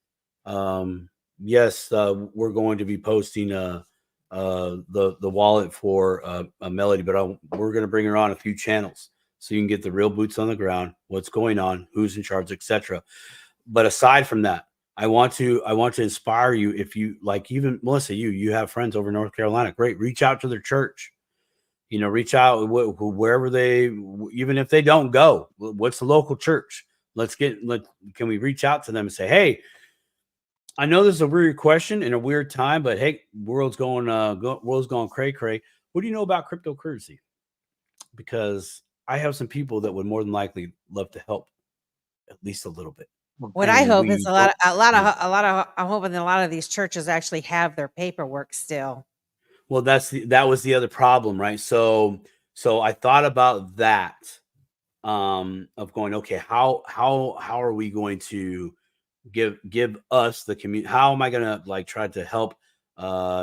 Speaker 5: Yes, we're going to be posting the wallet for a Melody, but we're going to bring her on a few channels so you can get the real boots on the ground, what's going on, who's in charge, etc. But aside from that, I want to inspire you. If you like, even Melissa, you have friends over in North Carolina, great. Reach out to their church. You know, reach out wherever even if they don't go, what's the local church? Can we reach out to them and say, hey, I know this is a weird question in a weird time, but hey, world's going cray cray. What do you know about cryptocurrency? Because I have some people that would more than likely love to help at least a little bit.
Speaker 1: What I hope is I'm hoping that a lot of these churches actually have their paperwork still.
Speaker 5: Well, that was the other problem, right? So I thought about that, of going, okay, how are we going to give us the community? How am I going to like try to help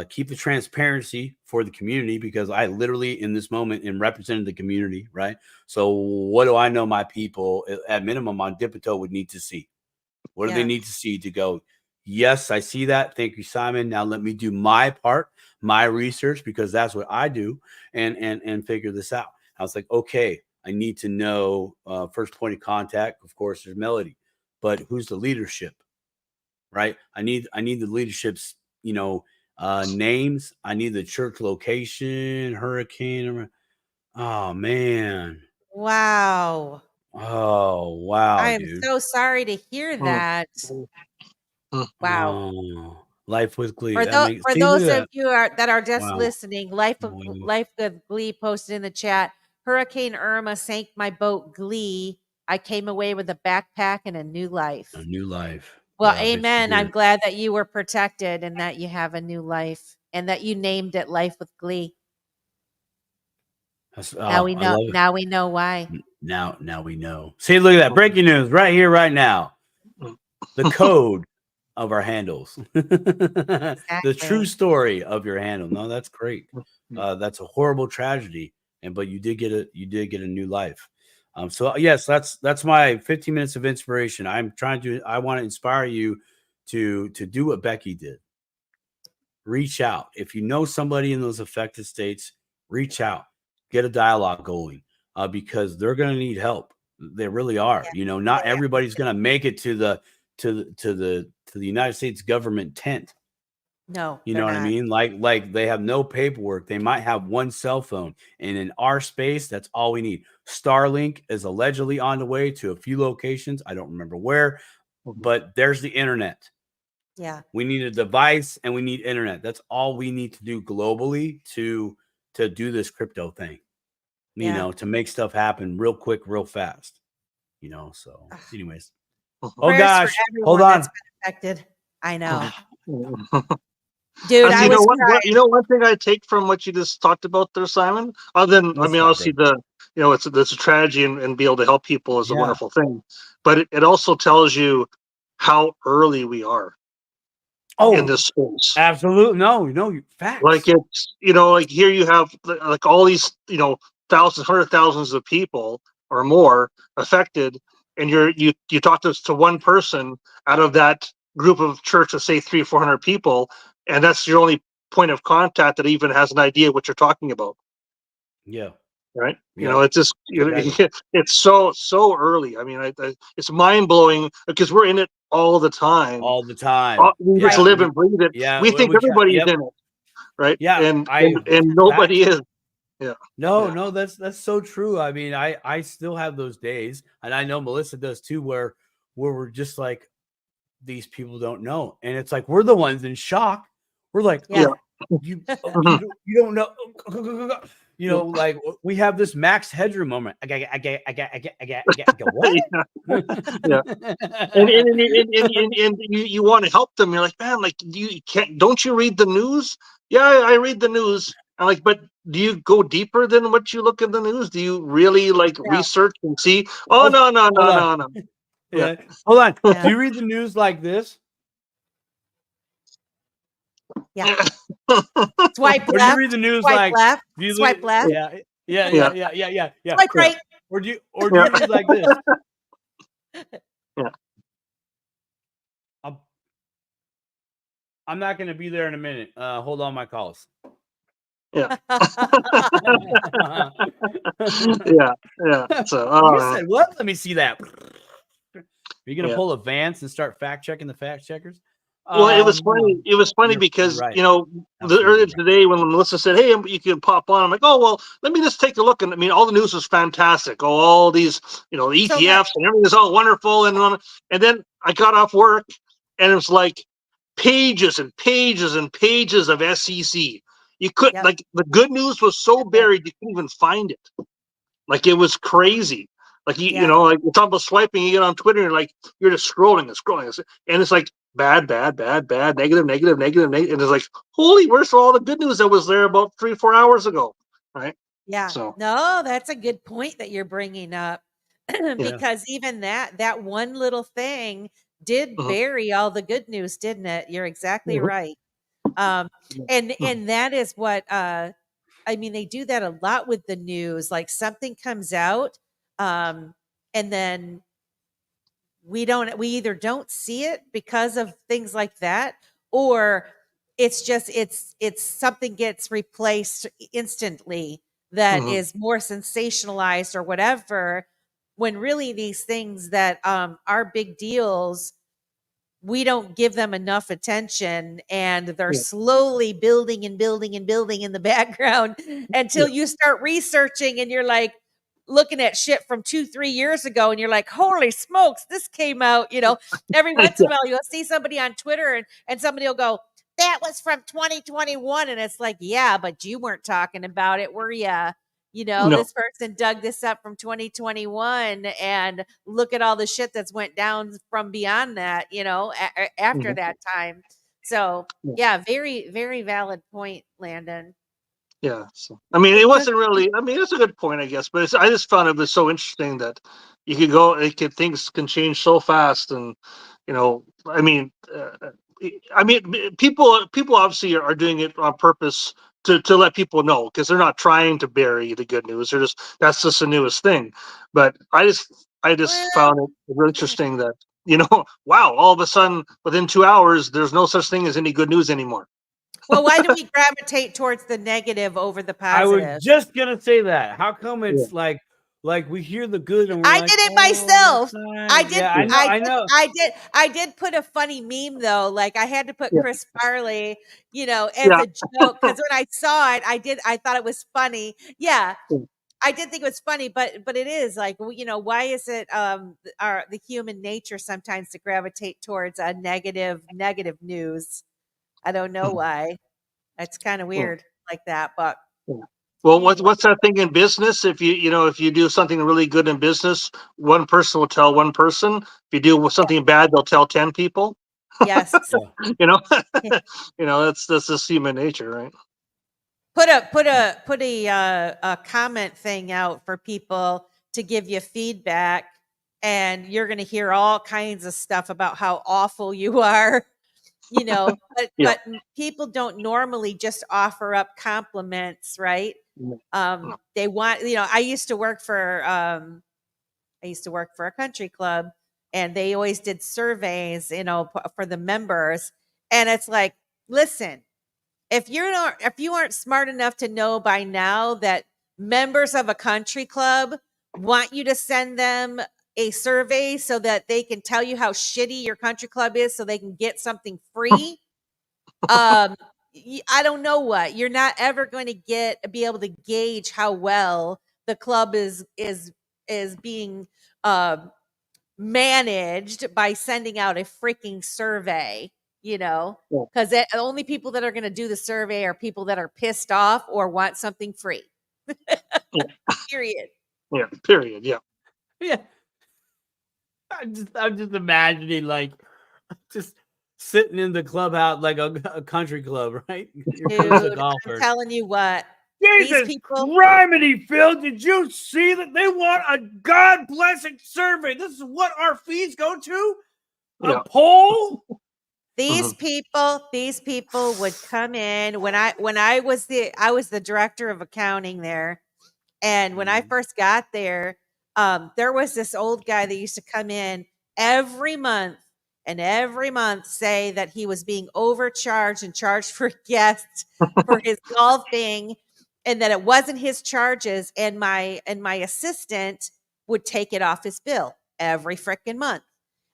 Speaker 5: keep the transparency for the community? Because I literally in this moment am representing the community, right? So what do I know my people at minimum on VTHO would need to see? What do they need to see to go, yes, I see that. Thank you, Simon. Now let me do my part, my research, because that's what I do, and figure this out. I was like, okay, I need to know first point of contact. Of course, there's Melody, but who's the leadership, right? I need the leadership's, you know, names. I need the church location, hurricane. Oh man.
Speaker 1: Wow.
Speaker 5: Oh wow,
Speaker 1: I am
Speaker 5: dude.
Speaker 1: so sorry to hear that. Wow.
Speaker 5: Oh, Life with Glee.
Speaker 1: For,
Speaker 5: That makes
Speaker 1: for
Speaker 5: see, look
Speaker 1: those
Speaker 5: at
Speaker 1: of
Speaker 5: that.
Speaker 1: you that are just
Speaker 5: Wow.
Speaker 1: listening, Life with Glee posted in the chat. Hurricane Irma sank my boat, Glee. I came away with a backpack and a new life.
Speaker 5: A new life.
Speaker 1: Well,
Speaker 5: Yeah,
Speaker 1: amen. I'm glad that you were protected and that you have a new life and that you named it Life with Glee. Now we know.
Speaker 5: I love it.
Speaker 1: Now we know why.
Speaker 5: Now we know. See, look at that. Breaking news right here, right now. The code of our handles. The true story of your handle. No, that's great. That's a horrible tragedy. But you did get a new life. So yes, that's my 15 minutes of inspiration. I want to inspire you to do what Becky did. Reach out. If you know somebody in those affected states, reach out, get a dialogue going, because they're going to need help. They really are. You know, not everybody's going to make it to the United States government tent.
Speaker 1: No,
Speaker 5: you know what I mean? Like they have no paperwork. They might have one cell phone, and in our space, that's all we need. Starlink is allegedly on the way to a few locations. I don't remember where, but there's the internet.
Speaker 1: Yeah.
Speaker 5: We need a device and we need internet. That's all we need to do globally to do this crypto thing, you know, to make stuff happen real quick, real fast, you know? So anyways, oh gosh, hold on.
Speaker 1: That's been affected. I know. Dude,
Speaker 6: you know one thing I take from what you just talked about there, Simon, other than, I mean, obviously it's a tragedy and be able to help people is a wonderful thing, but it also tells you how early we are. In this space.
Speaker 5: Absolutely. No, facts.
Speaker 6: Like it's, like here you have like all these, thousands, hundred thousands of people or more affected. And you talk to one person out of that group of church of say 300 or 400 people. And that's your only point of contact that even has an idea what you're talking about.
Speaker 5: Yeah.
Speaker 6: Right. It's just, it's so early. I mean, it's mind blowing because we're in it all the time. We just live and breathe it.
Speaker 5: Yeah,
Speaker 6: we think everybody is in it, right?
Speaker 5: Yeah,
Speaker 6: and nobody is. Yeah.
Speaker 5: No, that's so true. I mean, I still have those days, and I know Melissa does too, where we're just like, these people don't know, and it's like we're the ones in shock. We're like, you don't know. You know, like we have this Max Headroom moment. I got what?
Speaker 6: Yeah. And you want to help them. You're like, man, like don't you read the news? Yeah, I read the news. I'm like, but do you go deeper than what you look in the news? Do you really like research and see? Oh, no.
Speaker 5: Yeah. Hold on. Do you read the news like this?
Speaker 1: Yeah. Swipe
Speaker 5: or
Speaker 1: left.
Speaker 5: Do you read the news
Speaker 1: swipe
Speaker 5: like
Speaker 1: left? Swipe left.
Speaker 5: Yeah.
Speaker 1: Swipe right.
Speaker 5: Or do you read like this?
Speaker 6: Yeah.
Speaker 5: I'm not going to be there in a minute. Hold on my calls.
Speaker 6: Yeah. Yeah. So
Speaker 5: you said what? Let me see that. Are you going to pull a Vance and start fact checking the fact checkers?
Speaker 6: Well, it was funny. It was funny because earlier today when Melissa said, "Hey, you can pop on," I'm like, "Oh well, let me just take a look." And I mean, all the news was fantastic. Oh, all these ETFs and everything is all wonderful. And then I got off work, and it was like pages and pages and pages of SEC. You couldn't like the good news was so buried you couldn't even find it. Like it was crazy. Like you know, like it's almost swiping. You get on Twitter and like you're just scrolling, and it's like bad, negative. And it's like, holy, where's all the good news that was there about 3-4 hours ago, right?
Speaker 1: Yeah.
Speaker 6: So
Speaker 1: no, that's a good point that you're bringing up because even that one little thing did bury all the good news, didn't it? You're exactly right. And that is what I mean, they do that a lot with the news. Like something comes out, and then we either don't see it because of things like that, or it's just it's something gets replaced instantly that is more sensationalized or whatever, when really these things that are big deals, we don't give them enough attention, and they're slowly building and building and building in the background until you start researching and you're like looking at shit from 2-3 years ago and you're like, holy smokes, this came out, every once in a while you'll see somebody on Twitter and somebody will go, that was from 2021. And it's like, yeah, but you weren't talking about it, were you? This person dug this up from 2021 and look at all the shit that's went down from beyond that, after that time. So very, very valid point, Landon.
Speaker 6: Yeah. So, I mean, it wasn't really, I mean, it's a good point, I guess, but I just found it was so interesting that you could go, things can change so fast. And, I mean, people obviously are doing it on purpose to let people know, because they're not trying to bury the good news. That's just the newest thing. But I just found it really interesting that, wow, all of a sudden within 2 hours, there's no such thing as any good news anymore.
Speaker 1: Well, why do we gravitate towards the negative over the positive?
Speaker 5: I was just gonna say that. How come it's like we hear the good and we're
Speaker 1: I did it myself. I did.
Speaker 5: Yeah, I know.
Speaker 1: I did put a funny meme though. Like I had to put Chris Farley, as a joke, because when I saw it, I thought it was funny. Yeah. I did think it was funny, but it is like, why is it the human nature sometimes to gravitate towards a negative news? I don't know why. That's kind of weird like that, but
Speaker 6: well, what's that thing in business? If you do something really good in business, one person will tell one person. If you do something bad, they'll tell 10 people.
Speaker 1: Yes.
Speaker 6: That's just human nature, right?
Speaker 1: Put a comment thing out for people to give you feedback, and you're going to hear all kinds of stuff about how awful you are. But people don't normally just offer up compliments, right? They want, I used to work for a country club, and they always did surveys, for the members. And it's like, listen, if you aren't smart enough to know by now that members of a country club want you to send them a survey so that they can tell you how shitty your country club is so they can get something free, I don't know what. You're not ever going to be able to gauge how well the club is being managed by sending out a freaking survey. you know, because the only people that are going to do the survey are people that are pissed off or want something free. Period.
Speaker 6: Yeah. Period. Yeah.
Speaker 5: Yeah. I'm just imagining like just sitting in the clubhouse like a country club, right?
Speaker 1: Dude, I'm telling you what.
Speaker 5: Jesus criminy, Phil, did you see that they want a God blessed survey? This is what our fees go to? A poll?
Speaker 1: These people would come in when I was the director of accounting there. And when I first got there, there was this old guy that used to come in every month say that he was being overcharged and charged for guests for his golfing, and that it wasn't his charges. And my assistant would take it off his bill every freaking month.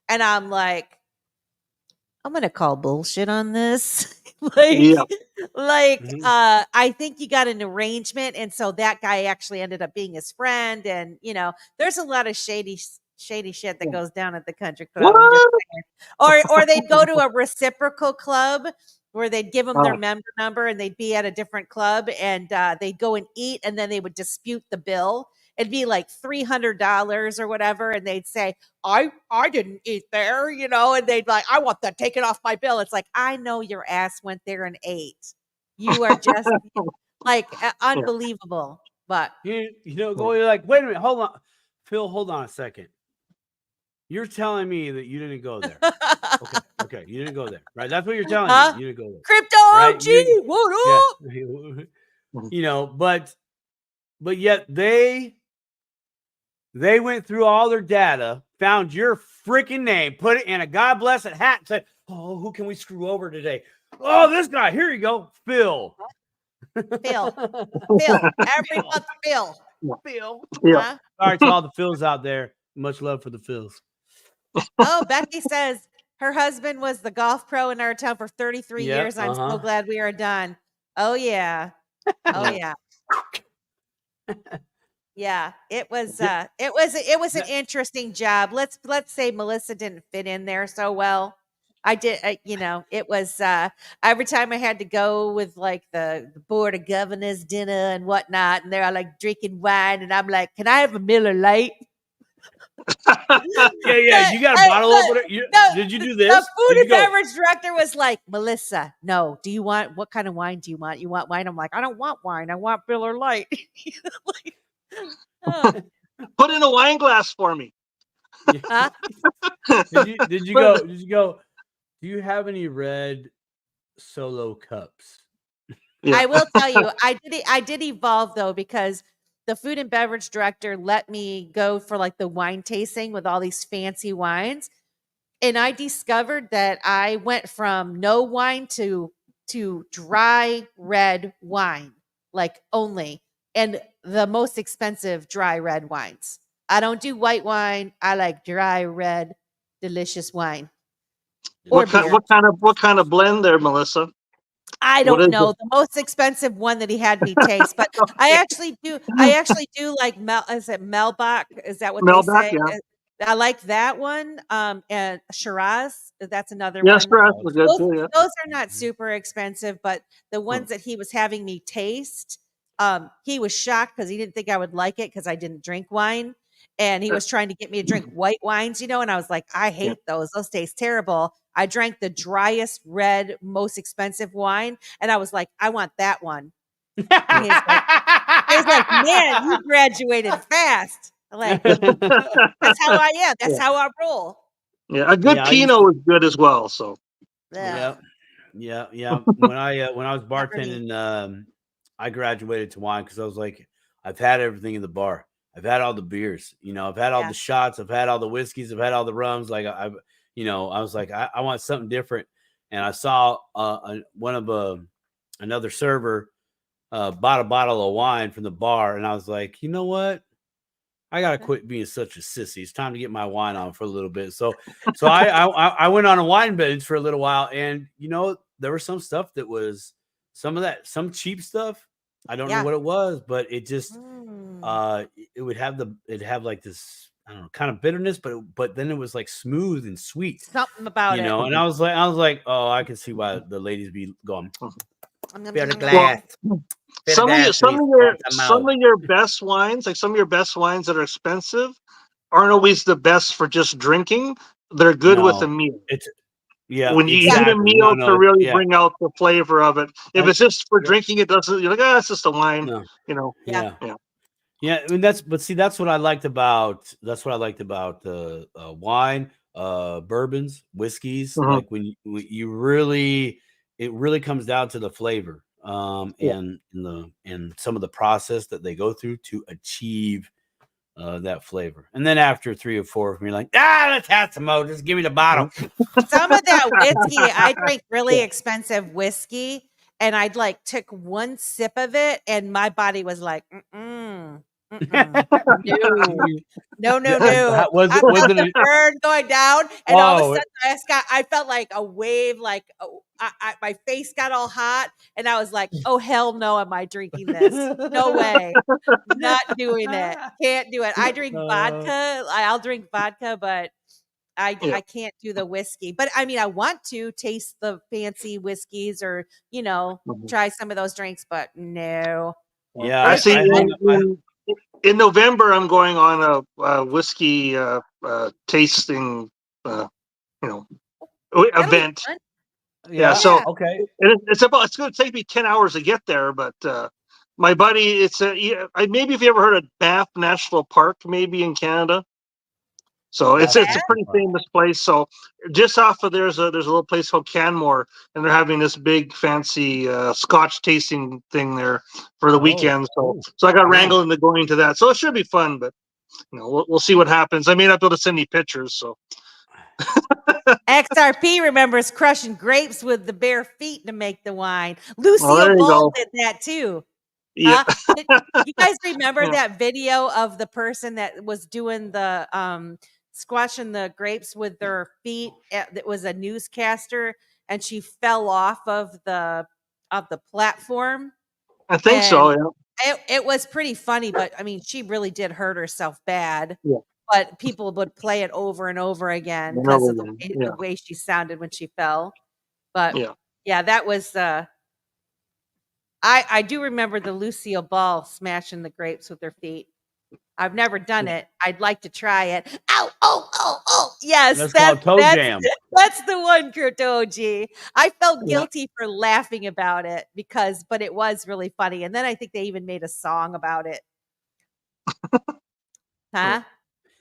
Speaker 1: And I'm like, I'm gonna call bullshit on this. I think you got an arrangement, and so that guy actually ended up being his friend. And you know, there's a lot of shady shit that goes down at the country club. Or they'd go to a reciprocal club where they'd give them their member number, and they'd be at a different club, and they'd go and eat, and then they would dispute the bill. It'd be like $300 or whatever, and they'd say, I didn't eat there, you know, and they'd like, I want that taken off my bill. It's like, I know your ass went there and ate. You are just like unbelievable. But
Speaker 5: you know, you're like, wait a minute, hold on. Phil, hold on a second. You're telling me that you didn't go there. Okay, you didn't go there, right? That's what you're telling me. You didn't go there.
Speaker 1: Crypto
Speaker 5: right?
Speaker 1: OG, what up?
Speaker 5: Yeah. You know, but yet they went through all their data, found your freaking name, put it in a God blessed hat, and said, "Oh, who can we screw over today? Oh, this guy. Here you go, Phil.
Speaker 1: Phil. Every month, Phil.
Speaker 5: Yeah. All right, to all the Phils out there, much love for the Phils.
Speaker 1: Oh, Becky says her husband was the golf pro in our town for 33 years. I'm so glad we are done. Oh yeah. Oh yeah. Yeah, it was an interesting job. Let's say Melissa didn't fit in there so well. I did, you know, it was every time I had to go with like the board of governors dinner and whatnot, and they're like drinking wine, and I'm like, can I have a Miller Lite?
Speaker 5: Yeah. You got a bottle opener? Did you do this?
Speaker 1: The food and beverage director was like, Melissa, no. Do you want, what kind of wine do you want? You want wine? I'm like, I don't want wine. I want Miller Lite.
Speaker 6: Put in a wine glass for me.
Speaker 1: Huh?
Speaker 5: Did you go? Do you have any red Solo cups?
Speaker 1: Yeah. I will tell you, I did evolve though, because the food and beverage director let me go for like the wine tasting with all these fancy wines. And I discovered that I went from no wine to dry red wine, like only, and the most expensive dry red wines. I don't do white wine. I like dry red, delicious wine.
Speaker 6: What kind of blend there, Melissa?
Speaker 1: I don't know. The most expensive one that he had me taste, but I actually do like is it Melbach? Is that what they say?
Speaker 6: Yeah.
Speaker 1: I like that one. And Shiraz, that's another
Speaker 6: one.
Speaker 1: Shiraz
Speaker 6: was good too, yeah.
Speaker 1: Those are not super expensive, but the ones that he was having me taste, he was shocked because he didn't think I would like it because I didn't drink wine. And he was trying to get me to drink white wines, you know, and I was like, I hate those. Those taste terrible. I drank the driest red, most expensive wine, and I was like, I want that one. He's like, man, you graduated fast. Like, that's how I am. That's how I roll.
Speaker 6: Yeah, a good Pinot is good as well. So.
Speaker 5: Yeah. When I was bartending, I graduated to wine because I was like, I've had everything in the bar. I've had all the beers, you know, I've had all the shots, I've had all the whiskeys, I've had all the rums. Like I was like, I want something different. And I saw another server bought a bottle of wine from the bar, and I was like, you know what? I gotta quit being such a sissy. It's time to get my wine on for a little bit. So I went on a wine binge for a little while, and you know, there was some stuff that was some cheap stuff. I don't know what it was, but it just it'd have like this, I don't know, kind of bitterness, but then it was like smooth and sweet.
Speaker 1: Something about
Speaker 5: you
Speaker 1: it.
Speaker 5: know, and I was like, oh, I can see why the ladies be going.
Speaker 1: Better
Speaker 5: glass.
Speaker 6: Some of your best wines, like some of your best wines that are expensive, aren't always the best for just drinking. They're good with a meal. When you need a meal to really bring out the flavor of it. If it's just for drinking, it doesn't. You're like, it's just a wine.
Speaker 5: No.
Speaker 6: You know.
Speaker 5: Yeah. I mean, that's what I liked about wine, bourbons, whiskeys. Like when you really, it really comes down to the flavor, and some of the process that they go through to achieve that flavor. And then after 3 or 4 of me, like, let's have some more. Just give me the bottle.
Speaker 1: Some of that whiskey, I drank really expensive whiskey, and I'd like took one sip of it, and my body was like, no.
Speaker 5: Was
Speaker 1: I felt
Speaker 5: it
Speaker 1: the burn going down, and all of a sudden I felt like a wave, like my face got all hot, and I was like, oh hell no, am I drinking this? No way, not doing it. Can't do it. I drink vodka. I'll drink vodka, but I can't do the whiskey. But I mean, I want to taste the fancy whiskeys or try some of those drinks, but no.
Speaker 5: Yeah,
Speaker 6: I see. In November, I'm going on a whiskey tasting, event. Yeah. So
Speaker 5: okay,
Speaker 6: it's going to take me 10 hours to get there, but my buddy, maybe if you ever heard of Banff National Park, maybe in Canada. So it's a pretty famous place. So just off of there's a little place called Canmore, and they're having this big fancy Scotch tasting thing there for the weekend. So I got wrangled into going to that. So it should be fun, but we'll see what happens. I may not be able to send any pictures. So
Speaker 1: XRP remembers crushing grapes with the bare feet to make the wine. Lucille Ball did that too.
Speaker 6: Yeah.
Speaker 1: You guys remember that video of the person that was doing the squashing the grapes with their feet? It was a newscaster, and she fell off of the platform.
Speaker 6: I think so. Yeah.
Speaker 1: It was pretty funny, but I mean, she really did hurt herself bad.
Speaker 6: Yeah.
Speaker 1: But people would play it over and over again because of the way she sounded when she fell. But yeah, that was. I do remember the Lucille Ball smashing the grapes with her feet. I've never done it. I'd like to try it. Ow! Oh! Yes,
Speaker 5: that's toe jam.
Speaker 1: That's the one, Kurtoji. I felt guilty for laughing about it but it was really funny. And then I think they even made a song about it. Huh?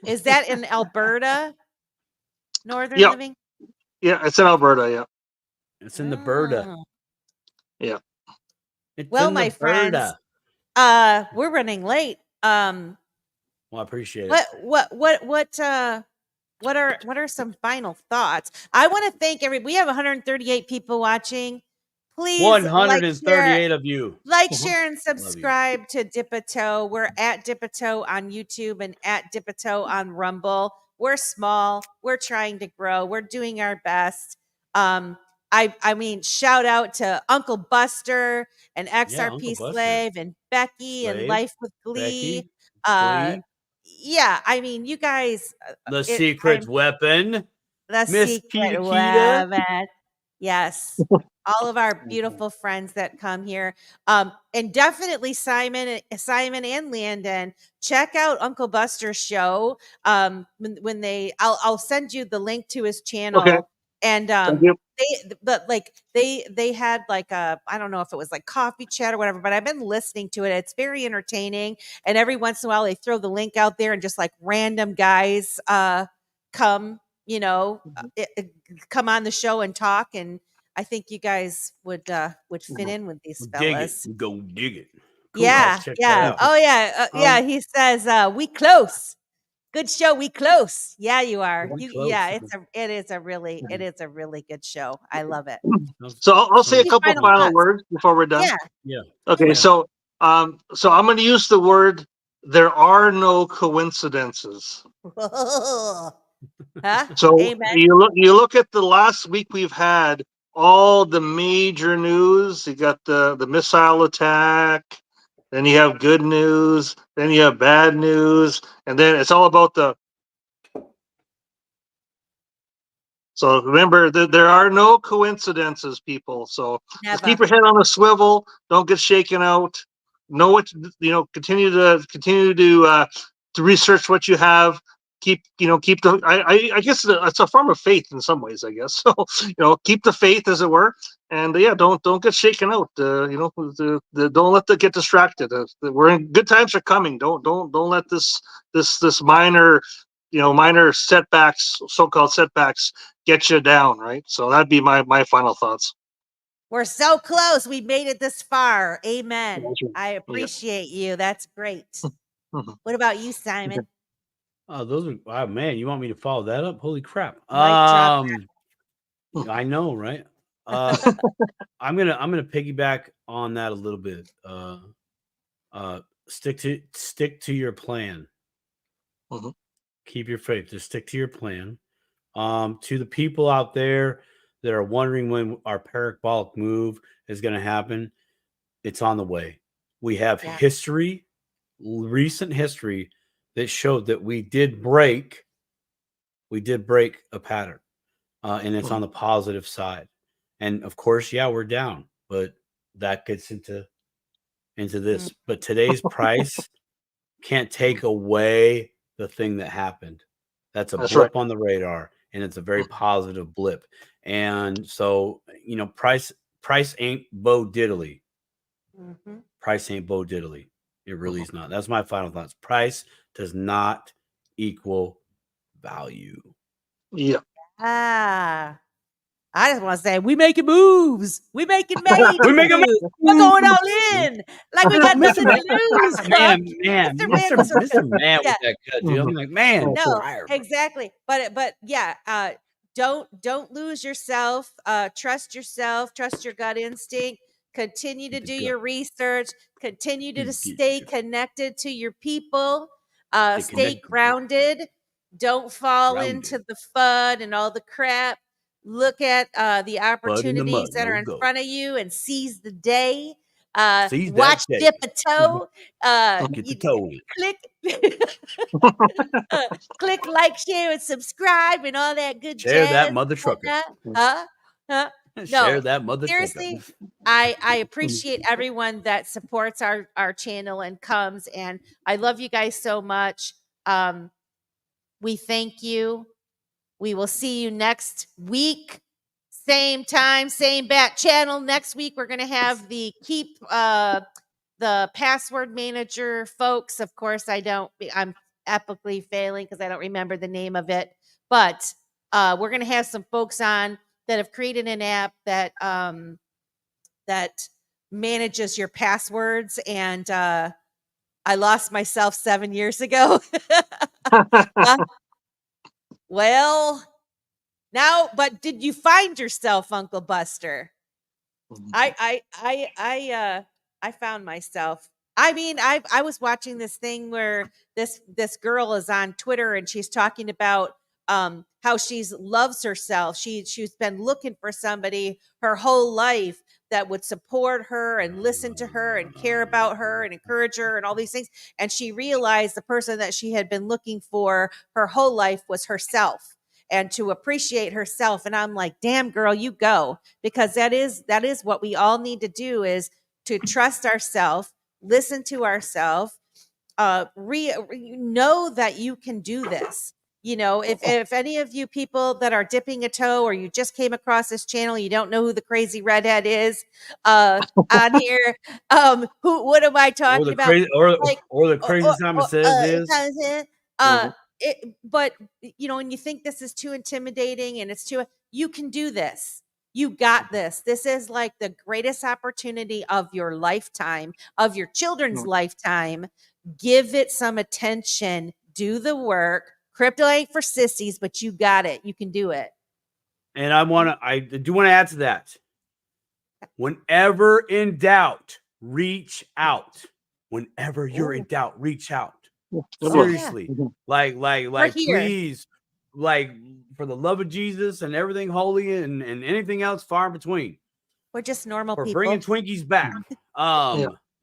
Speaker 1: Is that in Alberta? Northern Living?
Speaker 6: Yeah, it's in Alberta. Yeah,
Speaker 5: it's in the Berta.
Speaker 6: Yeah.
Speaker 1: Well, my friends, we're running late.
Speaker 5: Well, I appreciate
Speaker 1: it. What are some final thoughts? I want to thank we have 138 people watching. Please
Speaker 5: 138 of you.
Speaker 1: Like, share, and subscribe to VTHO. We're at VTHO on YouTube and at VTHO on Rumble. We're small. We're trying to grow. We're doing our best. I mean, shout out to Uncle Buster and XRP Slave and Becky and Life with Glee. Yeah, I mean, you guys.
Speaker 5: The secret weapon.
Speaker 1: The secret weapon. Yes. All of our beautiful friends that come here. And definitely Simon and Landon, check out Uncle Buster's show. When I'll send you the link to his channel.
Speaker 6: Okay.
Speaker 1: And they had like I don't know if it was like coffee chat or whatever, but I've been listening to it. It's very entertaining. And every once in a while they throw the link out there and just like random guys come, come on the show and talk. And I think you guys would fit in with these fellas.
Speaker 5: Go dig it. Cool.
Speaker 1: Yeah. Oh yeah. He says we close. Good show. We close. Yeah, you are. It is a really good show. I love it.
Speaker 6: So I'll say a couple final words before we're done.
Speaker 5: Yeah.
Speaker 6: Okay. So I'm going to use the word. There are no coincidences.
Speaker 1: Huh?
Speaker 6: So
Speaker 1: Amen.
Speaker 6: you look at the last week we've had all the major news. You got the missile attack. Then you have good news, then you have bad news, and then it's all about the So remember that there are no coincidences, people. So just keep your head on a swivel. Don't get shaken out. Know what continue to research what you have. Keep the. I guess it's a form of faith in some ways. I guess so. Keep the faith, as it were, and don't get shaken out. Don't let them get distracted. We're in good times are coming. Don't let this minor setbacks, so-called setbacks, get you down, right? So that'd be my final thoughts.
Speaker 1: We're so close. We made it this far. Amen.
Speaker 6: Right.
Speaker 1: I appreciate you. That's great.
Speaker 6: Mm-hmm.
Speaker 1: What about you, Simon?
Speaker 5: Oh, those are man. You want me to follow that up? Holy crap!
Speaker 1: Drop
Speaker 5: I know, right? I'm gonna piggyback on that a little bit. Stick to your plan.
Speaker 6: Mm-hmm.
Speaker 5: Keep your faith. Just stick to your plan. To the people out there that are wondering when our parabolic move is going to happen, it's on the way. We have history, recent history, that showed that we did break a pattern, and it's on the positive side. And of course, we're down, but that gets into this. But today's price can't take away the thing that happened. That's a blip on the radar, and it's a very positive blip. And so, price ain't Bo Diddley.
Speaker 1: Mm-hmm.
Speaker 5: Price ain't Bo Diddley. It really is not. That's my final thoughts. Price does not equal value.
Speaker 6: Yeah.
Speaker 1: I just want to say, we making moves. We making major
Speaker 5: we making
Speaker 1: moves. We're going all in. Like we got nothing to lose.
Speaker 5: Man, Mr. Man with that cut, dude. I'm like, man.
Speaker 1: No, exactly. But yeah, don't lose yourself. Trust yourself. Trust your gut instinct. Continue to do your research. Continue to stay connected to your people. Stay grounded. Don't fall into the FUD and all the crap. Look at the opportunities that are in front of you and seize the day. Watch VTHO. Click like, share, and subscribe, and all that good
Speaker 5: share
Speaker 1: jazz.
Speaker 5: That mother trucker.
Speaker 1: Share
Speaker 5: that mother
Speaker 1: seriously, I appreciate everyone that supports our channel and comes, and I love you guys so much. We thank you. We will see you next week. Same time, same bat channel. Next week, we're going to have the the password manager folks. Of course, I'm epically failing because I don't remember the name of it. But we're going to have some folks on that have created an app that that manages your passwords. And I lost myself 7 years ago. Well, now, but did you find yourself, Uncle Buster? I found myself. I mean, I was watching this thing where this girl is on Twitter and she's talking about how she loves herself. She's been looking for somebody her whole life that would support her and listen to her and care about her and encourage her and all these things. And she realized the person that she had been looking for her whole life was herself, and to appreciate herself. And I'm like, damn, girl, you go, because that is what we all need to do, is to trust ourselves, listen to ourselves, know that you can do this. If any of you people that are dipping a toe, or you just came across this channel, you don't know who the crazy redhead is on here, what am I talking about?
Speaker 5: Or the crazy Simon says is.
Speaker 1: But when you think this is too intimidating and it's too, you can do this. You got this. This is like the greatest opportunity of your lifetime, of your children's lifetime. Give it some attention. Do the work. Crypto ain't for sissies, but you got it. You can do it.
Speaker 5: And I do want to add to that. Whenever in doubt, reach out. Whenever you're in doubt, reach out. Seriously, like please, like, for the love of Jesus and everything holy and anything else far in between.
Speaker 1: We're just normal people.
Speaker 5: Bringing Twinkies back.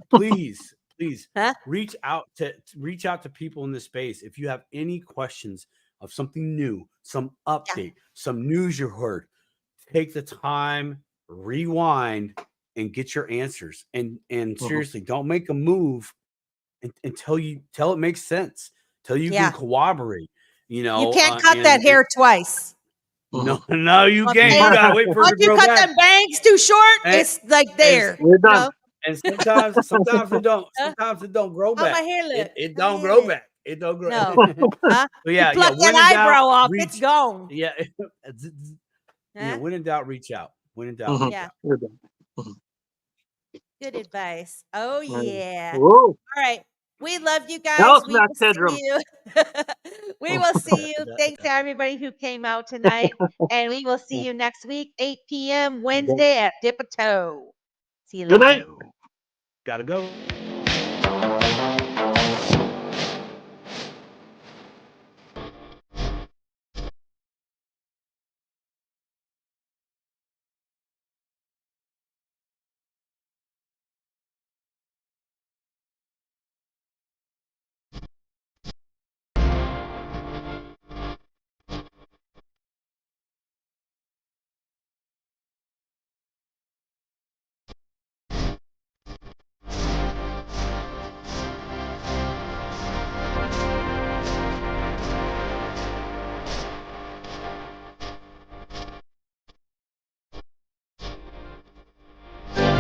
Speaker 5: Please reach out to people in this space. If you have any questions, of something new, some update, some news you heard, take the time, rewind, and get your answers. And seriously, don't make a move until it makes sense, till you can corroborate. You know,
Speaker 1: you can't cut that hair twice.
Speaker 5: No, you can't. You gotta wait for it to grow
Speaker 1: back. Once you cut
Speaker 5: back.
Speaker 1: them bangs too short, it's like there.
Speaker 6: We're done.
Speaker 5: And sometimes it don't. Sometimes it don't grow back.
Speaker 1: How my hair look?
Speaker 5: It don't grow back. It don't grow.
Speaker 1: No.
Speaker 5: But yeah,
Speaker 1: you pluck that eyebrow off, it's gone.
Speaker 5: Yeah. When in doubt, reach out. When in doubt, reach out.
Speaker 6: We're done.
Speaker 1: Good advice. Oh yeah.
Speaker 6: Whoa.
Speaker 1: All right. We love you guys. We will see you. We will see you. Thanks to everybody who came out tonight. And we will see you next week, 8 p.m. Wednesday at VTHO. See you later.
Speaker 6: Good night.
Speaker 5: Gotta go.